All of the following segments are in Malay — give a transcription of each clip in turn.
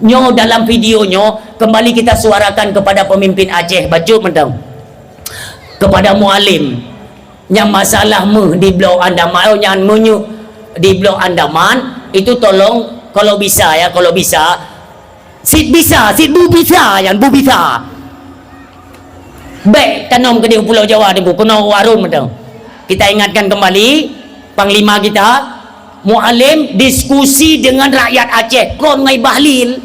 Nyo dalam videonyo kembali kita suarakan kepada pemimpin Aceh baca mentang kepada mualim yang masalah di Blok Andaman yang menyu di Blok Andaman itu tolong kalau bisa ya, kalau bisa sit bu bisa yang bu bisa baik tanam ke di Pulau Jawa ni bu kena warung mentang. Kita ingatkan kembali panglima kita mualim diskusi dengan rakyat Aceh kon ngai bahlil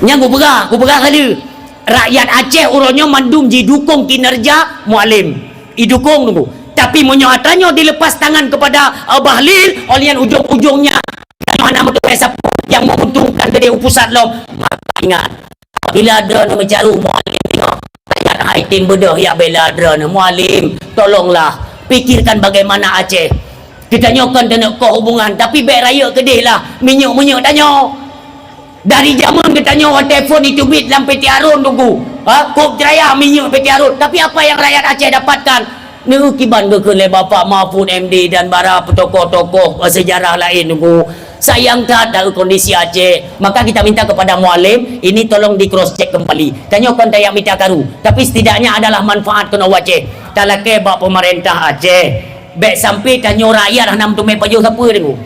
nya ku pegah kali rakyat Aceh uronyo mandum didukung kinerja mualim idukung tunggu tapi menyoatannya dilepas tangan kepada bahlil olian ujung-ujungnya mana betul yang menguntungkan gede pusat lom. Maka ingat bila ada nak mencaru mualim tengok rakyat item bedah ya bela ada mualim tolonglah pikirkan bagaimana Aceh. Kita nyokan dan nak hubungan tapi baik raya kedih lah minyak tanya dari zaman kita nyawa telefon itu bit lampai tiarun tunggu kop jeraya minyak peti arun tapi apa yang rakyat Aceh dapatkan ni kiban ke bapak maupun MD dan para tokoh-tokoh sejarah lain tunggu sayang tak dari kondisi Aceh. Maka kita minta kepada mualim ini tolong di cross check kembali tanyakan daya minta karu tapi setidaknya adalah manfaat kena Aceh tak laki bak pemerintah Aceh baik sampai tanya rakyat hanam tu mepajo siapa tengok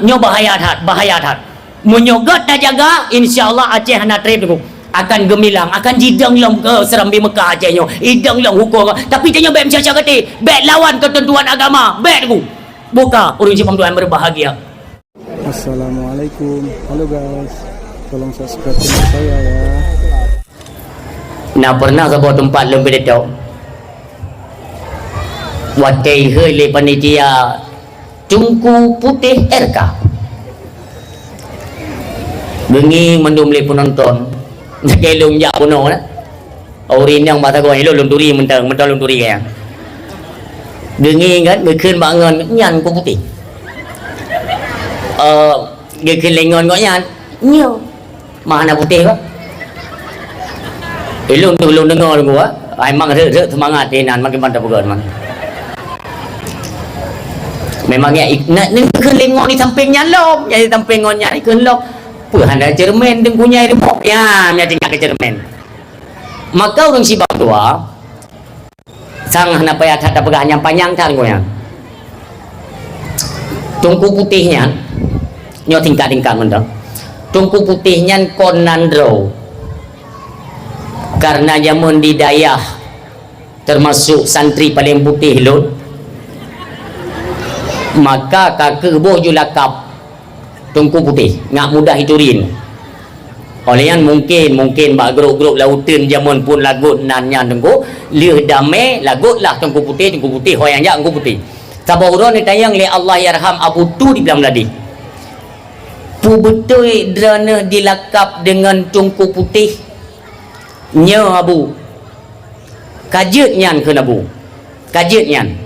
nyo bahaya hat menyogot dah jaga insyaallah Aceh hana trip tengok akan gemilang akan jidang lom ke Serambi Mekah Aceh nyo idang long hukum tapi tanya baik macam kata baik lawan ketentuan agama baik tengok buka urang cipam Tuhan berbahagia. Assalamualaikum, halo guys, tolong subscribe channel saya ya. Nah pernah ke buat tempat lebih detok watai heli panitia Tungku Putih RK bengi mendum le penonton nak elong jak puno na orin yang mata goi lom turi mentang lom turi kaya bengi kan berkeun bangun nyan ku putih dia kelengon kau nyan nyo mana putih kau elong tu elong dengar gua ai mang re semangat tenan makin mantap begon mang. Memangnya nak kelengok di sampingnya lom jadi sampingonnya ni kelok puhan ada cermen dan punya remok ya nya tinggal ke cermen maka orang si tua sang hana payah tak pegahnya panjang kan goyang Tungku Putihnya nyo tingkat-tingkat mendang Tungku Putihnya konandro karena jamun di dayah termasuk santri paling putih lho maka kakek boh julakap Tungku Putih ngak mudah hiturin oleh yang mungkin bak grup-grup lautan zaman pun lagut nanya tengku lieh damai lagut lah Tungku Putih hoyang jak Tungku Putih sabahuron ni tayang li Allah yarham Abu Tu di bilang tadi pu betul drana dilakap dengan Tungku Putih nya abu kajet nyan ke nabu kajet nyan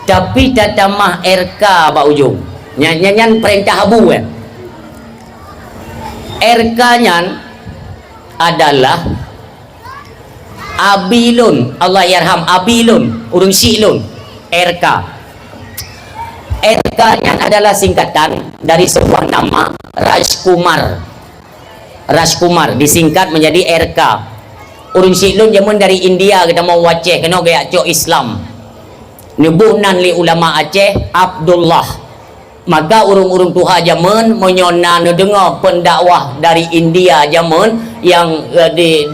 tapi tatamah RK bak ujung nyanyian perintah abu RK nyan adalah Abilun Allah yarham Abilun urung silun RK nyan adalah singkatan dari sebuah nama Rajkumar disingkat menjadi RK urung silun jamun dari India kita mau Aceh kena gaya cok Islam nubuhnan li ulama Aceh Abdullah maka urung-urung tuha zaman menyona dengar pendakwah dari India zaman yang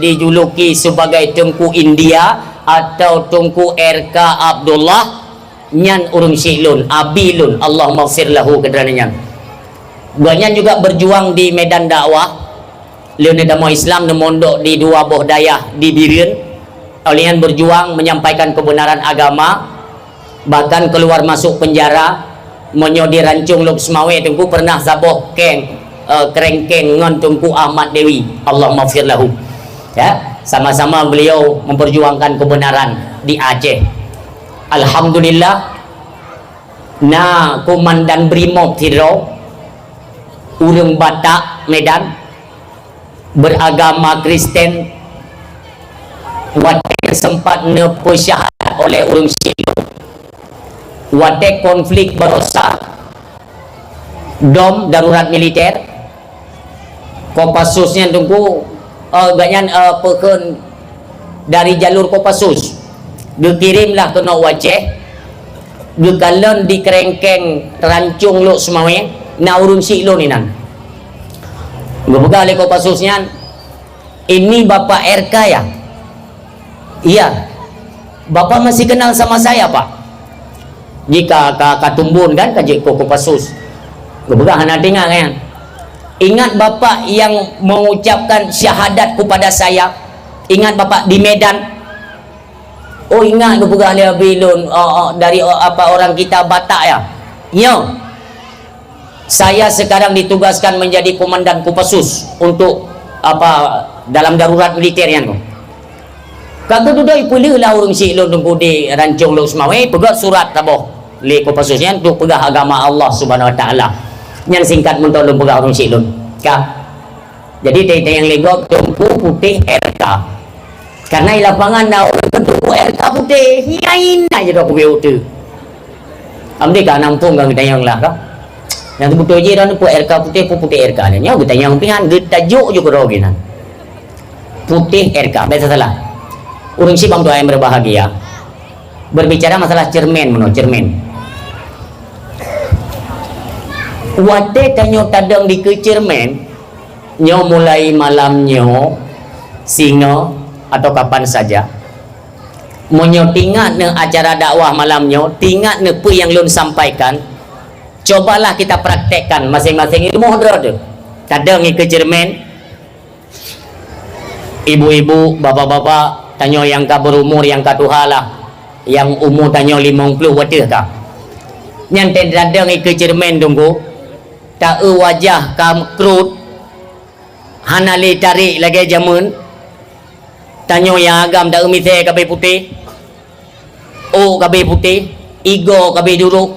dijuluki sebagai Tengku India atau Tengku RK Abdullah nyan urung silun Abilun Allah maghfir lahu kedarannya banyak juga berjuang di medan dakwah leun dakwah Islam mondok di dua boh dayah di Birin kalian berjuang menyampaikan kebenaran agama bahkan keluar masuk penjara menyodi rancung luk semawe tengku pernah saboh kerengkeng ngon Tengku Ahmad Dewi Allah maghfir lahu ya sama-sama beliau memperjuangkan kebenaran di Aceh. Alhamdulillah na komandan Brimob Tiro urang Batak Medan beragama Kristen wadah sempat nepo syahadat oleh urang silun wadah konflik berosak dom darurat militer Kopassusnya tunggu ganyan peken dari jalur Kopassus dikirimlah ke Nok Waceh dikalen di kerengkeng rancung lo semawe na urun si lo ni nan begal Kopassusnya ini Bapak RK ya. Iya, Bapak masih kenal sama saya Pak. Jika katumbun kan kaji Kopassus begal hana dengar kan. Ingat Bapak yang mengucapkan syahadat kepada saya. Ingat Bapak di Medan. Oh ingat tu pegah dia bilun dari apa orang kita Batak ya. Ya. Saya sekarang ditugaskan menjadi komandan Kopassus untuk apa dalam darurat militer yang tu. Kata tu dah ipulih lah orang si lun tunggu di rancung lu semawe pegah surat taboh li Kopassus yang tu pegah agama Allah Subhanahu Wa Taala. Yang singkat mentolong pegah orang silun kah jadi tanya yang legok tunggu putih RK karena di lapangan dah orang tunggu RK putih hiain aja dah aku tu ambil kah nampung kang tanya lah kah yang tu betul je dah nampu RK putih RK ni kita tanya yang pihan kita tajuk je keroginan putih RK betul salah orang si bang tu yang berbahagia berbicara masalah cermin cermin wate tanyo tadang di kecermen nyo mulai malamnyo singo atau kapan saja monyo tingat ne acara dakwah malamnyo tingat ne pu yang lun sampaikan cobalah kita praktekkan masing-masing ilmu hadrat tu tadang di kecermen ibu-ibu bapak-bapak tanyo yang ka berumur yang ka tuhalah yang umur tanyo 50 wate ka nyantai tadang di kecermen tunggu tak wajah kam krut hanali tarik lagi jamun tanyo yang agam tak umithe kabe putih kabe putih igo kabe duruk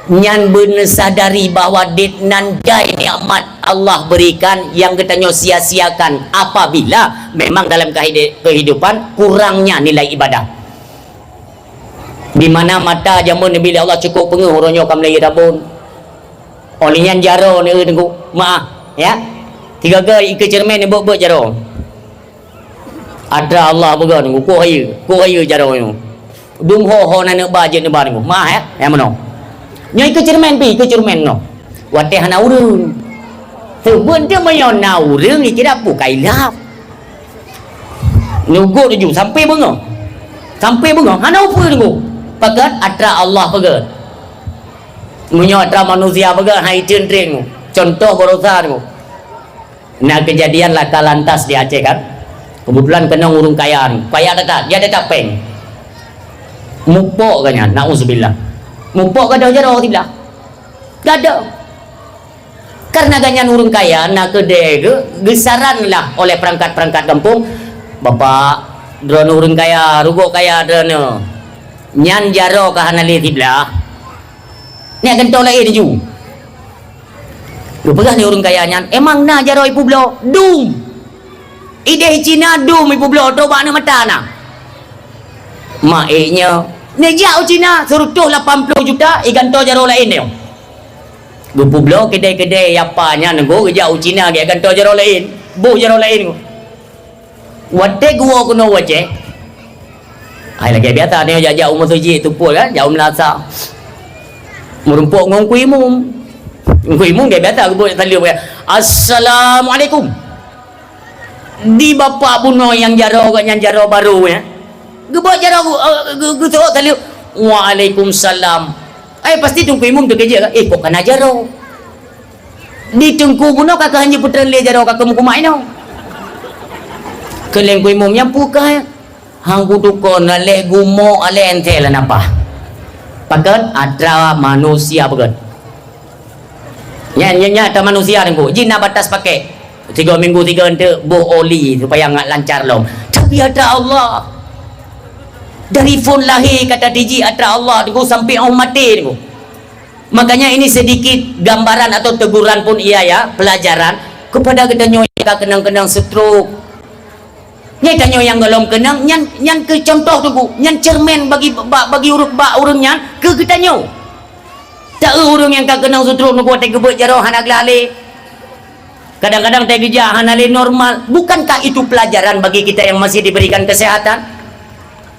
nyan bener sadari bahwa ditnan gai nikmat Allah berikan yang kita sia-siakan apabila memang dalam kehidupan kurangnya nilai ibadah di mana mata jamun bila Allah cukup penguh ronyo kam lagi rabun olehnya jaro ni tunggu maaf ya 3 kali ke cermin ni buat jaro ada Allah begal tunggu ko hayu jaro ni dum ho na nak bajet ni barang maaf ya yang mana nyai ke cermin pi ke cermin no wate hana urun sebun dia mayon na urun ni kira pu kailap nugo tu sampai bengo hana upu tunggu pakat atra Allah begal menyodra manusia bagai hai cendring contoh berusaha tu nah kejadian laka lantas di Aceh kan kebetulan kena urung kaya datang dia ada peng mupok kanya na'udzubillah mupok kada jaro tidak kada karena ganyan urung kaya nak kedai gesaran lah oleh perangkat-perangkat kampung bapak drone urung kaya rugo kaya drone nyan jaro kahanali tiblah ni akan tahu lain je lu pegah ni orang kayanya emang na jaro ipu blo dum ide Cina dum ipu blo tu bak na mata na maiknya ni jauh Cina suruh tuh 80 juta ikan tahu jaro lain dia lu blo kedai-kedai apanya nego jauh Cina dia akan tahu jaro lain buh jaro lain wate gua kuno wace ai lagi biasa ni jauh umur suji tu pun kan jauh melasa merumpuk ngong kuimum dia biasa aku buat tali assalamualaikum di bapak buno yang jaro baru ya gebuat jaro gu tali waalaikumsalam pasti tunggu imum tu kerja kok kena jaro di tungku buno kakak hanya putra le jaro kakak muku main no keleng kuimum yang puka hang kutukon ale gumo ale entel napa pakat ada manusia pakat nya ada manusia ni bu jin batas pakai 3 minggu 3 ente buh oli supaya nggak lancar lom tapi ada Allah dari phone lahir kata DJ ada Allah tu sampai orang mati tu makanya ini sedikit gambaran atau teguran pun iya ya pelajaran kepada kita nyonya kenang-kenang stroke nyai tanyo yang galom kenang nyan ke contoh tu nyan cermin bagi urungnya ke kita nyo tak urung yang ka kenang sutru nu kuat gebek jaro hanak lale Kadang-kadang tak kerja hanali normal. Bukankah itu pelajaran bagi kita yang masih diberikan kesehatan?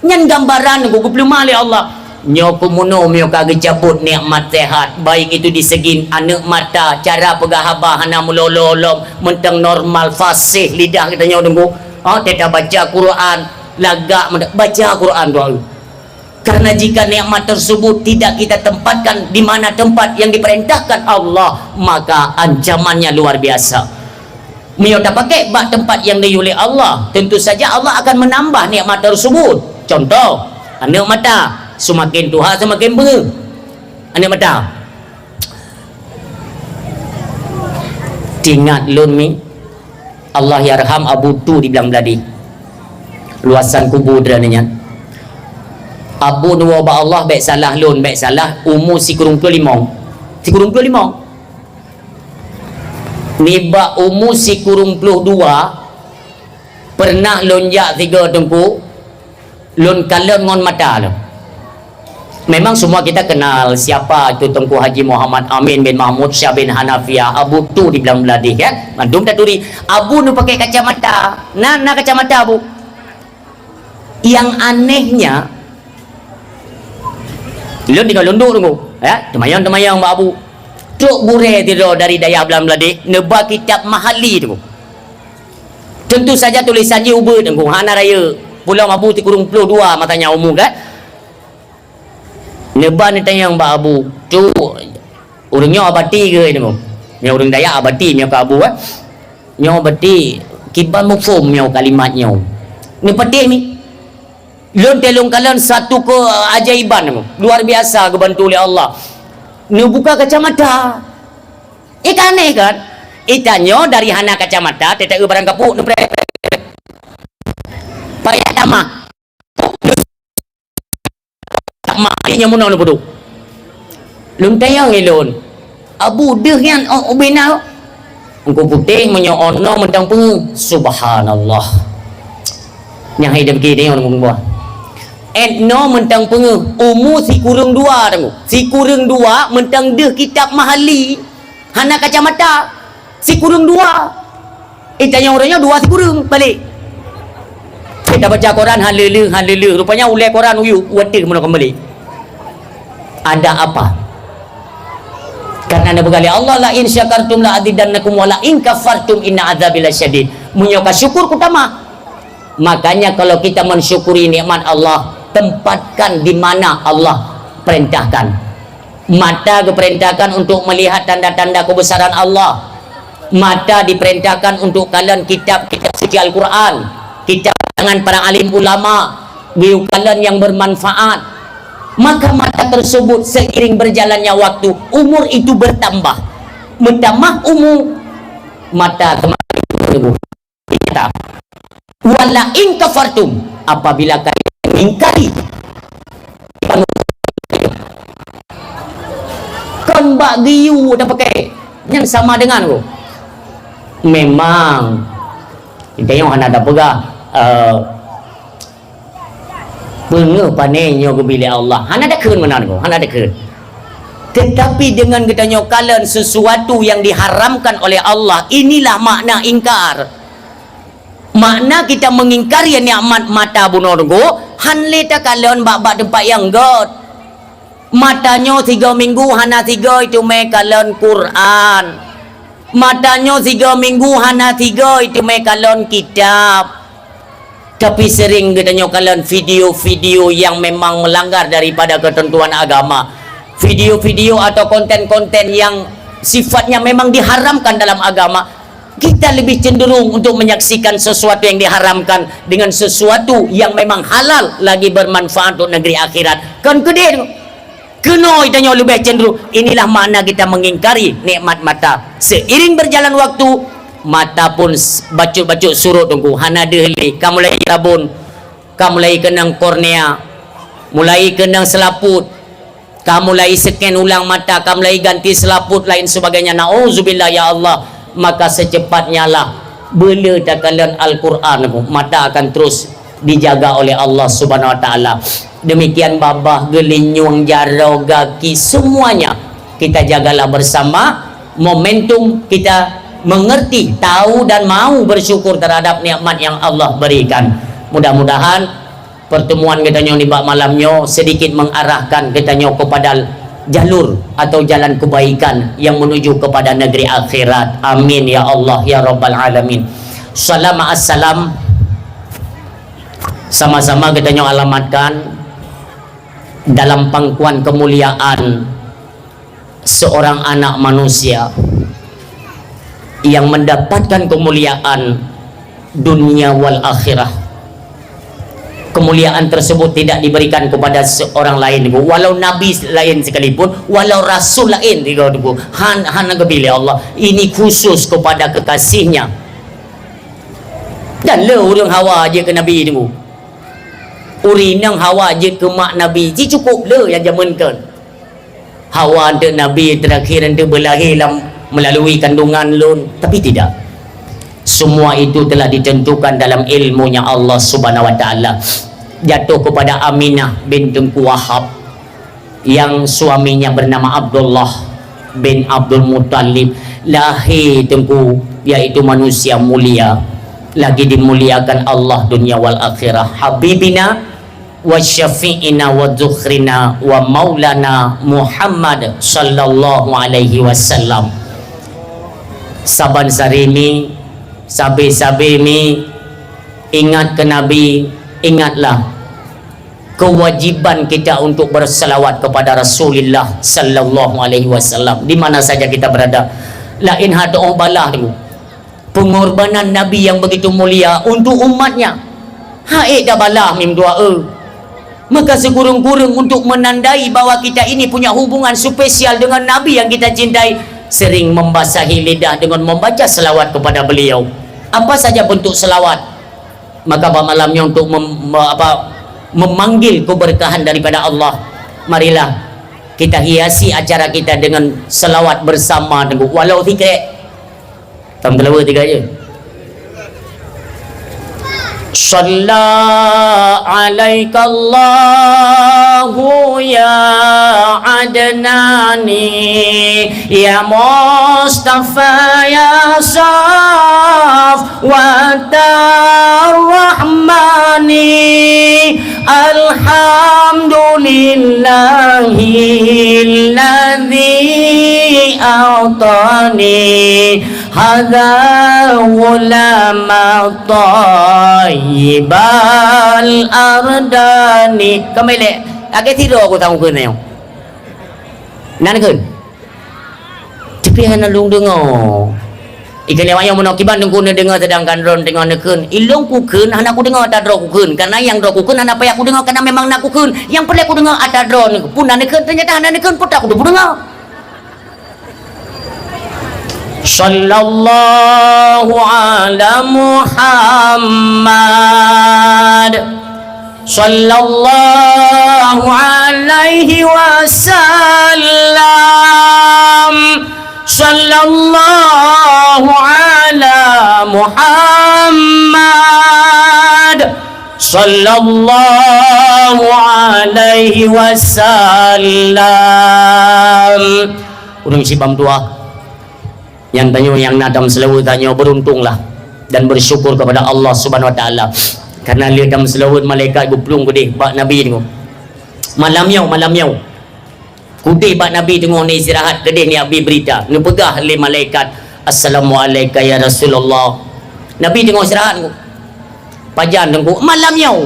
Nyan gambaran ku belum mali Allah. Nyo kumuno myo kage cabut nikmat sehat. Baik itu di segi anak mata, cara pegahabah hana mulololom, mentang normal fasih lidah kita nyo tunggu. Tidak baca Quran, lagak baca Quran doang. Karena jika nikmat tersebut tidak kita tempatkan di mana tempat yang diperintahkan Allah, maka ancamannya luar biasa. Mio tak pakai bak tempat yang diulih Allah, tentu saja Allah akan menambah nikmat tersebut. Contoh, anak mata semakin tua semakin ber. Anak mata. Ingat lun mi. Allah yarham Abu Tu dibilang beladi. Luasan kubur drananya. Abu nuwa ba Allah baik salah lun baik salah umur si kurung 25 ni ba umur si kurung 22 pernah lonjak 3 tengku lun kalen ngon mata lo. Memang semua kita kenal siapa itu Tengku Haji Muhammad Amin bin Mahmud Syah bin Hanafiyah. Abu Tu dibilang beladih kan, mandum tak turi. Abu nu pakai kacamata, nah kacamata Abu. Yang anehnya lun tinggal lunduk tunggu ya, temayang Mbak Abu truk bure tidur dari daya belam beladih neba kitab mahali tunggu. Tentu saja tulisannya ubah tunggu hana raya Pulau Abu ti kurung 22 matanya umum kan. Neba ni tanya Mbak Abu tu urangnya abati ke tunggu. Nya urang daya abati nya ke Abu kan. Nya abati kiban mufhum nya kalimatnya. Ni petik ni. Lun telung kalian satu keajaiban luar biasa kebantu oleh Allah. Ni buka kacamata. Ikan aneh kan? Itanyo dari hana kacamata tetek barang kapuk nu payah tamah. Tamah nya munau nu bodoh. Lun tayang elon. Abu deh yang ubina. Engko putih menyo ono mentang peng subhanallah. Yang hidup gini orang buah. No mentang pengu umur si kurung 2 tengok. Si kurung 2 mentang deh kitab mahali hana kacamata si kurung 2 tanya orangnya 2 si kurung balik kita baca Quran halele rupanya ulai Quran uyu watir mana kembali ada apa karena ada berkali Allah la in syakartum la azidannakum wa la in kafartum inna azabil syadid munyoka syukur utama. Makanya kalau kita mensyukuri nikmat Allah, tempatkan di mana Allah perintahkan. Mata diperintahkan untuk melihat tanda-tanda kebesaran Allah. Mata diperintahkan untuk kalian kitab suci Al-Quran, kitab tangan para alim ulama, biu kalian yang bermanfaat. Maka mata tersebut seiring berjalannya waktu, umur itu bertambah umur mata kemarin wala in kafartum apabila kalian mengingkari kembak giu dah pakai yang sama dengan tu memang kita yang ada pegah pengen panennya ke bilik Allah hana ada keun mana tu hana ada keun tetapi dengan kita nyokalan sesuatu yang diharamkan oleh Allah inilah makna ingkar. Makna kita mengingkari nikmat mata bunorgo hanle ta kalian bak tempat yang god matanya 3 minggu hana 3 itu me kalian Quran matanya 3 minggu hana 3 itu me kalian kitab tapi sering katanya kalian video-video yang memang melanggar daripada ketentuan agama video-video atau konten-konten yang sifatnya memang diharamkan dalam agama. Kita lebih cenderung untuk menyaksikan sesuatu yang diharamkan dengan sesuatu yang memang halal lagi bermanfaat untuk negeri akhirat. Kan kedai kena itanya lebih cenderung. Inilah makna kita mengingkari nikmat mata. Seiring berjalan waktu, mata pun bacuk-bacuk surut tunggu. Hana dehli, kamu mulai rabun, kamu mulai kenang kornea, mulai kenang selaput, kamu mulai scan ulang mata, kamu mulai ganti selaput lain sebagainya. Nauzubillah ya Allah. Maka secepatnya lah bila kalian Al-Quran mata akan terus dijaga oleh Allah Subhanahu Wa Taala. Demikian babah gelinyung jarau gaki semuanya kita jagalah bersama momentum kita mengerti, tahu dan mau bersyukur terhadap nikmat yang Allah berikan. Mudah-mudahan pertemuan kita di malamnya sedikit mengarahkan kita kepada jalur atau jalan kebaikan yang menuju kepada negeri akhirat. Amin ya Allah ya Rabbal Alamin. Assalam sama-sama kita alamatkan dalam pangkuan kemuliaan seorang anak manusia yang mendapatkan kemuliaan dunia wal akhirah. Kemuliaan tersebut tidak diberikan kepada seorang lain, walau nabi lain sekalipun, walau rasul lain, hanya kepilih Allah. Ini khusus kepada kekasihnya. Dan le orang hawa je ke nabi ni, urin yang hawa je ke mak nabi, ji cukup le yang jamankan. Hawa untuk nabi terakhir untuk berlahir melalui kandungan lun, tapi tidak. Semua itu telah ditentukan dalam ilmunya Allah Subhanahu wa taala. Jatuh kepada Aminah binti Wahab yang suaminya bernama Abdullah bin Abdul Muttalib. Lahir tengku yaitu manusia mulia, lagi dimuliakan Allah dunia wal akhirah. Habibina wa syafi'ina wa dzukhrina wa maulana Muhammad sallallahu alaihi wasallam. Saban sarimi sabi-sabi mi ingat ke Nabi, ingatlah kewajiban kita untuk berselawat kepada Rasulullah sallallahu alaihi wasallam di mana saja kita berada. Lain hada balah tu pengorbanan Nabi yang begitu mulia untuk umatnya. Haid dah balah mim doa. Maka sekurang-kurang untuk menandai bahawa kita ini punya hubungan spesial dengan Nabi yang kita cintai, sering membasahi lidah dengan membaca selawat kepada beliau. Apa saja bentuk selawat, maka pada malamnya untuk memanggil keberkahan daripada Allah, marilah kita hiasi acara kita dengan selawat bersama dengan walau tiga tam telawat tiga aja. Shalla alaika Allahu ya Adnani ya Mustafa ya Safwatarrahmani alhamdulillahilladzi a'tani hadza ulama tayyibal ardani. Kembali agak tidur aku tahu ke ni nan ke tapi hana lung dengar ikan yang ayam menakiban dengku ne dengar sedangkan ron dengar nekun ilung ku keun hana aku dengar tak dro ku keun karena yang dro ku keun hana payah aku dengar karena memang nak ku keun yang perlu aku dengar ada dron pun hana nekun ternyata hana nekun pun tak aku dengar. Sallallahu ala Muhammad sallallahu alaihi wasallam sallallahu ala Muhammad sallallahu alaihi wasallam. Urang sibam tua yang tanya yang nadam selalu tanya beruntunglah dan bersyukur kepada Allah Subhanahu wa taala karena dia dalam selawat malaikat guplung gede bak nabi tengok malamnya gede bak nabi tengok ni istirahat gede ni abi berita ni pegah le malaikat assalamualaikum ya Rasulullah. Nabi tengok istirahat pajan tengok malamnya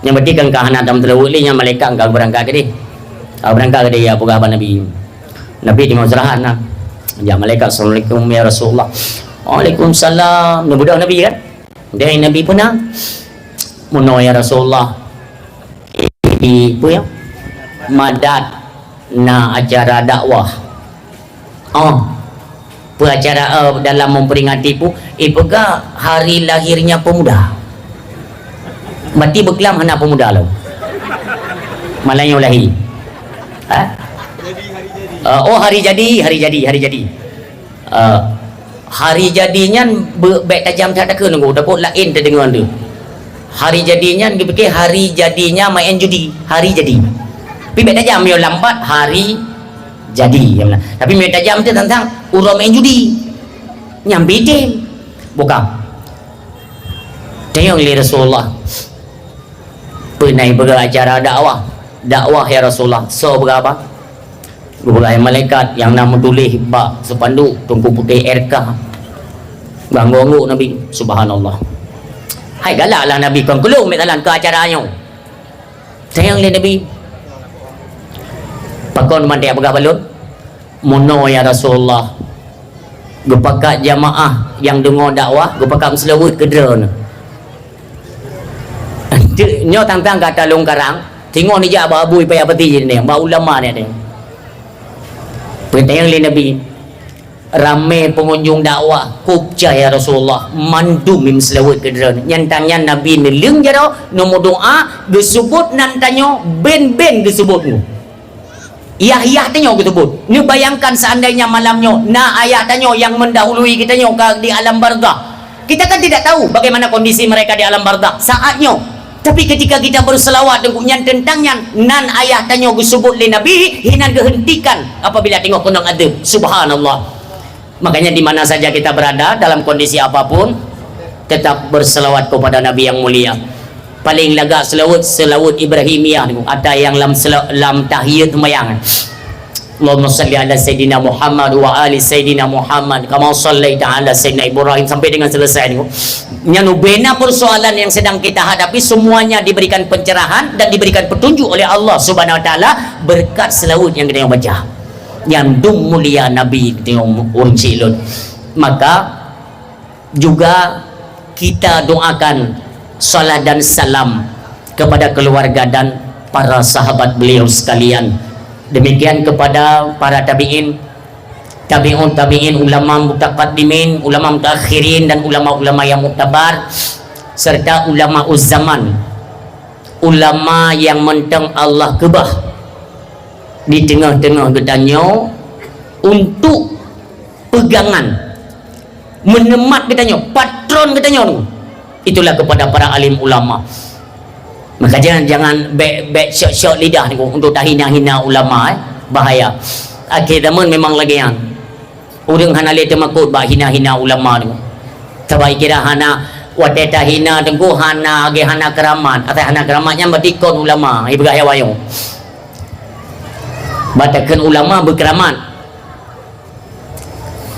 yang berarti kan kahana dalam selawat ni yang malaikat enggak berangkat gede berangkat gede ya pegah bak nabi tengok istirahat nah. Ya malaikat assalamualaikum ya Rasulullah. Waalaikumsalam. Budak Nabi kan? Dia Nabi pernah muno ya Rasulullah. Ibu ya. Madat na acara dakwah. Acara dalam memperingati pu ipega hari lahirnya pemuda. Mati berkelam anak pemuda lo. Malanya lahir. Hari jadi hari jadinya baik tajam tak ada ke nunggu dapat lain terdengar tu hari jadinya dipikir hari jadinya main judi hari jadi tapi baik tajam yang lambat hari jadi tapi main tajam tu tentang urang main judi nyambitin bukan tengok li Rasulullah pernah beracara dakwah ya Rasulullah so berapa beberapa malaikat yang nama tulis bak sepanduk tunggu putih RK ganggu Nabi subhanallah hai galak lah Nabi kan kelung metalan ke acaranya tengok li Nabi pakon mandia berapa balon mono ya Rasulullah gepakat jamaah yang dengar dakwah gepakat selawut ke drone nyo tang-tang kata long karang tengok ni je abu payah peti ni ba ulama ni ada perintah yang Nabi ramai pengunjung dakwah kupca ya Rasulullah mandum mim selawut ke drone nyantangnya Nabi ni leung jaro nombor doa disebut nantanyo ben-ben disebut ni iya tanyo disebut ni bayangkan seandainya malamnya ayah tanyo yang mendahului kita nyo di alam barzah kita kan tidak tahu bagaimana kondisi mereka di alam barzah saatnya tapi ketika kita berselawat dengan tentangnya nan ayah tanyo disebut oleh Nabi hinan kehentikan apabila tengok kunang adab subhanallah makanya di mana saja kita berada dalam kondisi apapun tetap berselawat kepada Nabi yang mulia paling laga selawat Ibrahimiyah ada yang lam tahiyat mayang Allahumma salli ala Sayyidina Muhammad wa ali Sayyidina Muhammad kama sallaita ala Sayyidina Ibrahim sampai dengan selesai ni bena persoalan yang sedang kita hadapi semuanya diberikan pencerahan dan diberikan petunjuk oleh Allah subhanahu wa ta'ala berkat selawat yang kita baca yang dum mulia Nabi tengok urung silun maka juga kita doakan salat dan salam kepada keluarga dan para sahabat beliau sekalian demikian kepada para tabi'in ulama mutaqaddimin ulama mutaakhirin dan ulama-ulama yang muktabar serta ulama uzzaman ulama yang mentang Allah kebah di tengah-tengah gedanyo untuk pegangan menemat gedanyo patron gedanyo itulah kepada para alim ulama maka jangan back shot lidah ni untuk tak hina-hina ulama bahaya akhir zaman memang lagi yang urang hana le temakut bah hina-hina ulama ni tabai kira hana wateta hina tengku hana ge hana keramat atau hana keramatnya badikon ulama ibu gaya wayo batakan ulama berkeramat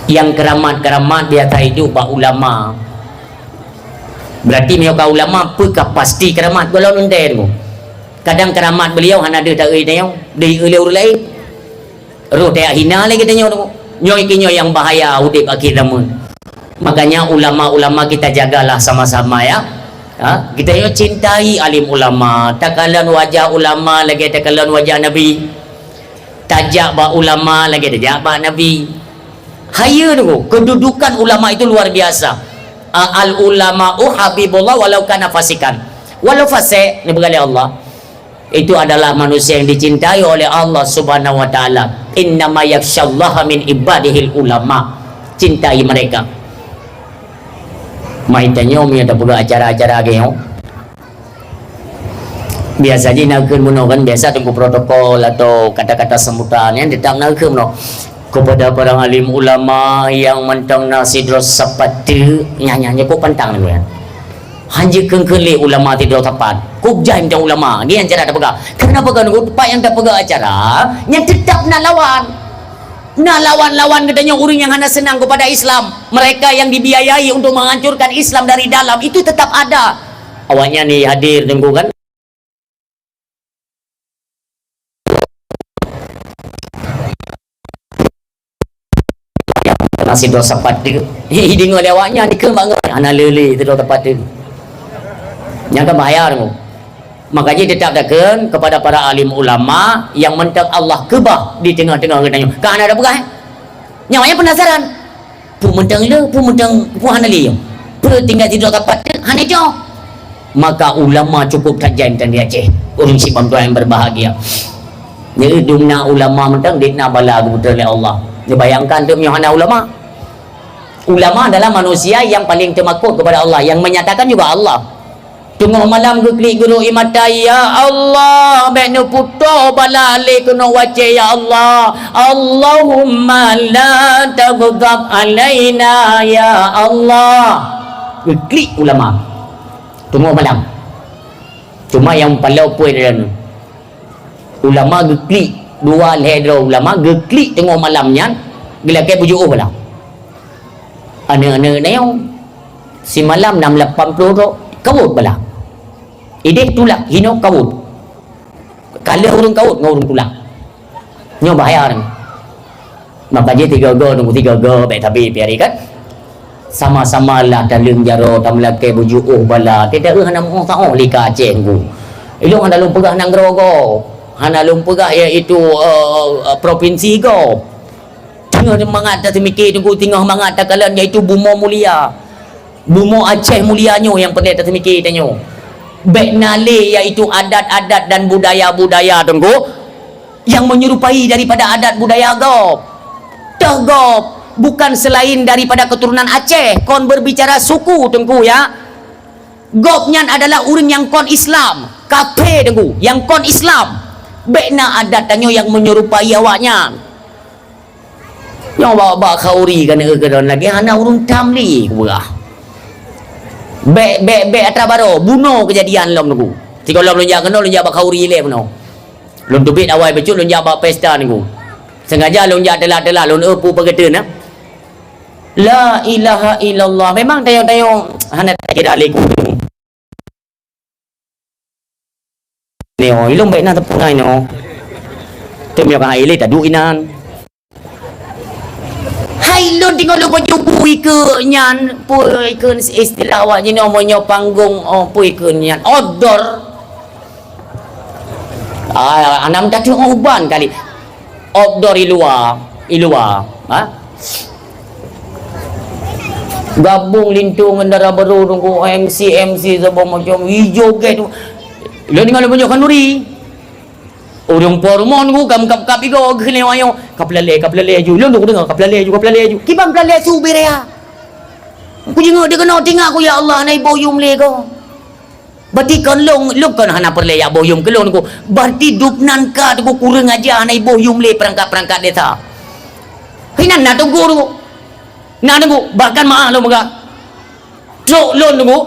yang keramat dia tak hidup bah ulama berarti mereka ulama apakah pasti keramat kalau nonton tu kadang keramat beliau hana ada tak tengok di orang lain roh tak hina lagi tengok tu nyoy kinyo yang bahaya udip akhir zaman makanya ulama-ulama kita jagalah sama-sama ya kita yo cintai alim ulama takalan wajah ulama lagi takalan wajah Nabi tajak ba ulama lagi tajak ba Nabi haya tu kedudukan ulama itu luar biasa al ulama'u habibullah walau kana fasikan walau fasik ni berkali Allah itu adalah manusia yang dicintai oleh Allah subhanahu wa ta'ala innama yakshallaha min ibadihil ulama cintai mereka maitannya umi ada pula acara-acara geng biasa je nak kan biasa tunggu protokol atau kata-kata sambutan yang datang nak kepada para alim ulama yang mentang nasidros sapatu nyanyi kok pantang ni kan hanya kengkeli ulama tidak tepat kok jaim jauh ulama ni yang cara tak pegang kenapa kan pak yang tak pegang acara yang tetap nak lawan katanya orang yang hanya senang kepada Islam mereka yang dibiayai untuk menghancurkan Islam dari dalam itu tetap ada awaknya ni hadir tunggu kan masih dosa padu hiding oleh awaknya ni kembang anak lele itu dosa padu yang kebayar tu makanya tetap takkan kepada para alim ulama yang mentang Allah kebah di tengah-tengah katanya kan ada pegah nyawanya penasaran pu mentang hana le pu tinggal tidur kat padu hana jo maka ulama cukup tajam dan dia Aceh orang simpan tuan yang berbahagia jadi dumna ulama mentang dikna bala kepada oleh Allah dia bayangkan tu hana ulama adalah manusia yang paling termakut kepada Allah yang menyatakan juga Allah Tengah malam ke klik guru imatai, ya Allah, bekno puto balale kena wace, ya Allah, Allahumma la taghdab alaina ya Allah. Klik ulama tengah malam. Cuma yang palau puai dan ulama geklik dua lehera ulama geklik tengah malamnya gelakai bujuk pula. Anak-anak neo si malam 680 ro kawut bala. Ide tulak hino kawut. Kalau urung kawut ngurung tulak. Nyo bahaya orang. Maka je 3 go nunggu 3 go baik tapi piari kan. Sama-sama lah dalam jaro tamlake bujuk bala. Tidak hana mo taong lika Aceh ku. Ilung hana lum pegah nang Grogo. Hana lum pegah iaitu provinsi go. Tengah mangat tak mikir tunggu tengah mangat tak kalian iaitu Bumo Mulia. Bumo Aceh mulianyo yang pendek tak mikir tanyo. Baik nale iaitu adat-adat dan budaya-budaya tunggu yang menyerupai daripada adat budaya gop. Gop bukan selain daripada keturunan Aceh. Kon berbicara suku tunggu ya. Gopnya adalah orang yang kon Islam. Kafe tunggu yang kon Islam. Baikna adat tanyo yang menyerupai awaknya. Yang bawa khauri kan ke lagi hana urung tamli kurah. Be atra baro bunuh kejadian lom nunggu. Tiga lom lonjak kena lonjak bak khauri le puno. Lom tubit awal becut lonjak bak pesta nunggu. Sengaja lonjak telah-telah lom epu pegeten nah. La ilaha illallah. Memang tayong hana kira leku. Ni oh ilung baik nak tepunai no. Temi ka ile tak duinan. Hai lon tinggal lupa jubui ke nyan pui ke istilah awak ni namanya panggung pui ke nyan outdoor. Anam tak uban kali. Outdoor iluar. Ha? Gabung lintung ndara baru nunggu MC sebab macam hijau ke tu. Lo tinggal lupa jokan nuri. Orang pormon ku kap igo gele wayo kaplale ju lo ndu dengar kaplale ju kibang plale su berea ku jengo de kena tinggal ku ya Allah nai boyum le ko berarti kan long kan hana perle ya boyum ke long ku berarti dupnan ka ku kurang aja nai boyum le perangkat desa hinan na tu guru na nunggu bahkan maah lo maga trok lo nunggu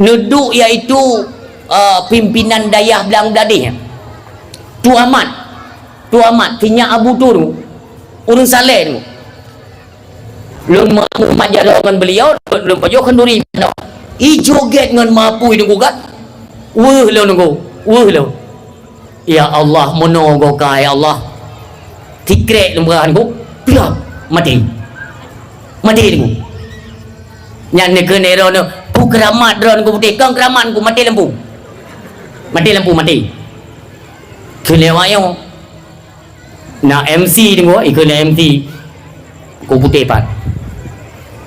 nuduk iaitu pimpinan dayah belang beladih Tu amat kinya Abu Turu urun saleh tu lun majarokan beliau lun pajo kenduri no I joget ngan mapui nunggu kat weh lo ya Allah monogo ka ya Allah tikrek lembaran ku piap mati nunggu nyan ne kenero no pu keramat dron ku putih kang keramat ku mati lampu Kelewayo na MC tengok ikut na MC ku putih pat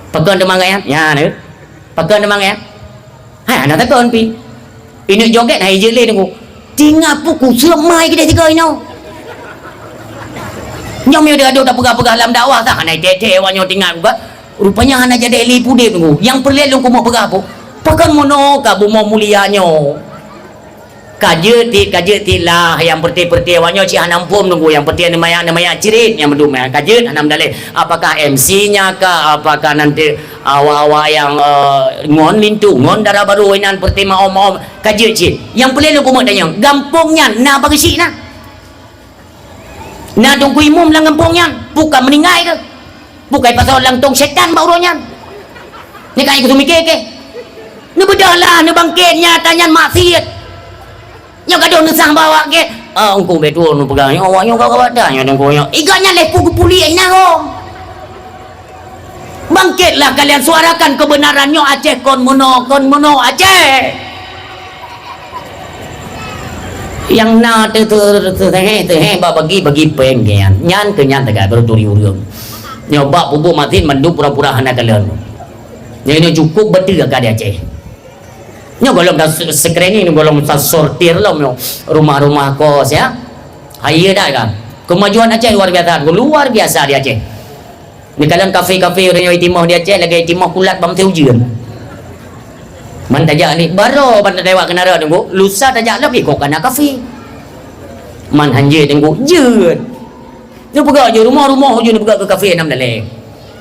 pekan demang ya ne pekan demang ya ha na takon pi ini joget hai je le tengok tinggal puku semai kita tiga ino nyom dia ada pegah-pegah dalam dakwah tak nai tete wanyo tinggal buat rupanya hana jadi eli pude tengok yang perlu lu mau pegah apa pekan mono ka Bumo mulianyo kajet lah yang perti wanyo ci hanam pom nunggu yang perti namanya cirit yang berdua kajet hanam dalih apakah MC-nya kah apakah nanti awak-awak yang ngon lintu ngon darah baru inan perti om kajet cit yang pelih lu kumut danyang gampungnya na bagi si na tunggu imum lang gampungnya bukan meninggai ke bukan pasal lang tong setan bauronya ni kan ikut mikir ke ni bedalah ni bangkitnya tanya maksiat yang kadang nesang bawa ke engkau betul nu pegang awaknya kau wadanya dan kau iganya lepu puli ina rom bangkitlah kalian suarakan kebenarannya Aceh kon mono Aceh yang na teh bagi pengen nyan ke nyan tegak berturi urang nyoba pupu matin mendu pura-pura hana kalian ini cukup betul gak ada Aceh nya golong dah screening golong sortir lah rumah-rumah kos ya hai dah kan kemajuan Aceh luar biasa di Aceh ni kalian kafe-kafe orang yang itimah di Aceh lagi itimah kulat bang teujeun Man tajak ni baru bandar lewat kenara tunggu lusa tajak lebih kok kana kafe man hanje tunggu je dia pergi je rumah-rumah je dia pergi ke kafe nam dalek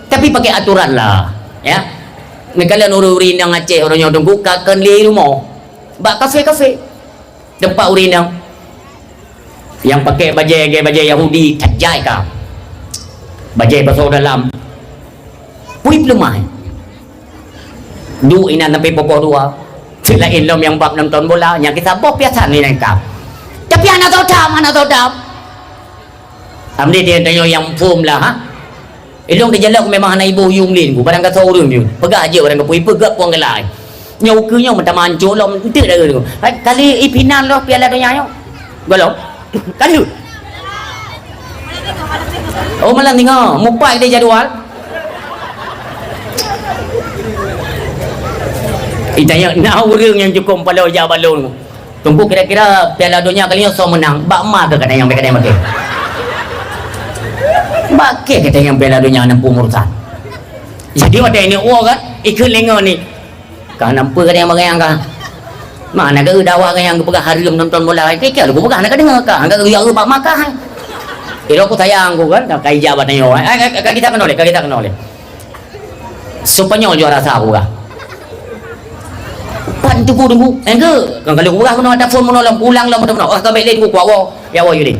tapi pakai aturan lah ya ni kalian uri-uri nang Aceh orangnya tunggu kakan li rumah bak kafe-kafe tempat uri nang yang pakai bajai Yahudi tajai kau bajai pasal dalam pui pelemah du ina sampai pokok dua selain lom yang bab nonton bola yang kita bop biasa ni kau tapi anak tahu tak ambil dia tanya yang form lah ha ilong dia jalan memang anak ibu yung lin ku barang kata orang dia pegak aja orang kepui pegak puang gelai nyau ke nyau macam mancur lom entik dah tu kali ipinan lo piala dunia nyau golong kali oh malam tengok mupai dia jadual tanya nak orang yang cukup pada ujah balon tunggu kira-kira piala dunia kali ni so menang bak ma ke kadang yang kadang makan bakit kata yang piala dunia nampu murtad jadi ada ini kan ikut lengo ni kau nampu kadang yang makan kah mana ke dakwah yang pegang harim nonton bola kira aku pegang nak dengar kah angkat ya bak makan kira aku sayang aku kan kai jabat nyo kita kenal oleh supaya juara sabu kah pan tunggu engke kan kalau gua kena ada phone menolong pulang lah mudah-mudahan oh kau balik gua kuat ya wa yudi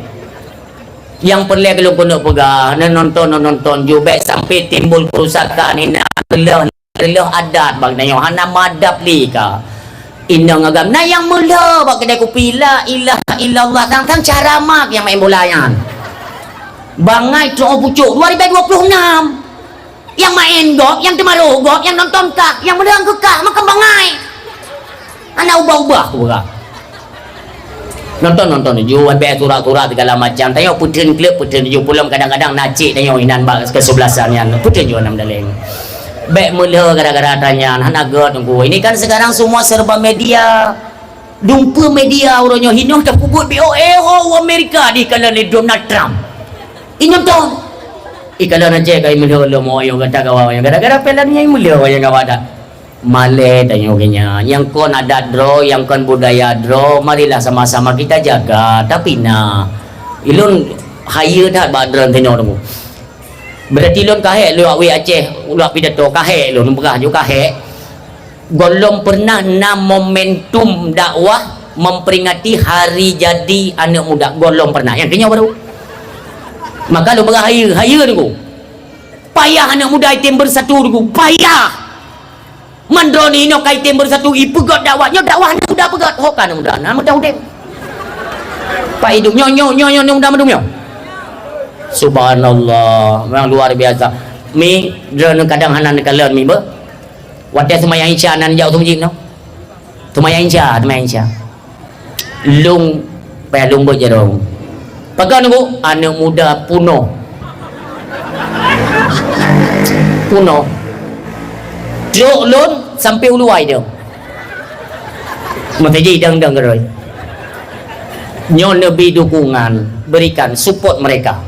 yang perlu kalau kena pegang nonton jubek sampai timbul kerusakan ini lelah adat bang nyo hana madap li ka indang agam nah yang mula bak kedai kopi la ilaha illallah tang cara mak yang main bola yan bangai tu pucuk 2026 yang main gok yang temaru gok yang nonton kah yang menang ke kah makan bangai anak ubah-ubah tu berah nonton jual bayar surat-surat segala macam tanya putrin klub putrin ju pulang kadang-kadang nacik tanya inan bak kesebelasan yang putrin ju enam daleng baik mula gara-gara tanya anak god tunggu ini kan sekarang semua serba media dumpa media orangnya hinuh tak kubut BOA Amerika di kala ni Donald Trump ini nonton kalau Aceh kai mula lo mau yang kata kawan yang gara-gara pelannya mula yang kawan ada Malay tanya kenya yang kon ada draw yang kon budaya draw marilah sama-sama kita jaga tapi nah ilun hire dah badran tanya tu berarti ilun kahek lu awi Aceh lu pidato kahek lu berah juga kahek golong pernah momentum dakwah memperingati hari jadi anak muda golong pernah yang kenya baru maka lu berah hire tu payah anak muda item bersatu tu payah mandroni no kaitem bersatu ipegat dakwahnya dakwah muda pegat hokan muda nama muda pak hidup nyo muda madumnya subhanallah memang luar biasa mi drone kadang hanan kalian mi be wadah semayang isya nan jauh tumjin no semayang isya lung pelung berjerong pagan bu anak muda puno Jok lon sampai uluai dia. Maka jadi dang rồi. Nyo lebih dukungan, berikan support mereka.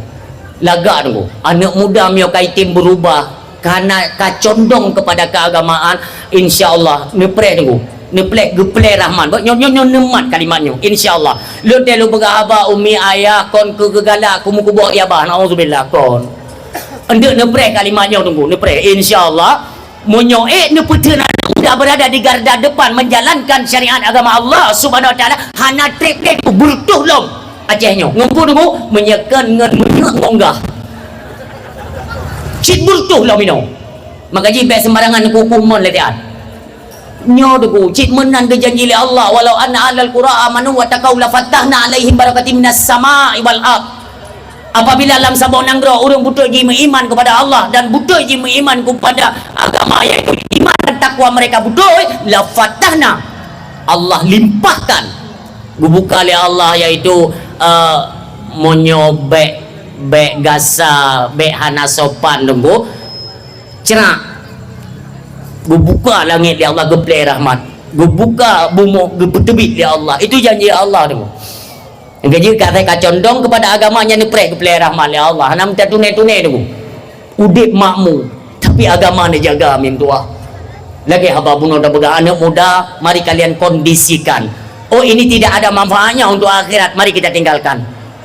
Laga tunggu. Anak muda mio kaitim berubah karena kacondong kepada keagamaan. Insyaallah nepre tunggu. Neplek geple rahman. Nyo nemat kalimatnya. Insyaallah. Lu telu beraba umi ayah kon ke gegala kumu kubo ya bah. Nauzubillah kon. Ende nepre kalimatnya tunggu. Nepre insyaallah. Monyoe ne putera sudah berada di garda depan menjalankan syariat agama Allah Subhanahu wa taala hana trip burtuh lom Acehnya ngumpul dulu menyekan dengan mengonggah cik burtuh lom ino maka jibek sembarangan hukuman letian nyo dulu cik menan ke janji Allah walau anna alal qura amanu wa taqaw la fatahna alaihim barakatim minas sama'i wal ardh. Apabila dalam sabon nanggro orang butuh ji beriman kepada Allah dan butuh ji beriman kepada agama yaitu iman dan takwa mereka butuh la fatahna Allah limpahkan bubuka oleh Allah yaitu monyo be gasa be hana sopan nunggu cerak bubuka langit di Allah geplai rahmat bubuka bumi gepetebit di Allah itu janji Allah nunggu gaji kata kacondong kepada agamanya ni prek keplai rahmat ya Allah nam tak tunai tu udip makmu tapi agama ni jaga min tua lagi haba bunuh dah pegang anak muda, mari kalian kondisikan. Oh ini tidak ada manfaatnya untuk akhirat, mari kita tinggalkan.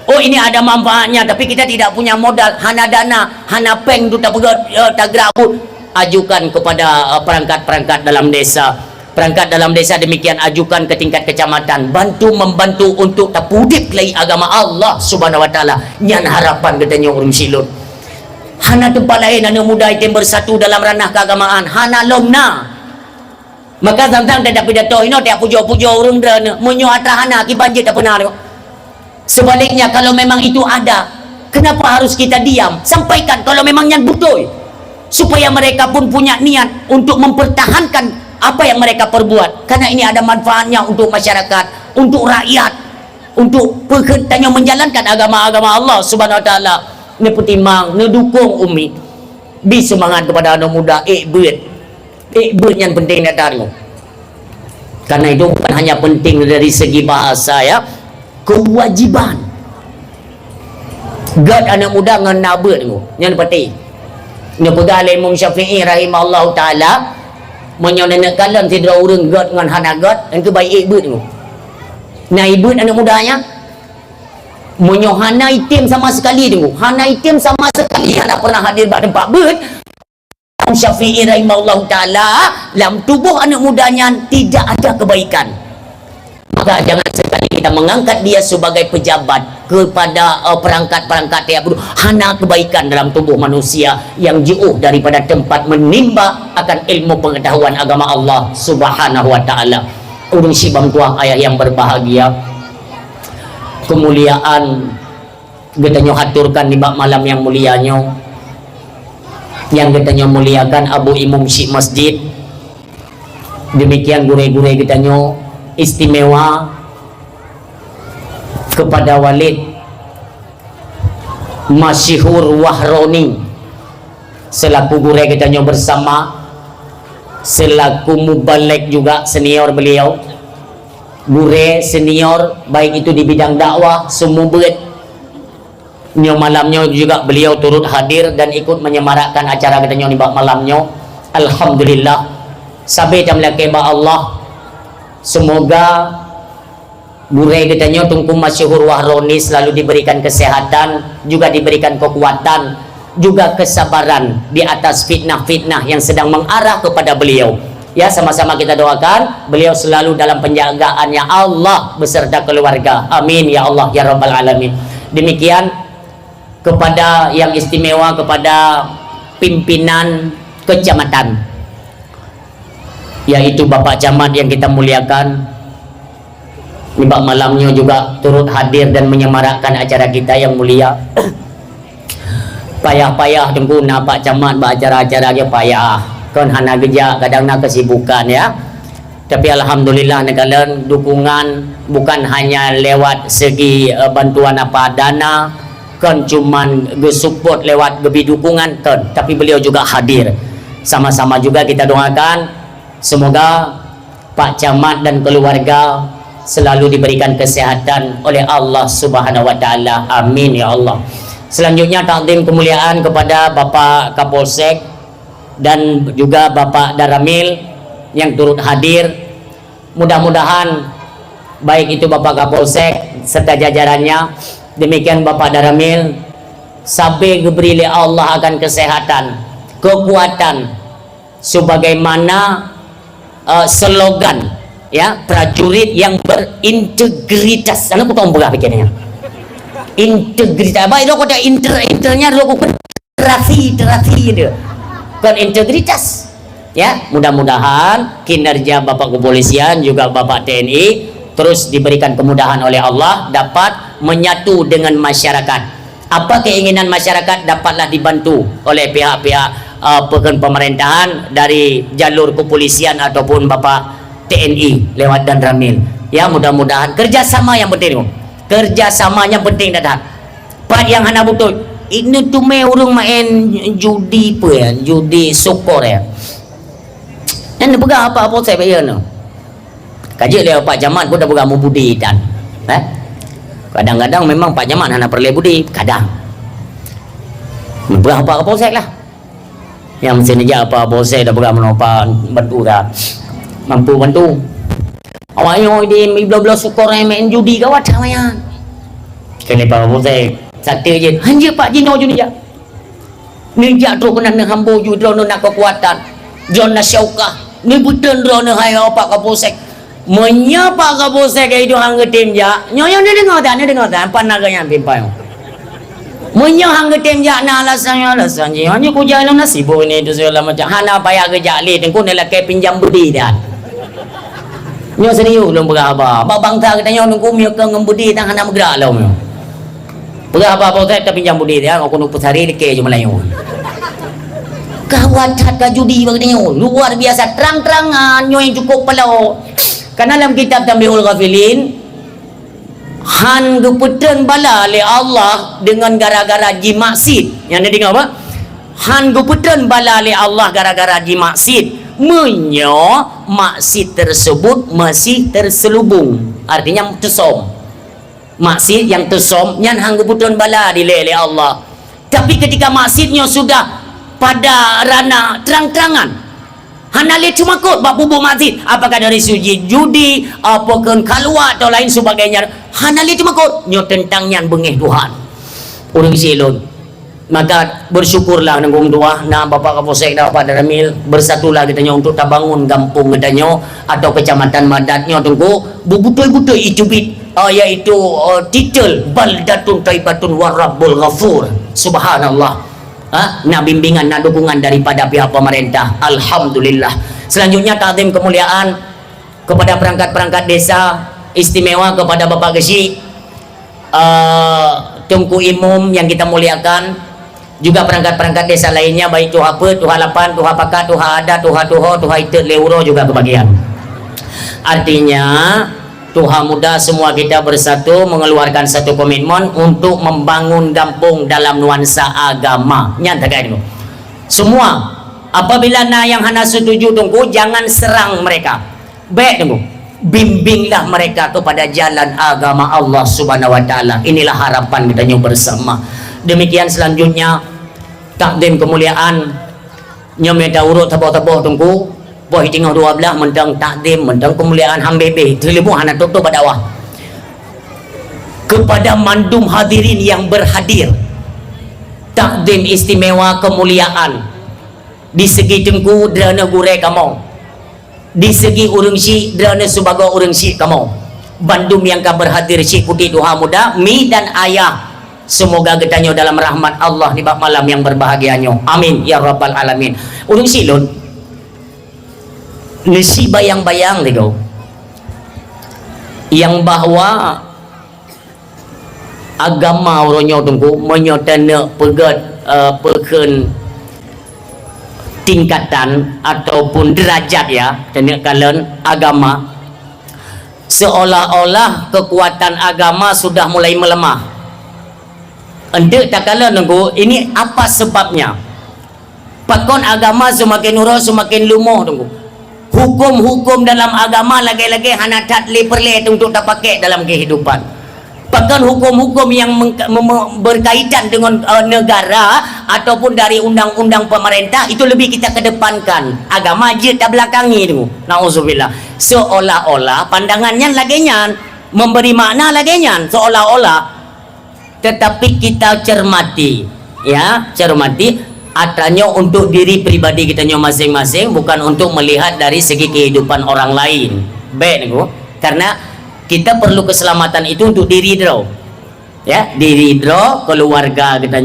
Oh ini ada manfaatnya tapi kita tidak punya modal, hana dana, hana peng tu tak pegang tagrabu, ajukan kepada perangkat-perangkat dalam desa. Perangkat dalam desa demikian ajukan ke tingkat kecamatan, membantu untuk tapudip lagi agama Allah Subhanahu wa taala. Nyan harapan katanya urang silut. Hana tempat lain anak muda yang bersatu dalam ranah keagamaan, hana lomna. Maka tentang tidak pidato ini tidak pujo-pujo urang dan munyo hana ki banjir tak pernah. Sebaliknya kalau memang itu ada, kenapa harus kita diam? Sampaikan kalau memang yang betul, supaya mereka pun punya niat untuk mempertahankan apa yang mereka perbuat, karena ini ada manfaatnya untuk masyarakat, untuk rakyat, untuk pekerjanya menjalankan agama-agama Allah Subhanahu wa taala. Ni petimang, ni dukung umi. Bi semangat kepada anak muda, beut yang penting nak tahu. Karena itu bukan hanya penting dari segi bahasa ya, kewajiban. Gad anak muda dengan nabut tu, yang penting. Ni pegang Imam Syafi'i rahimahullah taala, menyonek kalam tidak urang gad dengan hana gad, dan kebaik beut tu. Nah ibu anak mudanya menyohana itim sama sekali tu, hana itim sama sekali hana pernah hadir pada tempat beut. Syafi'i rahimahullah ta'ala, dalam tubuh anak mudanya tidak ada kebaikan. Maka jangan sekali kita mengangkat dia sebagai pejabat kepada perangkat-perangkat yang hana kebaikan dalam tubuh manusia yang jauh daripada tempat menimba akan ilmu pengetahuan agama Allah Subhanahu wa ta'ala. Urung sibam tuah ayah yang berbahagia, kemuliaan kita haturkan di bak malam yang mulianya, yang kita muliakan Abu Imam Syekh Masjid. Demikian gure-gure kita istimewa kepada Walid Masyhur Wahroni selaku gure kita bersama, selaku mubalik juga senior beliau, gure senior baik itu di bidang dakwah semua berat. Malamnya juga beliau turut hadir dan ikut menyemarakkan acara kita di malamnya. Alhamdulillah sampai tamlake ba Allah, semoga gure kita Tunku Masyhur Wahroni selalu diberikan kesehatan, juga diberikan kekuatan, juga kesabaran di atas fitnah-fitnah yang sedang mengarah kepada beliau. Ya, sama-sama kita doakan beliau selalu dalam penjagaannya Allah beserta keluarga. Amin ya Allah ya rabbal alamin. Demikian kepada yang istimewa, kepada pimpinan kecamatan, yaitu Bapak Camat yang kita muliakan. Bapak malamnya juga turut hadir dan menyemarakkan acara kita yang mulia. Payah-payah tunggu Pak Camat acara-acara dia payah. Kan hana geja kadang nak kesibukan ya. Tapi alhamdulillah kalian dukungan bukan hanya lewat segi bantuan apa dana, kan cuman support lewat gebi dukungan kan, tapi beliau juga hadir. Sama-sama juga kita doakan semoga Pak Camat dan keluarga selalu diberikan kesehatan oleh Allah Subhanahu wa taala. Amin ya Allah. Selanjutnya takdim kemuliaan kepada Bapak Kapolsek dan juga Bapak Daramil yang turut hadir. Mudah-mudahan baik itu Bapak Kapolsek serta jajarannya, demikian Bapak Daramil, sampai diberi Allah akan kesehatan, kekuatan, sebagaimana slogan ya, prajurit yang berintegritas. Anu kau tahu berapa begini? Integritas. Baik, lo kata internya lo kata terasi dia. Kan integritas. Ya, mudah-mudahan kinerja Bapak Kepolisian juga Bapak TNI terus diberikan kemudahan oleh Allah, dapat menyatu dengan masyarakat. Apa keinginan masyarakat dapatlah dibantu oleh pihak-pihak pemerintahan dari jalur kepolisian ataupun Bapak TNI lewat dan Ramil. Ya, mudah-mudahan kerjasama yang penting. Kerjasama yang penting datang. Pak yang hana betul. Ini tu me urung main judi apa ya? Judi sokor ya. Dan pegang apa-apa saya bayar no. Kaji dia Pak Camat pun dah pegang budi dan. Kadang-kadang memang Pak Camat hana perlu budi, kadang. Berapa saya lah. yang sini aja apa bosai dah pegang menopang bantu dah mampu bantu awaknya di bla-bla sukor main judi kawat namanya kene pak bosai sate je hanya pak jino judi ya ninja tu kena hambu ju drone nak kekuatan drone syaukah ni buten drone hai apa ka bosai menyapa ka bosai ke itu hang tim ja nyoyo ni dengar tak panaganya pimpai Munya hang ketem jak na alasan je hanya ku jalan nasib ni tu segala macam hana payah kerja le tengku ni laki pinjam budi dah nyo serius belum berapa babang tak kita nyo nunggu mi ke ngembudi tang hana bergerak lo mi berapa apa tak pinjam budi dia aku nuk pesari deke je Melayu kawan cat ka judi bagnyo luar biasa terang-terangan nyo yang cukup pelau karena dalam kitab Tambiul Ghafilin han guputun bala le Allah dengan gara-gara jimaksid yang dia dengar apa han guputun bala le Allah gara-gara jimaksid menyo maksid tersebut masih terselubung artinya tersom maksid yang tersom nyan hang guputun bala di le Allah tapi ketika maksidnya sudah pada ranah terang-terangan hanale cuma kot bab bubuh masjid apakah dari sujud judi apakah kalwa atau lain sebagainya hanale cuma kot nyo tentang nyan bengih Tuhan urang silon maka bersyukurlah nanggung doa na bapak kapolsek dapat daramil bersatulah kita nyo untuk tabangun kampung kita nyo atau kecamatan madatnya tunggu bubutoi-butoi itu bit yaitu titel baldatun taibatun warabbul ghafur subhanallah nak bimbingan, nak dukungan daripada pihak pemerintah. Alhamdulillah. Selanjutnya takdim kemuliaan kepada perangkat-perangkat desa istimewa kepada Bapak Gesi Tungku Imum yang kita muliakan, juga perangkat-perangkat desa lainnya baik Tuha Pe, Tuha Lapan, Tuha Pakat, Tuha Ada, Tuha Tuho, Tuha Itet, Leuro juga kebagian. Artinya Tuhan muda semua kita bersatu mengeluarkan satu komitmen untuk membangun kampung dalam nuansa agama. Nyata kan itu. Semua apabila na yang hana setuju tunggu jangan serang mereka. Baik tunggu. Bimbinglah mereka kepada jalan agama Allah Subhanahu wa taala. Inilah harapan kita bersama. Demikian selanjutnya takdim kemuliaan nyometa urut tabo-tabo tunggu. Boh tinggal 12 mentang takdim mentang kemuliaan hambebe terlibu hana tutup pada awal kepada mandum hadirin yang berhadir takdim istimewa kemuliaan di segi tengku derana gure kamu di segi urang si derana sebagai urang si kamu bandum yang ka berhadir si putih Tuhan muda mi dan ayah semoga getanyo dalam rahmat Allah di bab malam yang berbahagianyo amin ya rabbal alamin urang silun nisi bayang-bayang dego yang bahwa agama uronyo tunggu menyotana pegat peken tingkatan ataupun derajat ya tanya kalian agama seolah-olah kekuatan agama sudah mulai melemah. Ende tak kalian tunggu ini apa sebabnya? Pakon agama semakin urus semakin lumuh tunggu. Hukum-hukum dalam agama lagi-lagi hana tak perle untuk tak pakai dalam kehidupan. Bahkan hukum-hukum yang berkaitan dengan negara ataupun dari undang-undang pemerintah itu lebih kita kedepankan. Agama je tak belakangi tu. Nauzubillah. Seolah-olah pandangannya laginya memberi makna laginya seolah-olah, tetapi kita cermati ya, cermati adanya untuk diri pribadi kita masing-masing, bukan untuk melihat dari segi kehidupan orang lain. Baik nego, karena kita perlu keselamatan itu untuk diri draw. Ya, diri draw keluarga kita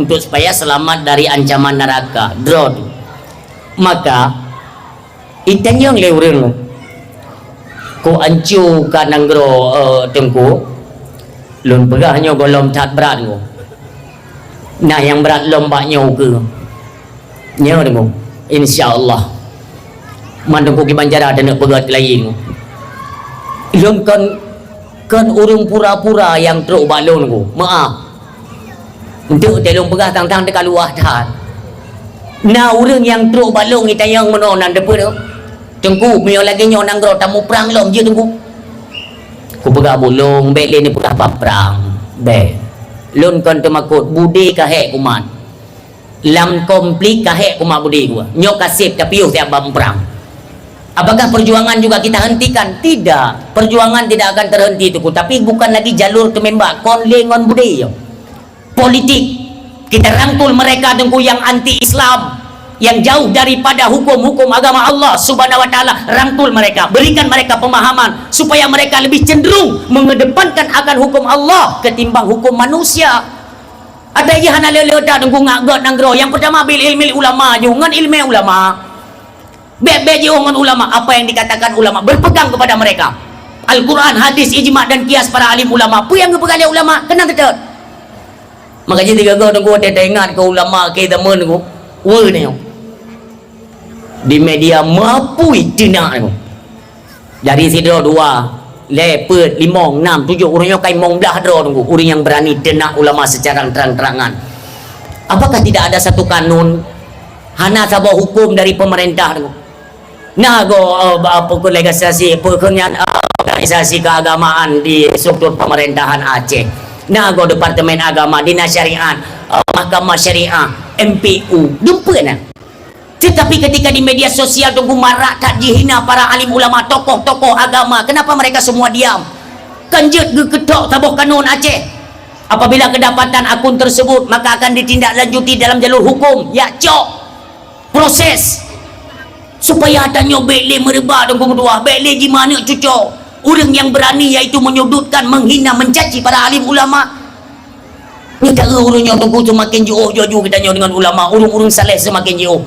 untuk supaya selamat dari ancaman neraka. Draw. Maka itanya leureng ko ancu kananggro tengku lun pegahnya golom tat berat ko. Nah yang berat lombaknya ke nyo dengo insyaallah mandung ki banjara ada nak pegat lain lon kan urung pura-pura yang teruk balon ko maaf untuk telung pegah tang-tang dekat luar dah nah urang yang teruk balong kita yang menonan depan tu tengku mio lagi nyo nang gro tamu perang lom je tengku ku pegah bolong baik le ni pegah perang baik lun kon temakut budi ka hek kuman lam komplit kahek kumak budi gua nyok kasip tapi tiap bam perang. Apakah perjuangan juga kita hentikan? Tidak, perjuangan tidak akan terhenti itu, tapi bukan lagi jalur kemembak konlengon budi politik. Kita rangkul mereka tengku yang anti Islam, yang jauh daripada hukum-hukum agama Allah subhanahu wa ta'ala. Rangkul mereka, berikan mereka pemahaman supaya mereka lebih cenderung mengedepankan akan hukum Allah ketimbang hukum manusia. Ada je hana leleda tengku ngagot nanggro. Yang pertama bil ilmi ulama, jangan ilmu ulama. Bebe dengan ulama, apa yang dikatakan ulama, berpegang kepada mereka. Al-Quran, hadis, ijma' dan kias para alim ulama. Apa yang berpegang oleh ulama? Kena tetap. Makanya tiga kau tengku ada ingat ke ulama ke teman tengku. Wah ni. Di media mapui tina tengku. Dari situ dua, lepet, limong, enam, tujuh. Orangnya kai mong dah dro tengku. Orang yang berani tenak ulama secara terang-terangan. Apakah tidak ada satu kanun? Hana sabah hukum dari pemerintah tengku. Nah, pokok legislasi, pokoknya organisasi keagamaan di struktur pemerintahan Aceh. Nah, Departemen Agama, Dinas Syariat, Mahkamah Syariah, MPU, dumpena. Tetapi ketika di media sosial tunggu marak tak dihina para alim ulama, tokoh-tokoh agama, kenapa mereka semua diam? Kanjet geketok tabuh kanun Aceh. Apabila kedapatan akun tersebut, maka akan ditindaklanjuti dalam jalur hukum. Ya, cok. Proses. Supaya adanya bele merebak dan kedua bele gimana cucuk orang yang berani iaitu menyudutkan, menghina, mencaci para alim ulama. Ni cara orangnya tunggu semakin jauh kita dengan ulama, urung-urung saleh semakin jauh.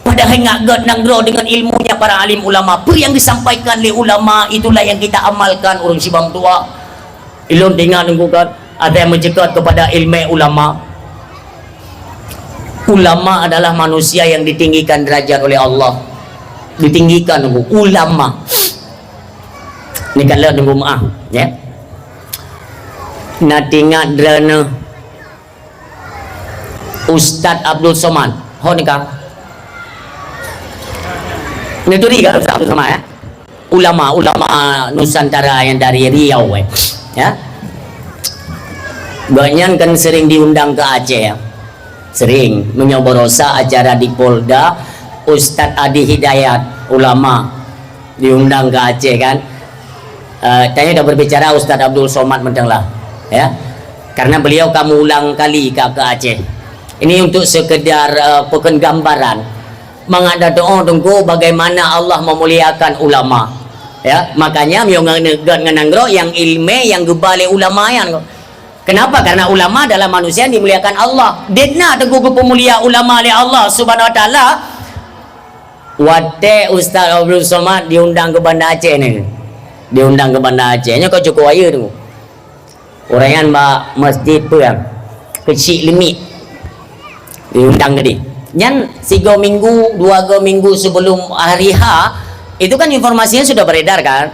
Padahal ngagat nanggro dengan ilmunya para alim ulama. Apa yang disampaikan oleh ulama itulah yang kita amalkan orang sibam tua. Ilun dengar tunggu kan ada yang mencegat kepada ilmu ulama. Ulama adalah manusia yang ditinggikan derajat oleh Allah. Ditinggikan tunggu ulama. Ni kalau tunggu maaf ya. Natingat drana Ustaz Abdul Somad. Ho ni kang. Ni tu dia Ustaz Abdul Somad ya. Ulama Nusantara yang dari Riau ya. Banyak kan sering diundang ke Aceh ya. Sering menyoborosa acara di Polda. Ustadz Adi Hidayat ulama diundang ke Aceh kan. Tanya dah berbicara Ustadz Abdul Somad mentanglah ya, karena beliau kamu ulang kali ke Aceh. Ini untuk sekedar gambaran mengada doa tunggu bagaimana Allah memuliakan ulama ya. Makanya nganggro yang ilmu yang gebale ulama yang. Kenapa? Karena ulama adalah manusia yang dimuliakan Allah. Dena tunggu pemulia ulama oleh Allah subhanahu wa ta'ala. Wate Ustaz Abdul Somad diundang ke Banda Aceh ni. Diundang ke Banda Aceh. Nya kau cukup air tu. Orang yang masjid tu yang kecil limit. Diundang tadi. Yang 3 minggu, 2 minggu sebelum hari H, itu kan informasinya sudah beredar kan.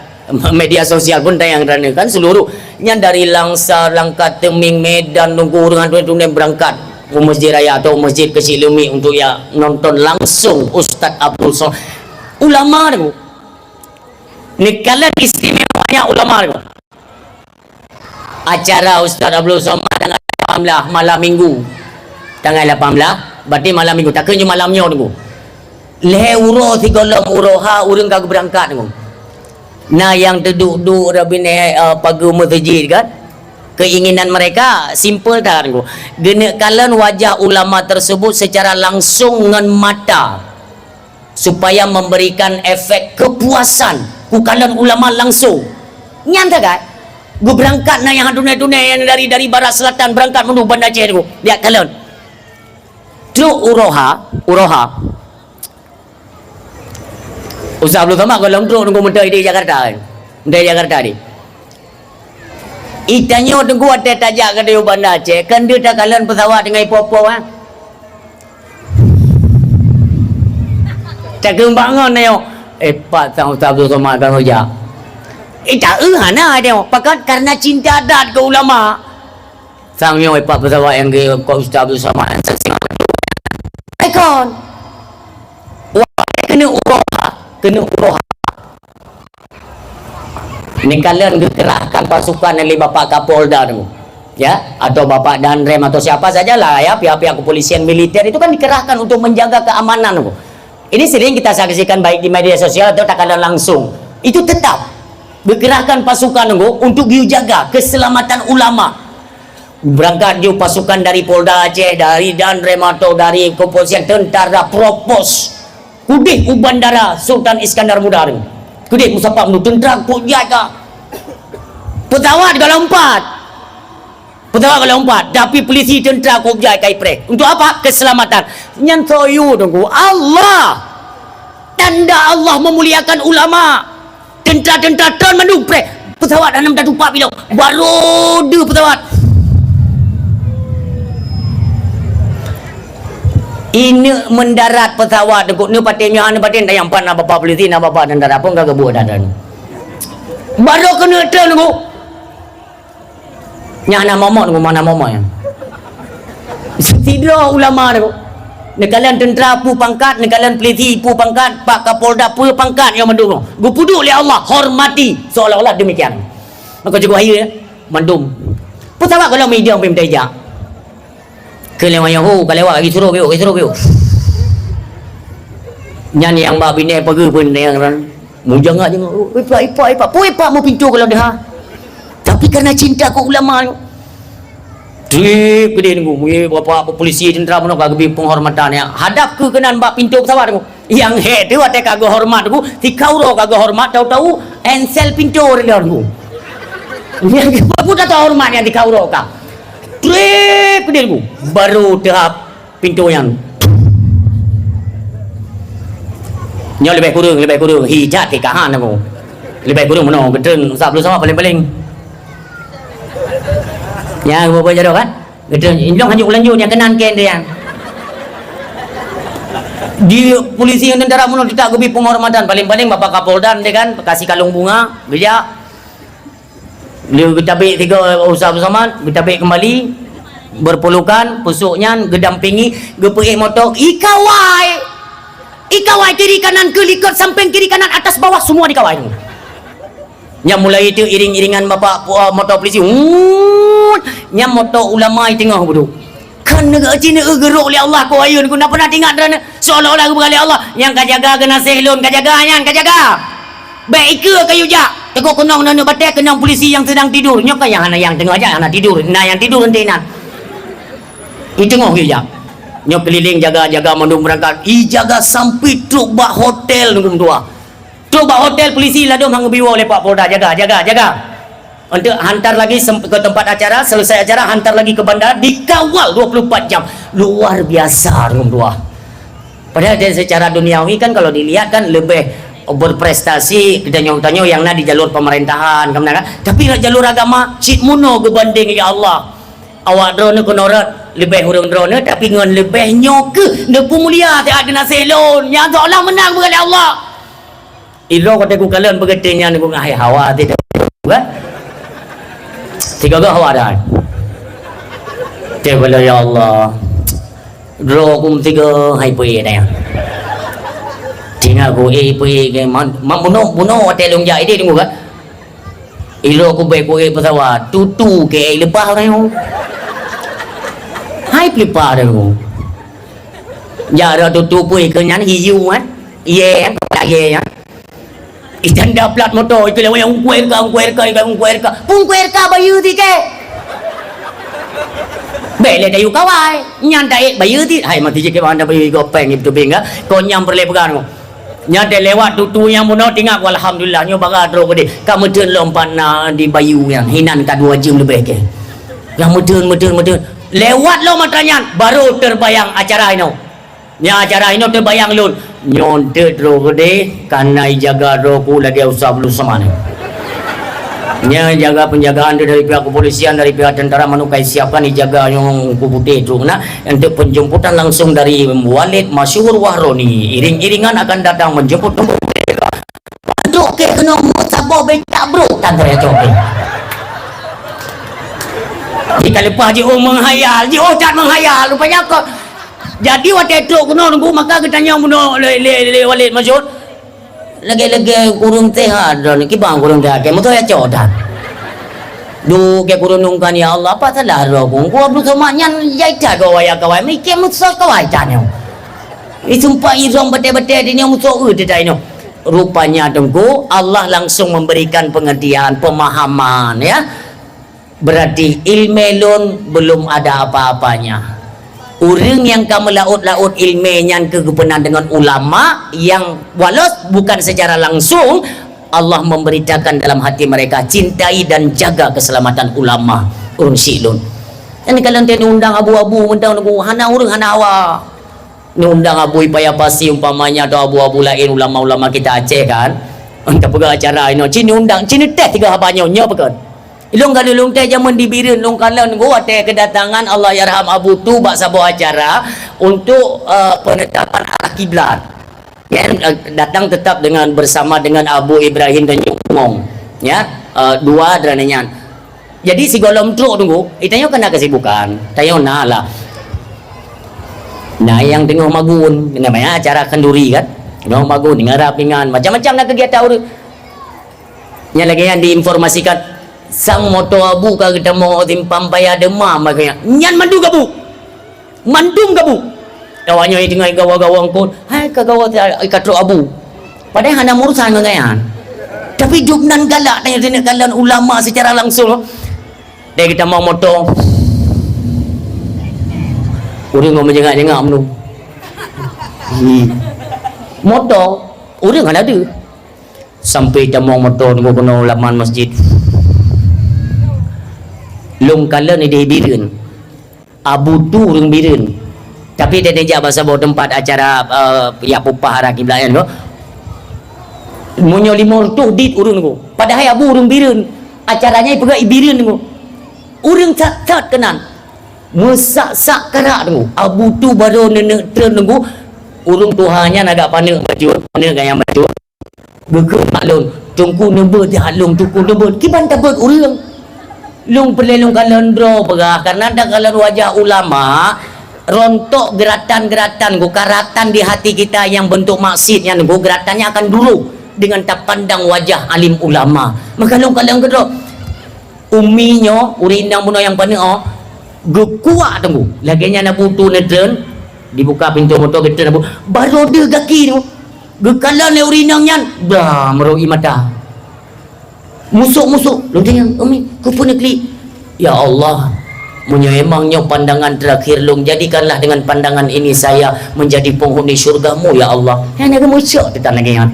Media sosial pun tayang kan seluruh. Yang dari Langsa, Langkat, Teming, Medan, nunggu dengan tuan-tuan berangkat ke Masjid Raya atau Masjid Kecil Lumi untuk ya nonton langsung Ustaz Abdul Somad. Ulama tu. Ni kala istimewanya ulama tu. Acara Ustaz Abdul Somad tanggal 18 malam Minggu. Tanggal 18 berarti malam Minggu. Tak kena malamnya tu. Leh uro 3 uroha urang kagak berangkat tu. Nah yang duduk-duduk rabine pagu masjid kan. Keinginan mereka simple dah tu. Genekalan wajah ulama tersebut secara langsung dengan mata supaya memberikan efek kepuasan. Kukalan ulama langsung. Nyanta kan? Gue berangkat nah yang tunai-tunai yang dari barat selatan berangkat menuju Banda Aceh tu. Lihat kalian. Tu uroha. Ustaz Abdul Somad kalau tunggu menteri di Jakarta. Dari Jakarta ni. Itanya tunggu ada tajak ke dia Banda Aceh. Kan dia tak kalian pesawat dengan ipo-ipo kan. Tak kembangan ni. Pak Ustaz Abdul Somad kan hoja. Tak hana dia. Pakat karena cinta adat ke ulama. Sangnya pak pesawat yang ke Ustaz Abdul Somad. Ikon. Wah, kena uroha. Ini kalian gegerahkan pasukan oleh Bapak Kapolda tu. ya, atau Bapak Danrem atau siapa sajalah ya, pihak-pihak kepolisian militer itu kan dikerahkan untuk menjaga keamanan. Ini sering kita saksikan baik di media sosial atau takaran langsung. Itu tetap bergerakkan pasukan untuk dijaga keselamatan ulama. Berangkat dia pasukan dari Polda Aceh, dari Danrem atau dari kepolisian tentara propos. Kudih Bandara Sultan Iskandar Muda. Kudih Musafak nu tentara kok jaga. Pesawat kalau 4. Pesawat kalau 4, tapi polisi tentara Kopjai Kaipre. Untuk apa? Keselamatan. Yang toyu tunggu Allah. Tanda Allah memuliakan ulama. Tentara-tentara tahun mandung pre. Pesawat dalam dah tupak bilau. Baru dia pesawat. Ini mendarat pesawat tunggu. Ni patenya ni paten dah yang pan bapa polisi nak bapa tentara pun kagak buat dadan. Baru kena turn tunggu. Nyana momok tunggu mana momok ya. Tidak ulama tunggu. Negalian tentera pu pangkat, negalian polisi pu pangkat, Pak Kapolda pu pangkat yang mendung. Gu puduk oleh Allah, hormati seolah-olah demikian. Maka juga akhir ya, mandum. Pesawat kalau media pun mentajak. Kelewat yang kelewat lagi suruh biu. Nyanyi yang mbak bini pergi pun yang mujang aja. Ipa mau pintu kalau dah. Tapi karena cinta ke ulama Drip gede ni berapa polisi tentera pun kagak penghormatan yang hadap ke kenan bak pintu pesawat tu. Yang head tu ate kagak hormat tu, ti kauro kagak hormat tahu-tahu ensel pintu dia tu. Yang aku tak tahu hormat yang ti kauro ka. Drip gede ni baru tahap pintu yang nyo lebih kurang hijat ke kahan aku. Lebih kurang mana gedeng sablu sama paling-paling. Ya, apa jadi kan? Gedeng indong hanya ulanjut yang kenan ken dia. Di polisi yang tentara mun tidak gebi penghormatan paling-paling Bapak Kapolda dia kan kasih kalung bunga, beja. Dia kita baik 3 usaha bersama, kita baik kembali berpelukan, pusuknya gedampingi, gepei motor, ikawai kiri kanan kelikot samping kiri kanan atas bawah semua dikawai. Yang mulai itu iring-iringan Bapak motor polisi. Yang motor ulama tengah bodoh. Kan negara Cina gerok oleh Allah kau ayun ku nak pernah tengok dan seolah-olah aku berkali Allah yang kajaga kena sehlon kajaga yang kajaga. Baik ke kayu jak. Tegok kenang nana batai kenang polisi yang sedang tidur. Nyok yang anak yang tengah aja anak tidur. Nah yang tidur nanti nan. I tengok kayu jak. Nyok keliling jaga-jaga mandung berangkat. I jaga sampai truk bak hotel nunggu dua. Truk bak hotel polisi lah dong hang biwa oleh Pak Polda jaga. Untuk hantar lagi ke tempat acara, selesai acara hantar lagi ke bandara, dikawal 24 jam. Luar biasa dua. Padahal dari secara duniawi kan kalau dilihat kan lebih berprestasi tanya yang di jalur pemerintahan kan. Tapi jalur agama cik muno gebanding ya Allah. Awak drone konorat lebih hurung drone tapi ngon lebih nyok nepu mulia tak ada naselon. Yang seolah menang berkali Allah. Ilo kata ku kalian begetenya ku ngai hawa tidak. Tiga hawa dah. Tebala ya Allah. Dro kum tiga hai pui dah. Tinggal ku pui ke bunuh hotel longjak ini tunggu kan. Ilo ku baik ku pesawat tutu ke lepas dah. Hai lepas dah ku. Ya dah tutu pui ke nyan hiu kan. Ye ya. Itanda plat motor itu lewat yang kuer ka bayu ti ke bele dayu kawai nyandai bayu ti hai mati je ke anda bayu gopeng itu binga ko nyam berlebaran ko nyade lewat tutu yang muno tinggal alhamdulillah nyo baga dro gede kamu den lompat na di bayu yang hinan ka 2 jam lebih ke kamu den lewat lo matanya baru terbayang acara ini nya acara ini terbayang lun nyontet ro gede karena jaga roku lagi usah belum sama nya jaga penjagaan dari pihak kepolisian dari pihak tentara manukai siapkan dijaga yang putih itu nah untuk penjemputan langsung dari Walid Masyhur Wahroni iring-iringan akan datang menjemput mereka untuk ke kena musabah beta bro tantara coba jika lepas je menghayal je tak menghayal rupanya kok jadi waktu itu kena nunggu maka kita tanya muno le Walid Masyhur lagi kurung tehat dan ki bang kurung tehat ke motor ya codat Duh ke kurunungkan ya Allah apa salah aku belum sama nyan jaita kawai kawai mikir musuh kawai tanya sumpah irong betul-betul dia musuh dia ini rupanya tunggu Allah langsung memberikan pengertian pemahaman ya. Berarti ilmelun belum ada apa-apanya. Orang yang kamu laut-laut ilminya kegepenan dengan ulama yang walau bukan secara langsung Allah memberitakan dalam hati mereka cintai dan jaga keselamatan ulama urun silun. Ini kalau dia undang abu-abu undang hana urang hana awa. Ni undang abu ipaya pasi umpamanya atau abu-abu lain ulama-ulama kita Aceh kan. Untuk pergi acara ini cini undang cini teh tiga habanya nya pekan. Ilung kalau ilung teh zaman dibirin ilung kalau nunggu ada kedatangan Allah yarham Abu tu bak sabuh acara untuk penetapan arah kiblat. Yang datang tetap dengan bersama dengan Abu Ibrahim dan Yumong. Ya, dua drananya. Jadi si golom truk tunggu, itanya kena kesibukan. Tayo na lah. Nah yang tengah magun, namanya acara kenduri kan. Tengah magun dengan rapingan, macam-macam nak kegiatan orang. Yang lagi yang diinformasikan sang moto abu ka kita mau timpam paya demam makanya nyan mandu gabu mandum gabu kawannya tengah gawa-gawang pun hai ka gawa katro abu padahal hana urusan ngayan tapi hidup nan galak tanya tanya kalian ulama secara langsung dia kita mau moto urang mau menjengak-jengak menu moto urang ada sampai kita mau moto nunggu kena ulaman masjid long kala ni dia birin Abu tu orang birin tapi dia nejak bahasa bawa tempat acara ya pupah arah kiblayan ko munyo limor tu dit urun ko padahal Abu orang birin acaranya pergi birin ko urang cat kenan mesak-sak kerak tu Abu tu baru nenek tren tu urung tuhannya agak panik baju panik gaya baju geger maklum tungku nebut halung tungku nebut kiban tabut urang lung pelelung kalian draw pegah karena ada kalian wajah ulama rontok geratan-geratan karatan di hati kita yang bentuk maksudnya geratannya akan dulu dengan tak pandang wajah alim ulama maka lung kalian draw uminya urindang bunuh yang panik gekuat tunggu laginya nak butuh nedren dibuka pintu motor kita nak baru dia kaki tu gekalan le urindangnya dah meroi mata musuh-musuh lu dia umi kupun klik ya Allah menyemangnya pandangan terakhir long jadikanlah dengan pandangan ini saya menjadi penghuni syurgamu ya Allah yang ada musuh kita lagi kan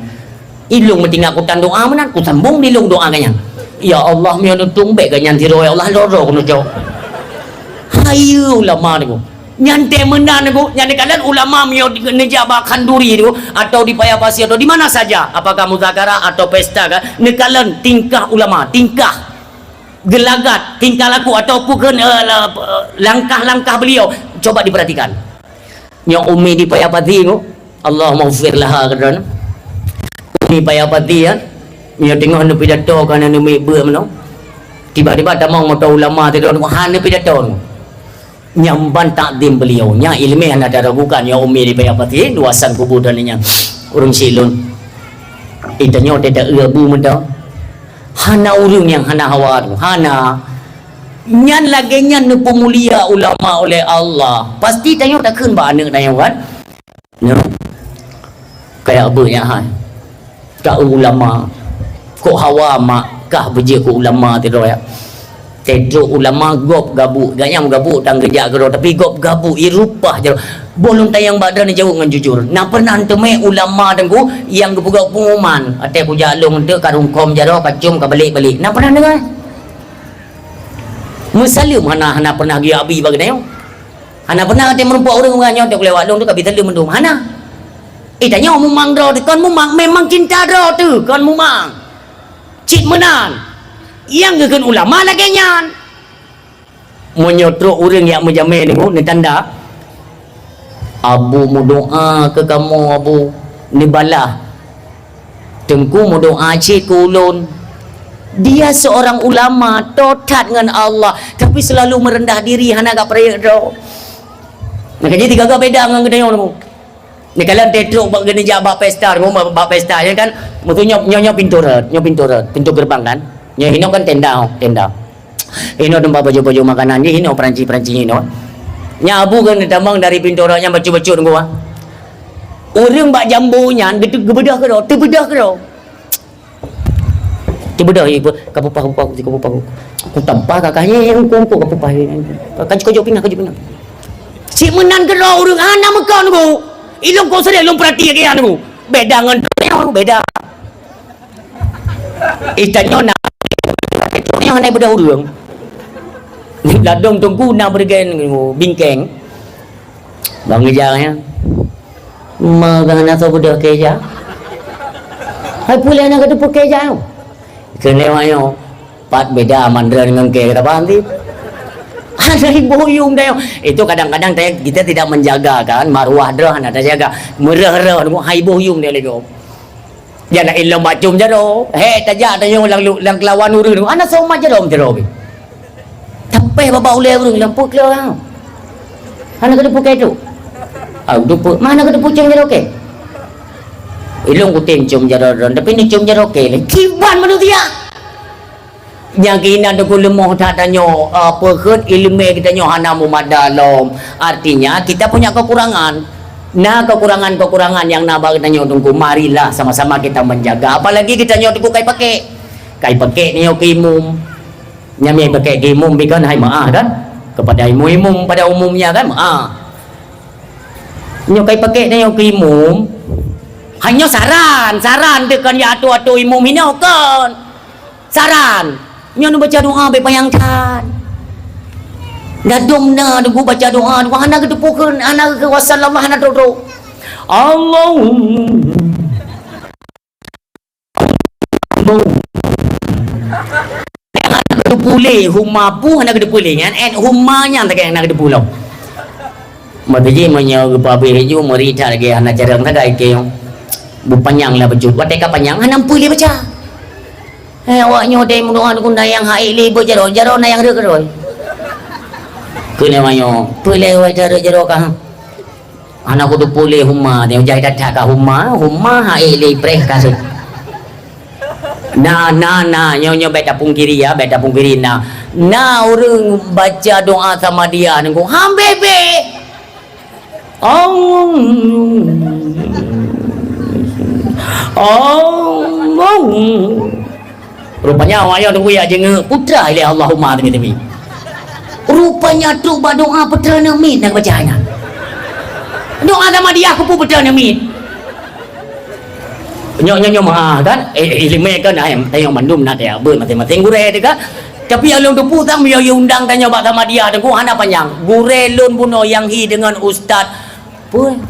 ilung mentinggal aku tandung amanan ku sambung di lung doa kanya ya Allah mi anu tumbek kanyan tiro ya Allah loro kuno jo hayu ulama niku nyante menan niku nyante kalian ulama mi nejaba kanduri niku atau di Payapasi atau di mana saja apakah muzakarah atau pesta kan nekalan tingkah ulama tingkah gelagat tingkah laku ataupun langkah-langkah beliau coba diperhatikan yang umi di Payapati niku Allahumma ghfir laha kadran umi Payapati ya dia tengok anu pidato kan anu mi ber meno tiba-tiba tamang moto ulama tu han pidato nyamban takdim beliau nya ilmi yang ada bukan yang umi di Payapati luasan kubur dan nya urang silun itanya tidak rebu menda hana urang yang hana hawa hana nyan lagi nyan nu pemulia ulama oleh Allah pasti tanya tak keun ba anak tanya kan no kayak abanya hai ka ulama kok hawa mak kah beje ku ulama tu ya Tedro ulama gop gabu ganyam gabu tang kerja gero tapi gop gabu irupah jero bolong tayang badan jauh dengan jujur na pernah teme ulama tengku yang gebuga pengumuman ate puja long te karung kom jero kacum ka balik-balik na pernah dengar musalim hana pernah gi abi baganayo hana pernah ate merumpa orang nganyo te lewat long tu ka bitalum mendum hana itanya mumang dro kon mumang memang cinta dro tu kon mumang cik menan yang gegan ulama lagi nyan menyotro orang yang menjamin ni tanda abu mu doa ke kamu abu ni balah tengku mu doa cik ulun dia seorang ulama totat dengan Allah tapi selalu merendah diri hana gak peraya do makanya tiga gak beda dengan gede orang ni kalian tetruk bak gede jabak pesta bak pesta ya kan mutunya nyonya pintu gerbang kan nya hino kan tenda Ino tempat baju-baju makanan ni, ino peranci-peranci ino. Nyabu kan tambang dari pintu orangnya bacu-bacu tunggu ah. Orang bak jambunya gitu gebedah ke dah, terbedah ke dah. Terbedah ibu, kapupah. Aku tampah kakaknya yang kumpul kapupah. Kaju pinang. Si menan ke dah orang anak mekau nunggu. Ilung kau sedih, ilung perhati ke nunggu. Beda dengan beda. Istanyo nak yang naik bedah urang. Ladong tunggu nak bergen bingkeng. Bang ngejangnya. Magana to bedah keja. Hai pula nak ada keja. Kene mayo pat beda mandra dengan ke kata panti. Ada boyong dah. Itu kadang-kadang kita tidak menjaga kan maruah dah nak jaga. Merah-merah hai boyong dia lego. Jangan ilang macam jero. Tajak tanya lang lawan urang. Ana sama jero jero. Tapi bapa ulai urang lampu keluar. Ana kada pukai tu. Dupu mana kada pucang jero ke? Ilong kutin cium jero tapi ni cium jero ke. Kiban manusia. Yang kina ada lemah tak tanya apa ke ilmu kita nyo hana mumadalom. Artinya kita punya kekurangan. Nah kekurangan yang nabag kita nyo tunggu marilah sama-sama kita menjaga. Apalagi kita nyo tunggu kai pakai niyo kimum. Nyami pakai kimum bikan hai maah kan? Kepada imum pada umumnya kan maah. Nyo kai pakai niyo kimum. Hanya saran tekan ya atu imum hina kan. Saran. Nyo nu baca doa be payangkan. Dadum na dugu baca doa dugu anak kedepukeun anak ke wasallallahu anak dodo Allahumma anak kedepule humma pu anak kedepule kan hummanya tak anak kedepulau mataji manya gepabe ju merita lagi anak jarang tak ke bu panjang lah baju wateka panjang anak pulih baca awaknya dai doa dugu yang haili bo jaro na yang reukeun kena mayo pulih jaro kah anak kudu pulih humma dia jai dadak ka humma hai le preh kasih na nyonya beta pungkiri na urang baca doa sama dia nunggu hambebe rupanya awak nunggu ya jeung putra ile Allahumma demi rupanya tu doa putra namin nak bacanya doa sama dia aku pun putra namin nyo mah kan ilmu kan tayong mandum nak ya ber mati gure dekat tapi alung tu tang yo undang tanya bak sama dia dengan hana panjang gure lun buno yang hi dengan ustaz pun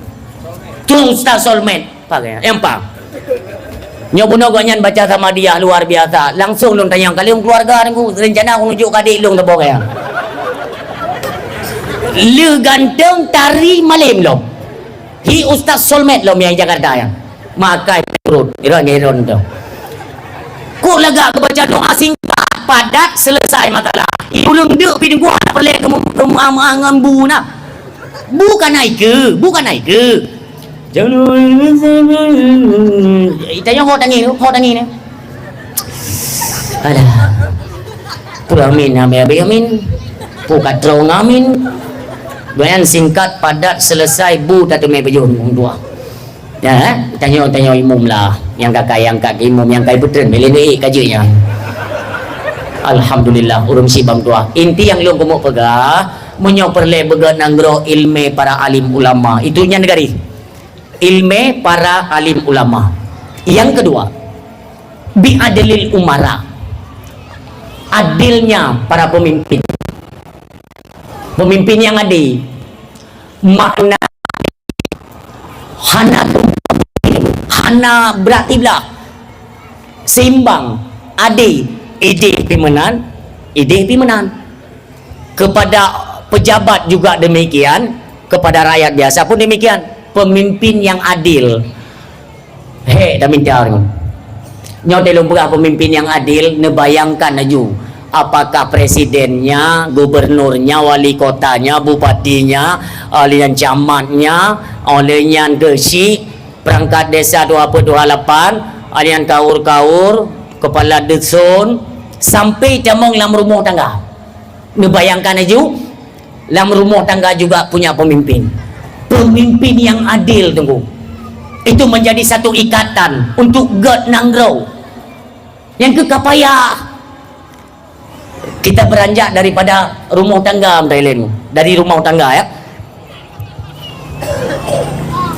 tu ustaz Solmed pakai empang nyo buno ganyan baca sama dia luar biasa langsung lun tanya kali keluarga aku rencana aku nunjuk kadik lung tebok ya le ganteng tari malim lom hi ustaz Solmed lom yang Jakarta ya makai perut iron tu ku lega baca doa singkat padat selesai masalah ulung dek pi gua pelek ke angan bu na bukan naik ke jangan itanya ho tangi ni alah puramin amin pukatrong amin bayan singkat padat selesai bu tatu me bejun dua ya tanya imum lah yang kakak imum yang kai putren beleni kajinya alhamdulillah urung sibam tua inti yang lu kumuk pegah menyo perle began nanggro ilme para alim ulama itunya negari ilme para alim ulama yang kedua bi adlil umara adilnya para pemimpin yang adil makna hana berarti belah seimbang adil ide pimenan kepada pejabat juga demikian kepada rakyat biasa pun demikian pemimpin yang adil dah minta nyo dalam pemimpin yang adil nebayangkan aju apakah presidennya, gubernurnya, wali kotanya, bupatinya, alian camatnya, alian desi, perangkat desa 28, alian kaur-kaur, kepala dusun, sampai jamong dalam rumah tangga. Ngebayangkan aja, dalam rumah tangga juga punya pemimpin. Pemimpin yang adil tunggu. Itu menjadi satu ikatan untuk God nangrau. Yang kekapaya kita beranjak daripada rumah tangga Thailand, dari rumah tangga ya.